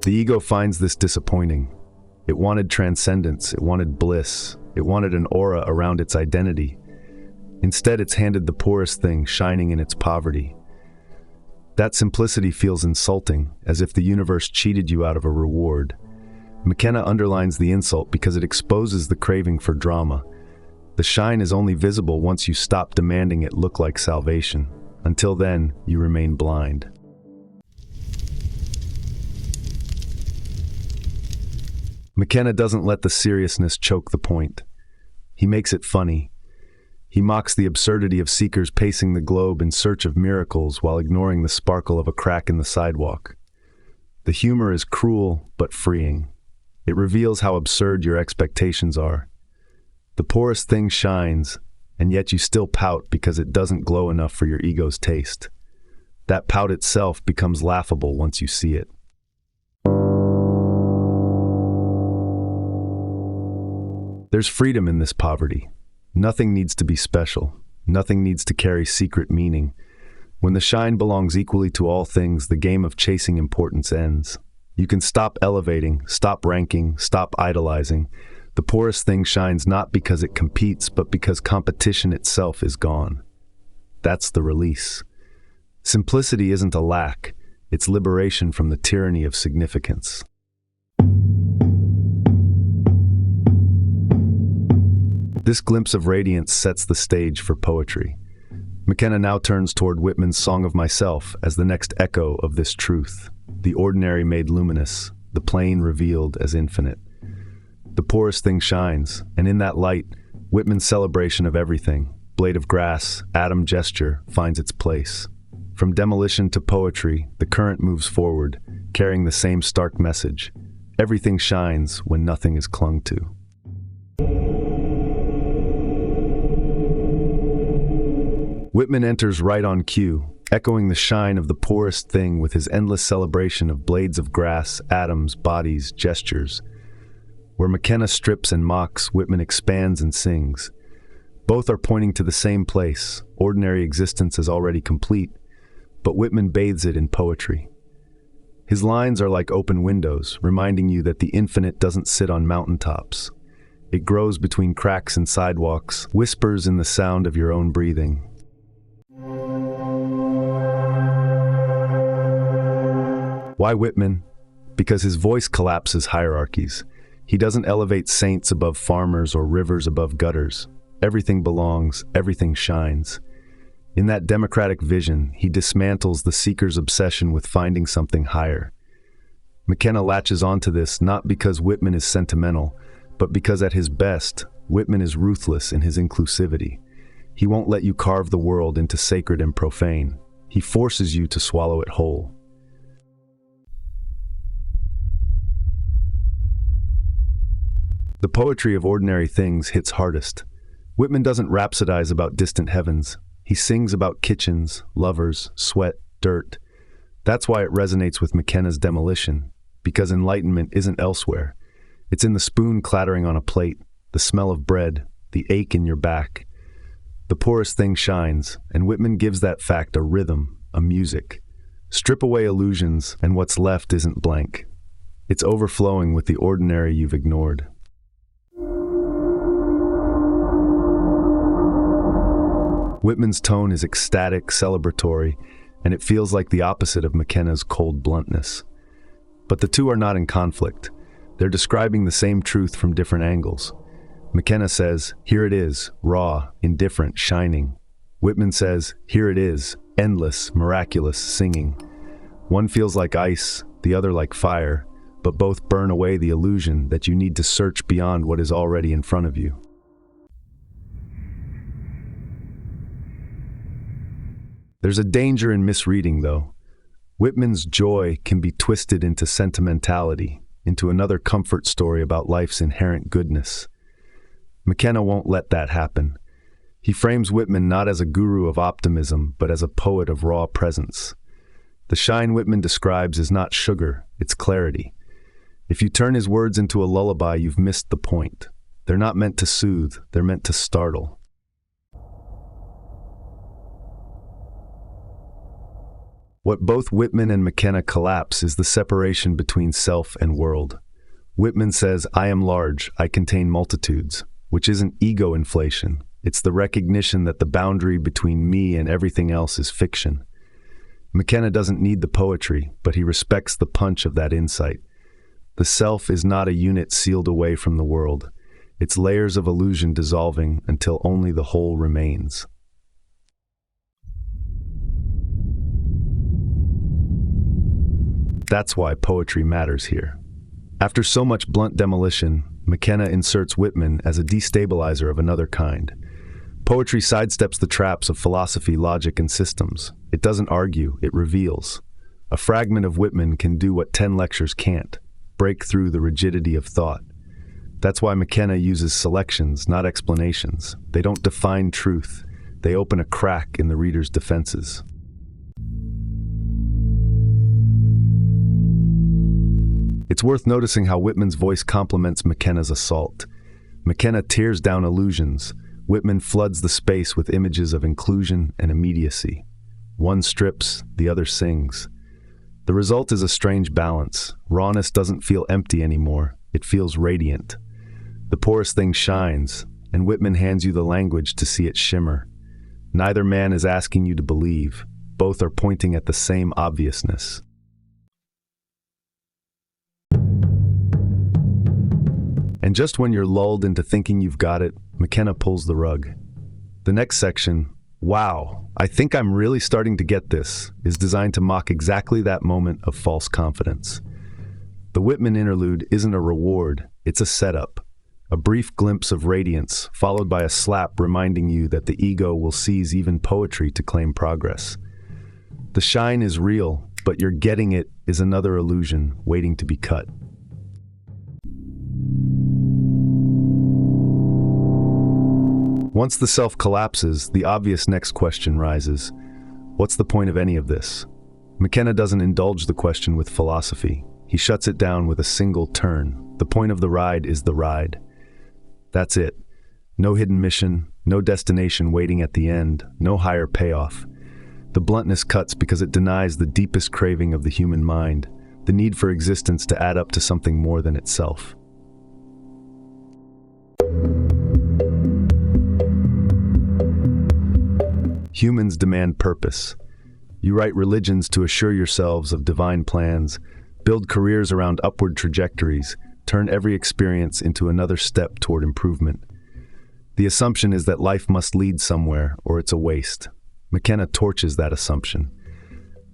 The ego finds this disappointing. It wanted transcendence, it wanted bliss, it wanted an aura around its identity. Instead, it's handed the poorest thing shining in its poverty. That simplicity feels insulting, as if the universe cheated you out of a reward. McKenna underlines the insult because it exposes the craving for drama. The shine is only visible once you stop demanding it look like salvation. Until then, you remain blind. McKenna doesn't let the seriousness choke the point. He makes it funny. He mocks the absurdity of seekers pacing the globe in search of miracles while ignoring the sparkle of a crack in the sidewalk. The humor is cruel but freeing. It reveals how absurd your expectations are. The poorest thing shines, and yet you still pout because it doesn't glow enough for your ego's taste. That pout itself becomes laughable once you see it. There's freedom in this poverty. Nothing needs to be special. Nothing needs to carry secret meaning. When the shine belongs equally to all things, the game of chasing importance ends. You can stop elevating, stop ranking, stop idolizing. The poorest thing shines not because it competes, but because competition itself is gone. That's the release. Simplicity isn't a lack. It's liberation from the tyranny of significance. This glimpse of radiance sets the stage for poetry. McKenna now turns toward Whitman's Song of Myself as the next echo of this truth. The ordinary made luminous, the plain revealed as infinite. The poorest thing shines, and in that light, Whitman's celebration of everything, blade of grass, atom gesture, finds its place. From demolition to poetry, the current moves forward, carrying the same stark message. Everything shines when nothing is clung to. Whitman enters right on cue, echoing the shine of the poorest thing with his endless celebration of blades of grass, atoms, bodies, gestures. Where McKenna strips and mocks, Whitman expands and sings. Both are pointing to the same place. Ordinary existence is already complete, but Whitman bathes it in poetry. His lines are like open windows, reminding you that the infinite doesn't sit on mountaintops. It grows between cracks and sidewalks, whispers in the sound of your own breathing. Why Whitman? Because his voice collapses hierarchies. He doesn't elevate saints above farmers or rivers above gutters. Everything belongs, everything shines. In that democratic vision, he dismantles the seeker's obsession with finding something higher. McKenna latches onto this not because Whitman is sentimental, but because at his best, Whitman is ruthless in his inclusivity. He won't let you carve the world into sacred and profane. He forces you to swallow it whole. The poetry of ordinary things hits hardest. Whitman doesn't rhapsodize about distant heavens. He sings about kitchens, lovers, sweat, dirt. That's why it resonates with McKenna's demolition, because enlightenment isn't elsewhere. It's in the spoon clattering on a plate, the smell of bread, the ache in your back. The poorest thing shines, and Whitman gives that fact a rhythm, a music. Strip away illusions, and what's left isn't blank. It's overflowing with the ordinary you've ignored. Whitman's tone is ecstatic, celebratory, and it feels like the opposite of McKenna's cold bluntness. But the two are not in conflict. They're describing the same truth from different angles. McKenna says, "Here it is, raw, indifferent, shining." Whitman says, "Here it is, endless, miraculous, singing." One feels like ice, the other like fire, but both burn away the illusion that you need to search beyond what is already in front of you. There's a danger in misreading, though. Whitman's joy can be twisted into sentimentality, into another comfort story about life's inherent goodness. McKenna won't let that happen. He frames Whitman not as a guru of optimism, but as a poet of raw presence. The shine Whitman describes is not sugar, it's clarity. If you turn his words into a lullaby, you've missed the point. They're not meant to soothe, they're meant to startle. What both Whitman and McKenna collapse is the separation between self and world. Whitman says, "I am large, I contain multitudes," which isn't ego inflation. It's the recognition that the boundary between me and everything else is fiction. McKenna doesn't need the poetry, but he respects the punch of that insight. The self is not a unit sealed away from the world. It's layers of illusion dissolving until only the whole remains. That's why poetry matters here. After so much blunt demolition, McKenna inserts Whitman as a destabilizer of another kind. Poetry sidesteps the traps of philosophy, logic, and systems. It doesn't argue, it reveals. A fragment of Whitman can do what 10 lectures can't, break through the rigidity of thought. That's why McKenna uses selections, not explanations. They don't define truth. They open a crack in the reader's defenses. It's worth noticing how Whitman's voice complements McKenna's assault. McKenna tears down illusions. Whitman floods the space with images of inclusion and immediacy. One strips, the other sings. The result is a strange balance. Rawness doesn't feel empty anymore. It feels radiant. The poorest thing shines, and Whitman hands you the language to see it shimmer. Neither man is asking you to believe. Both are pointing at the same obviousness. And just when you're lulled into thinking you've got it, McKenna pulls the rug. The next section, "Wow, I think I'm really starting to get this," is designed to mock exactly that moment of false confidence. The Whitman interlude isn't a reward, it's a setup. A brief glimpse of radiance, followed by a slap reminding you that the ego will seize even poetry to claim progress. The shine is real, but your getting it is another illusion waiting to be cut. Once the self collapses, the obvious next question rises. What's the point of any of this? McKenna doesn't indulge the question with philosophy. He shuts it down with a single turn. The point of the ride is the ride. That's it. No hidden mission, no destination waiting at the end, no higher payoff. The bluntness cuts because it denies the deepest craving of the human mind, the need for existence to add up to something more than itself. Humans demand purpose. You write religions to assure yourselves of divine plans, build careers around upward trajectories, turn every experience into another step toward improvement. The assumption is that life must lead somewhere, or it's a waste. McKenna torches that assumption.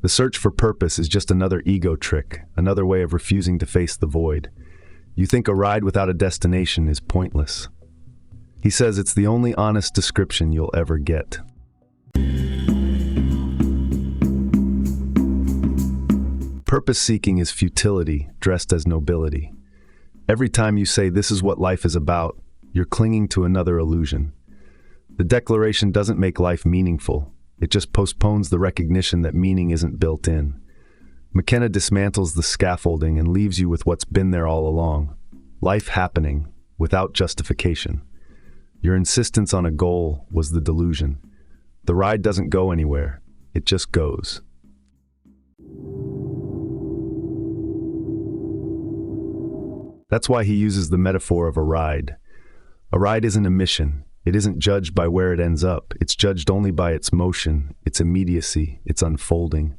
The search for purpose is just another ego trick, another way of refusing to face the void. You think a ride without a destination is pointless. He says it's the only honest description you'll ever get. Purpose-seeking is futility dressed as nobility. Every time you say this is what life is about, you're clinging to another illusion. The declaration doesn't make life meaningful. It just postpones the recognition that meaning isn't built in. McKenna dismantles the scaffolding and leaves you with what's been there all along. Life happening, without justification. Your insistence on a goal was the delusion. The ride doesn't go anywhere. It just goes. That's why he uses the metaphor of a ride. A ride isn't a mission. It isn't judged by where it ends up. It's judged only by its motion, its immediacy, its unfolding.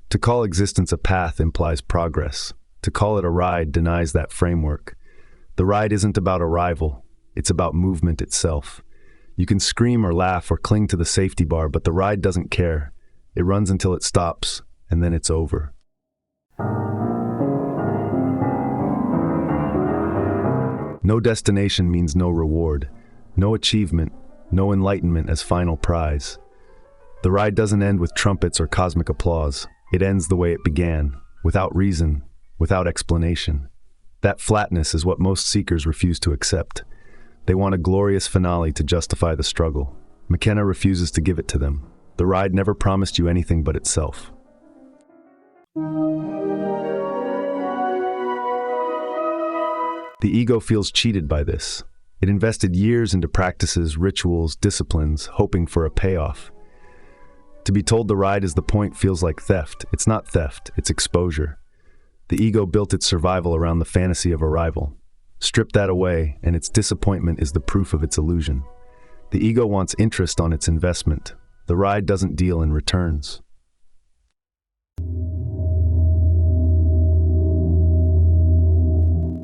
To call existence a path implies progress. To call it a ride denies that framework. The ride isn't about arrival. It's about movement itself. You can scream or laugh or cling to the safety bar, but the ride doesn't care. It runs until it stops, and then it's over. No destination means no reward, no achievement, no enlightenment as final prize. The ride doesn't end with trumpets or cosmic applause. It ends the way it began, without reason, without explanation. That flatness is what most seekers refuse to accept. They want a glorious finale to justify the struggle. McKenna refuses to give it to them. The ride never promised you anything but itself. The ego feels cheated by this. It invested years into practices, rituals, disciplines, hoping for a payoff. To be told the ride is the point feels like theft. It's not theft, it's exposure. The ego built its survival around the fantasy of arrival. Strip that away, and its disappointment is the proof of its illusion. The ego wants interest on its investment. The ride doesn't deal in returns.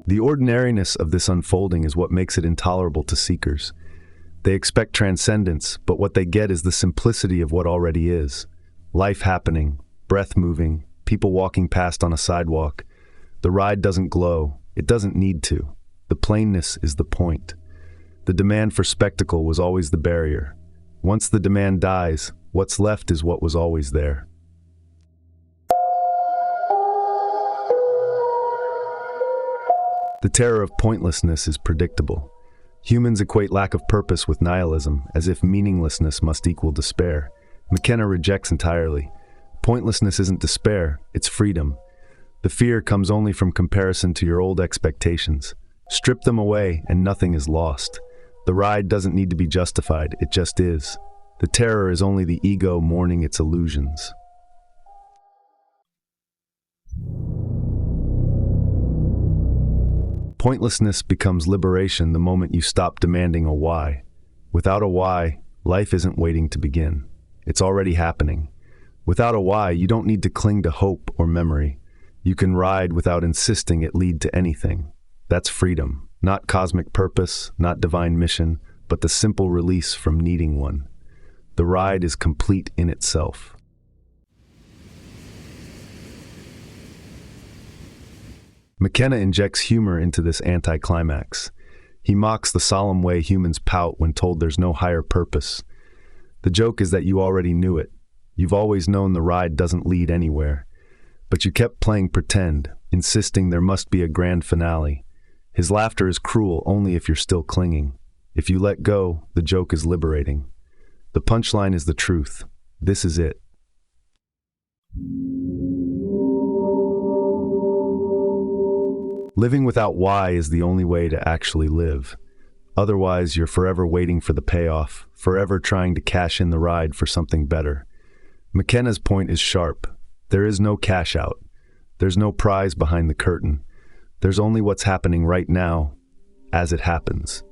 The ordinariness of this unfolding is what makes it intolerable to seekers. They expect transcendence, but what they get is the simplicity of what already is. Life happening, breath moving, people walking past on a sidewalk. The ride doesn't glow. It doesn't need to. The plainness is the point. The demand for spectacle was always the barrier. Once the demand dies, what's left is what was always there. The terror of pointlessness is predictable. Humans equate lack of purpose with nihilism, as if meaninglessness must equal despair. McKenna rejects entirely. Pointlessness isn't despair, it's freedom. The fear comes only from comparison to your old expectations. Strip them away and nothing is lost. The ride doesn't need to be justified, it just is. The terror is only the ego mourning its illusions. Pointlessness becomes liberation the moment you stop demanding a why. Without a why, life isn't waiting to begin. It's already happening. Without a why, you don't need to cling to hope or memory. You can ride without insisting it lead to anything. That's freedom. Not cosmic purpose, not divine mission, but the simple release from needing one. The ride is complete in itself. McKenna injects humor into this anticlimax. He mocks the solemn way humans pout when told there's no higher purpose. The joke is that you already knew it. You've always known the ride doesn't lead anywhere. But you kept playing pretend, insisting there must be a grand finale. His laughter is cruel only if you're still clinging. If you let go, the joke is liberating. The punchline is the truth. This is it. Living without why is the only way to actually live. Otherwise, you're forever waiting for the payoff, forever trying to cash in the ride for something better. McKenna's point is sharp. There is no cash out. There's no prize behind the curtain. There's only what's happening right now, as it happens.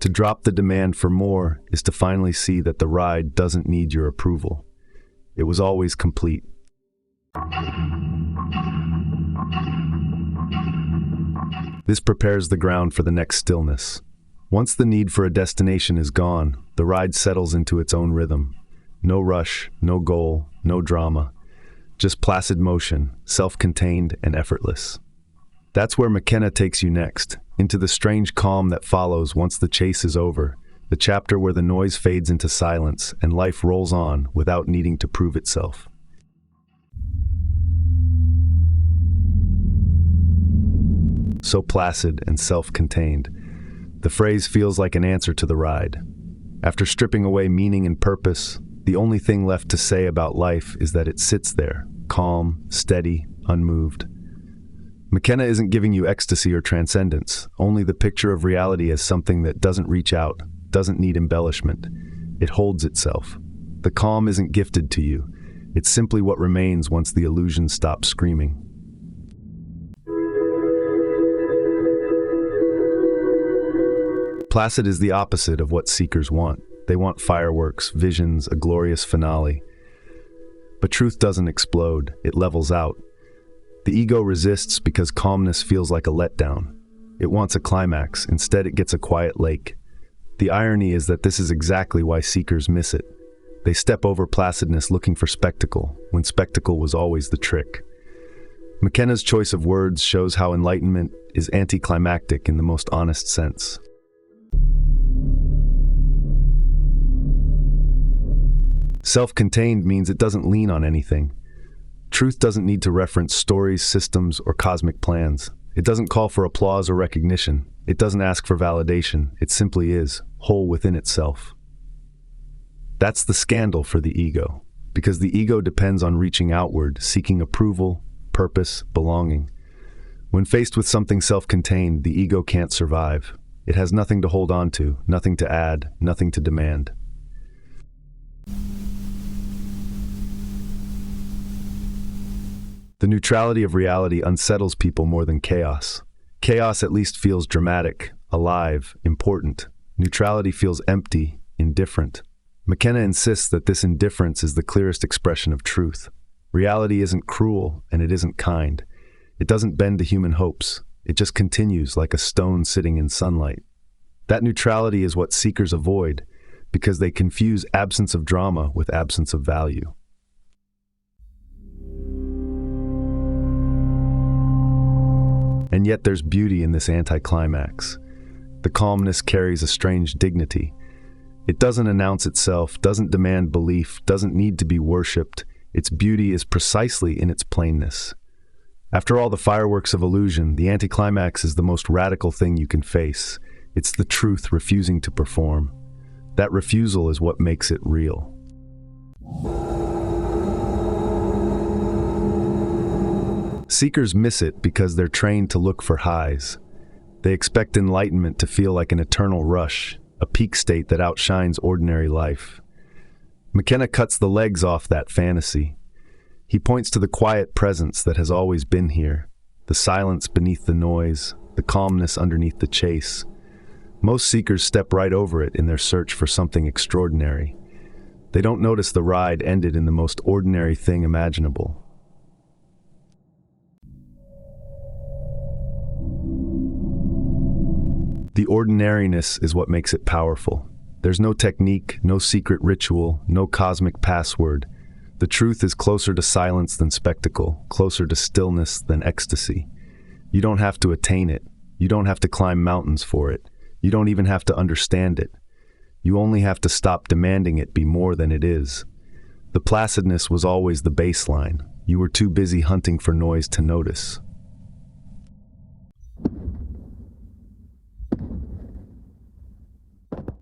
To drop the demand for more is to finally see that the ride doesn't need your approval. It was always complete. This prepares the ground for the next stillness. Once the need for a destination is gone, the ride settles into its own rhythm. No rush, no goal, no drama. Just placid motion, self-contained and effortless. That's where McKenna takes you next, into the strange calm that follows once the chase is over, the chapter where the noise fades into silence and life rolls on without needing to prove itself. So placid and self-contained. The phrase feels like an answer to the ride. After stripping away meaning and purpose, the only thing left to say about life is that it sits there, calm, steady, unmoved. McKenna isn't giving you ecstasy or transcendence, only the picture of reality as something that doesn't reach out, doesn't need embellishment. It holds itself. The calm isn't gifted to you. It's simply what remains once the illusion stops screaming. Placid is the opposite of what seekers want. They want fireworks, visions, a glorious finale. But truth doesn't explode, it levels out. The ego resists because calmness feels like a letdown. It wants a climax, instead it gets a quiet lake. The irony is that this is exactly why seekers miss it. They step over placidness looking for spectacle, when spectacle was always the trick. McKenna's choice of words shows how enlightenment is anticlimactic in the most honest sense. Self-contained means it doesn't lean on anything. Truth doesn't need to reference stories, systems, or cosmic plans. It doesn't call for applause or recognition. It doesn't ask for validation. It simply is, whole within itself. That's the scandal for the ego, because the ego depends on reaching outward, seeking approval, purpose, belonging. When faced with something self-contained, the ego can't survive. It has nothing to hold on to, nothing to add, nothing to demand. The neutrality of reality unsettles people more than chaos. Chaos at least feels dramatic, alive, important. Neutrality feels empty, indifferent. McKenna insists that this indifference is the clearest expression of truth. Reality isn't cruel, and it isn't kind. It doesn't bend to human hopes. It just continues like a stone sitting in sunlight. That neutrality is what seekers avoid, because they confuse absence of drama with absence of value. And yet there's beauty in this anticlimax. The calmness carries a strange dignity. It doesn't announce itself, doesn't demand belief, doesn't need to be worshipped. Its beauty is precisely in its plainness. After all the fireworks of illusion, the anticlimax is the most radical thing you can face. It's the truth refusing to perform. That refusal is what makes it real. Seekers miss it because they're trained to look for highs. They expect enlightenment to feel like an eternal rush, a peak state that outshines ordinary life. McKenna cuts the legs off that fantasy. He points to the quiet presence that has always been here, the silence beneath the noise, the calmness underneath the chase. Most seekers step right over it in their search for something extraordinary. They don't notice the ride ended in the most ordinary thing imaginable. The ordinariness is what makes it powerful. There's no technique, no secret ritual, no cosmic password. The truth is closer to silence than spectacle, closer to stillness than ecstasy. You don't have to attain it. You don't have to climb mountains for it. You don't even have to understand it. You only have to stop demanding it be more than it is. The placidness was always the baseline. You were too busy hunting for noise to notice.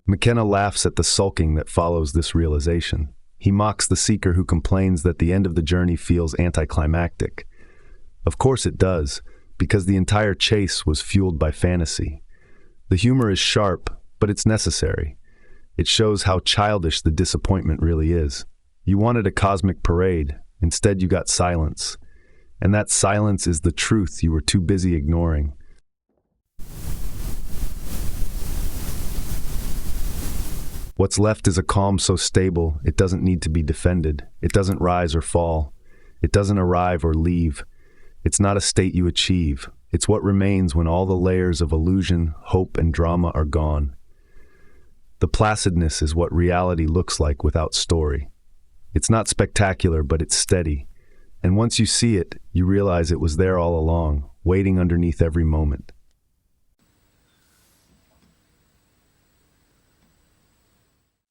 McKenna laughs at the sulking that follows this realization. He mocks the seeker who complains that the end of the journey feels anticlimactic. Of course it does, because the entire chase was fueled by fantasy. The humor is sharp, but it's necessary. It shows how childish the disappointment really is. You wanted a cosmic parade, instead you got silence. And that silence is the truth you were too busy ignoring. What's left is a calm so stable, it doesn't need to be defended. It doesn't rise or fall. It doesn't arrive or leave. It's not a state you achieve. It's what remains when all the layers of illusion, hope, and drama are gone. The placidness is what reality looks like without story. It's not spectacular, but it's steady. And once you see it, you realize it was there all along, waiting underneath every moment.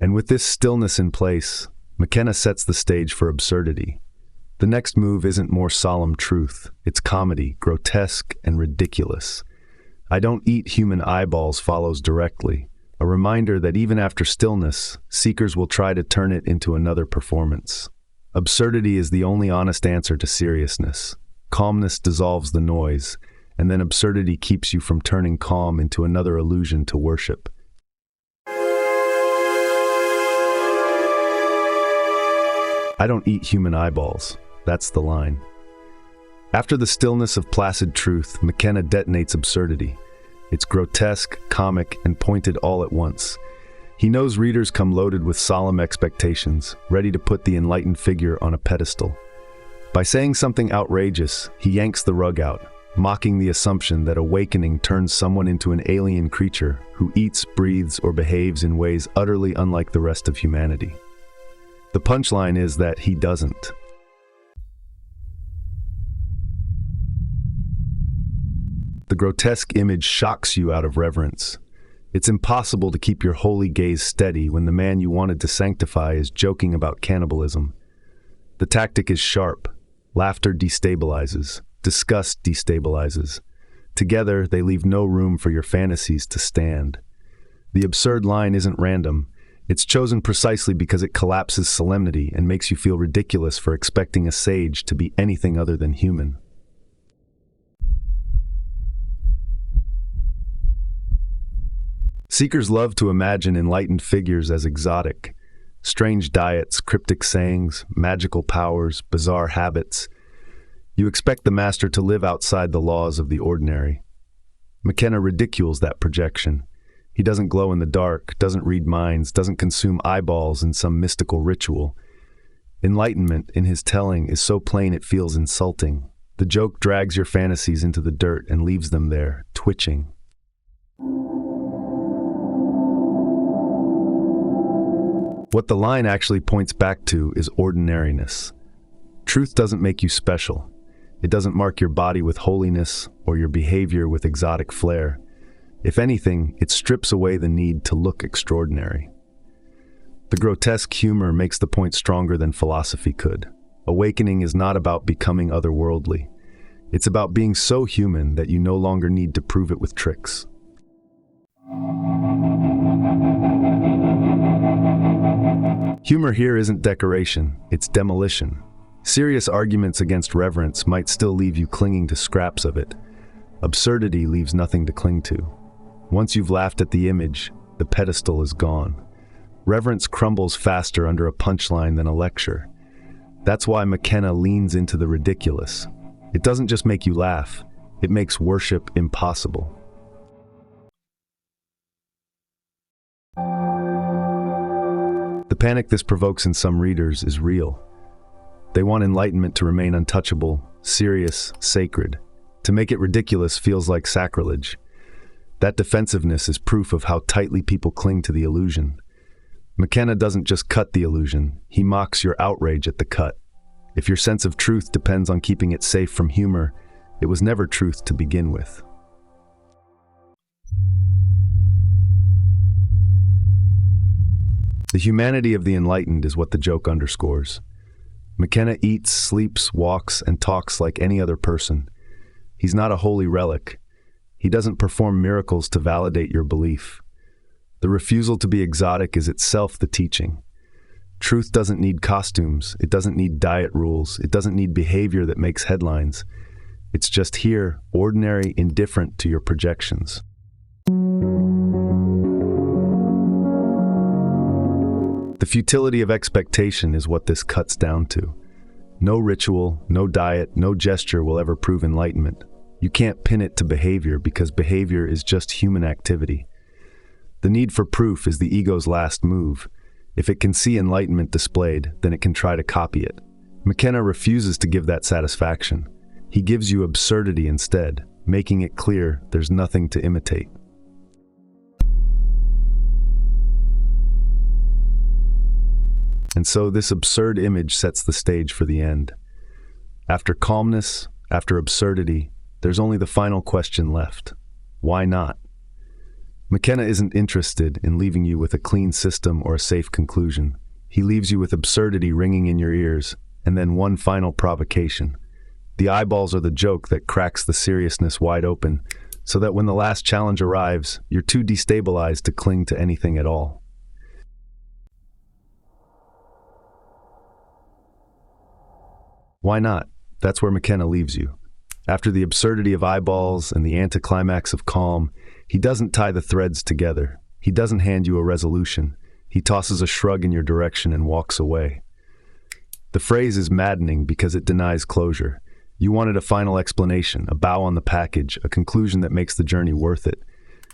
And with this stillness in place, McKenna sets the stage for absurdity. The next move isn't more solemn truth. It's comedy, grotesque, and ridiculous. I don't eat human eyeballs follows directly, a reminder that even after stillness, seekers will try to turn it into another performance. Absurdity is the only honest answer to seriousness. Calmness dissolves the noise, and then absurdity keeps you from turning calm into another illusion to worship. I don't eat human eyeballs. That's the line. After the stillness of placid truth, McKenna detonates absurdity. It's grotesque, comic, and pointed all at once. He knows readers come loaded with solemn expectations, ready to put the enlightened figure on a pedestal. By saying something outrageous, he yanks the rug out, mocking the assumption that awakening turns someone into an alien creature who eats, breathes, or behaves in ways utterly unlike the rest of humanity. The punchline is that he doesn't. The grotesque image shocks you out of reverence. It's impossible to keep your holy gaze steady when the man you wanted to sanctify is joking about cannibalism. The tactic is sharp. Laughter destabilizes. Disgust destabilizes. Together, they leave no room for your fantasies to stand. The absurd line isn't random. It's chosen precisely because it collapses solemnity and makes you feel ridiculous for expecting a sage to be anything other than human. Seekers love to imagine enlightened figures as exotic. Strange diets, cryptic sayings, magical powers, bizarre habits. You expect the master to live outside the laws of the ordinary. McKenna ridicules that projection. He doesn't glow in the dark, doesn't read minds, doesn't consume eyeballs in some mystical ritual. Enlightenment, in his telling, is so plain it feels insulting. The joke drags your fantasies into the dirt and leaves them there, twitching. What the line actually points back to is ordinariness. Truth doesn't make you special. It doesn't mark your body with holiness or your behavior with exotic flair. If anything, it strips away the need to look extraordinary. The grotesque humor makes the point stronger than philosophy could. Awakening is not about becoming otherworldly. It's about being so human that you no longer need to prove it with tricks. Humor here isn't decoration, it's demolition. Serious arguments against reverence might still leave you clinging to scraps of it. Absurdity leaves nothing to cling to. Once you've laughed at the image, the pedestal is gone. Reverence crumbles faster under a punchline than a lecture. That's why McKenna leans into the ridiculous. It doesn't just make you laugh, it makes worship impossible. The panic this provokes in some readers is real. They want enlightenment to remain untouchable, serious, sacred. To make it ridiculous feels like sacrilege. That defensiveness is proof of how tightly people cling to the illusion. McKenna doesn't just cut the illusion, he mocks your outrage at the cut. If your sense of truth depends on keeping it safe from humor, it was never truth to begin with. The humanity of the enlightened is what the joke underscores. McKenna eats, sleeps, walks, and talks like any other person. He's not a holy relic. He doesn't perform miracles to validate your belief. The refusal to be exotic is itself the teaching. Truth doesn't need costumes. It doesn't need diet rules. It doesn't need behavior that makes headlines. It's just here, ordinary, indifferent to your projections. The futility of expectation is what this cuts down to. No ritual, no diet, no gesture will ever prove enlightenment. You can't pin it to behavior because behavior is just human activity. The need for proof is the ego's last move. If it can see enlightenment displayed, then it can try to copy it. McKenna refuses to give that satisfaction. He gives you absurdity instead, making it clear there's nothing to imitate. And so this absurd image sets the stage for the end. After calmness, after absurdity, there's only the final question left. Why not? McKenna isn't interested in leaving you with a clean system or a safe conclusion. He leaves you with absurdity ringing in your ears, and then one final provocation. The eyeballs are the joke that cracks the seriousness wide open, so that when the last challenge arrives, you're too destabilized to cling to anything at all. Why not? That's where McKenna leaves you. After the absurdity of eyeballs and the anticlimax of calm, he doesn't tie the threads together. He doesn't hand you a resolution. He tosses a shrug in your direction and walks away. The phrase is maddening because it denies closure. You wanted a final explanation, a bow on the package, a conclusion that makes the journey worth it.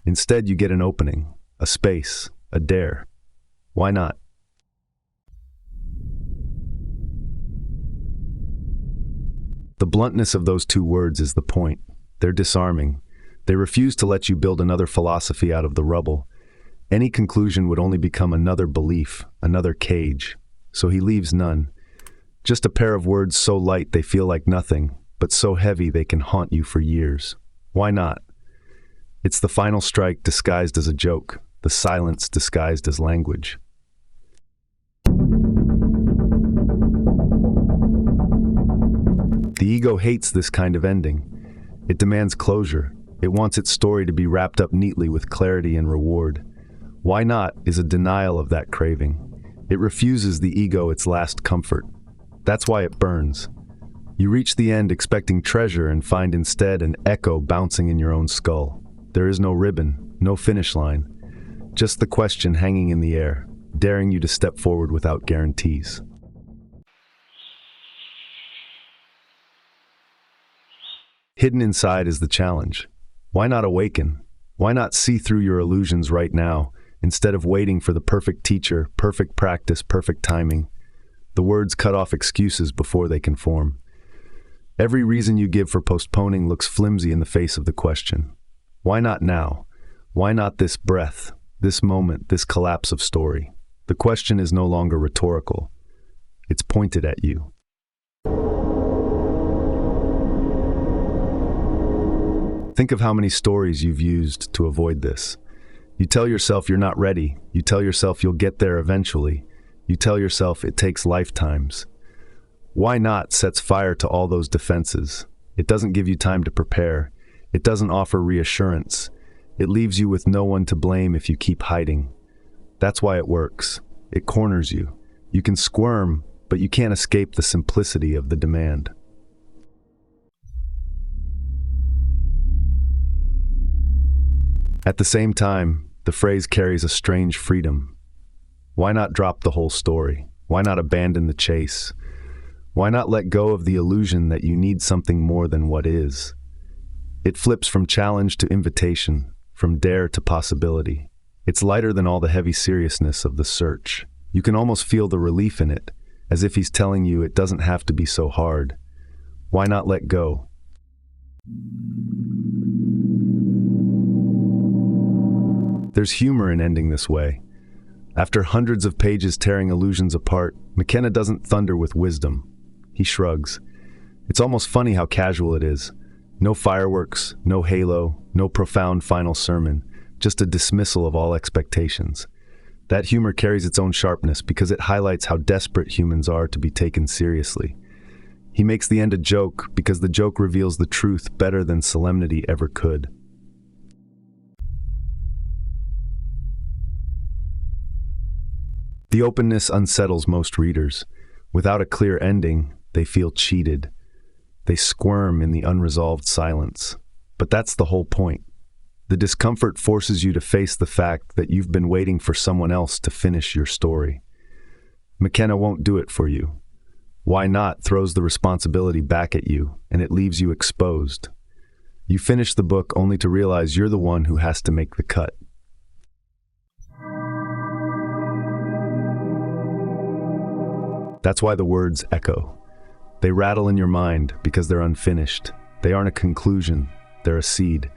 Instead, you get an opening, a space, a dare. Why not? The bluntness of those two words is the point. They're disarming. They refuse to let you build another philosophy out of the rubble. Any conclusion would only become another belief, another cage. So he leaves none. Just a pair of words so light they feel like nothing, but so heavy they can haunt you for years. Why not? It's the final strike disguised as a joke, the silence disguised as language. The ego hates this kind of ending. It demands closure. It wants its story to be wrapped up neatly with clarity and reward. Why not is a denial of that craving. It refuses the ego its last comfort. That's why it burns. You reach the end expecting treasure and find instead an echo bouncing in your own skull. There is no ribbon, no finish line. Just the question hanging in the air, daring you to step forward without guarantees. Hidden inside is the challenge. Why not awaken? Why not see through your illusions right now, instead of waiting for the perfect teacher, perfect practice, perfect timing? The words cut off excuses before they can form. Every reason you give for postponing looks flimsy in the face of the question. Why not now? Why not this breath, this moment, this collapse of story? The question is no longer rhetorical. It's pointed at you. Think of how many stories you've used to avoid this. You tell yourself you're not ready. You tell yourself you'll get there eventually. You tell yourself it takes lifetimes. Why not sets fire to all those defenses. It doesn't give you time to prepare. It doesn't offer reassurance. It leaves you with no one to blame if you keep hiding. That's why it works. It corners you. You can squirm, but you can't escape the simplicity of the demand. At the same time, the phrase carries a strange freedom. Why not drop the whole story? Why not abandon the chase? Why not let go of the illusion that you need something more than what is? It flips from challenge to invitation, from dare to possibility. It's lighter than all the heavy seriousness of the search. You can almost feel the relief in it, as if he's telling you it doesn't have to be so hard. Why not let go? There's humor in ending this way. After hundreds of pages tearing illusions apart, McKenna doesn't thunder with wisdom. He shrugs. It's almost funny how casual it is. No fireworks, no halo, no profound final sermon, just a dismissal of all expectations. That humor carries its own sharpness because it highlights how desperate humans are to be taken seriously. He makes the end a joke because the joke reveals the truth better than solemnity ever could. The openness unsettles most readers. Without a clear ending, they feel cheated. They squirm in the unresolved silence. But that's the whole point. The discomfort forces you to face the fact that you've been waiting for someone else to finish your story. McKenna won't do it for you. Why Not throws the responsibility back at you, and it leaves you exposed. You finish the book only to realize you're the one who has to make the cut. That's why the words echo. They rattle in your mind because they're unfinished. They aren't a conclusion, they're a seed.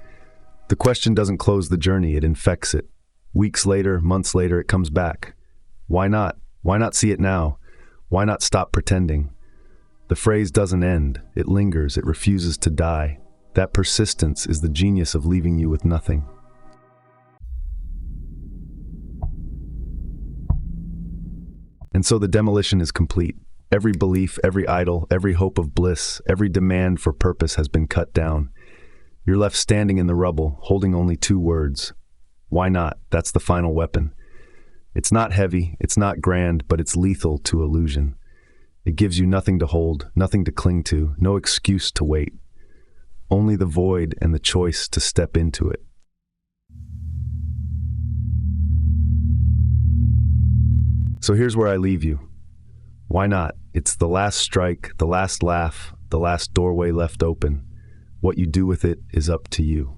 The question doesn't close the journey, it infects it. Weeks later, months later, it comes back. Why not? Why not see it now? Why not stop pretending? The phrase doesn't end, it lingers, it refuses to die. That persistence is the genius of leaving you with nothing. And so the demolition is complete. Every belief, every idol, every hope of bliss, every demand for purpose has been cut down. You're left standing in the rubble, holding only two words. Why not? That's the final weapon. It's not heavy, it's not grand, but it's lethal to illusion. It gives you nothing to hold, nothing to cling to, no excuse to wait. Only the void and the choice to step into it. So here's where I leave you. Why not? It's the last strike, the last laugh, the last doorway left open. What you do with it is up to you.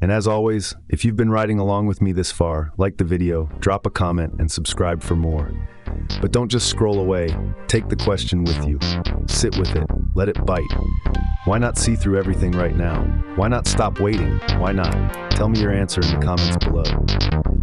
And as always, if you've been riding along with me this far, like the video, drop a comment, and subscribe for more. But don't just scroll away. Take the question with you. Sit with it. Let it bite. Why not see through everything right now? Why not stop waiting? Why not? Tell me your answer in the comments below.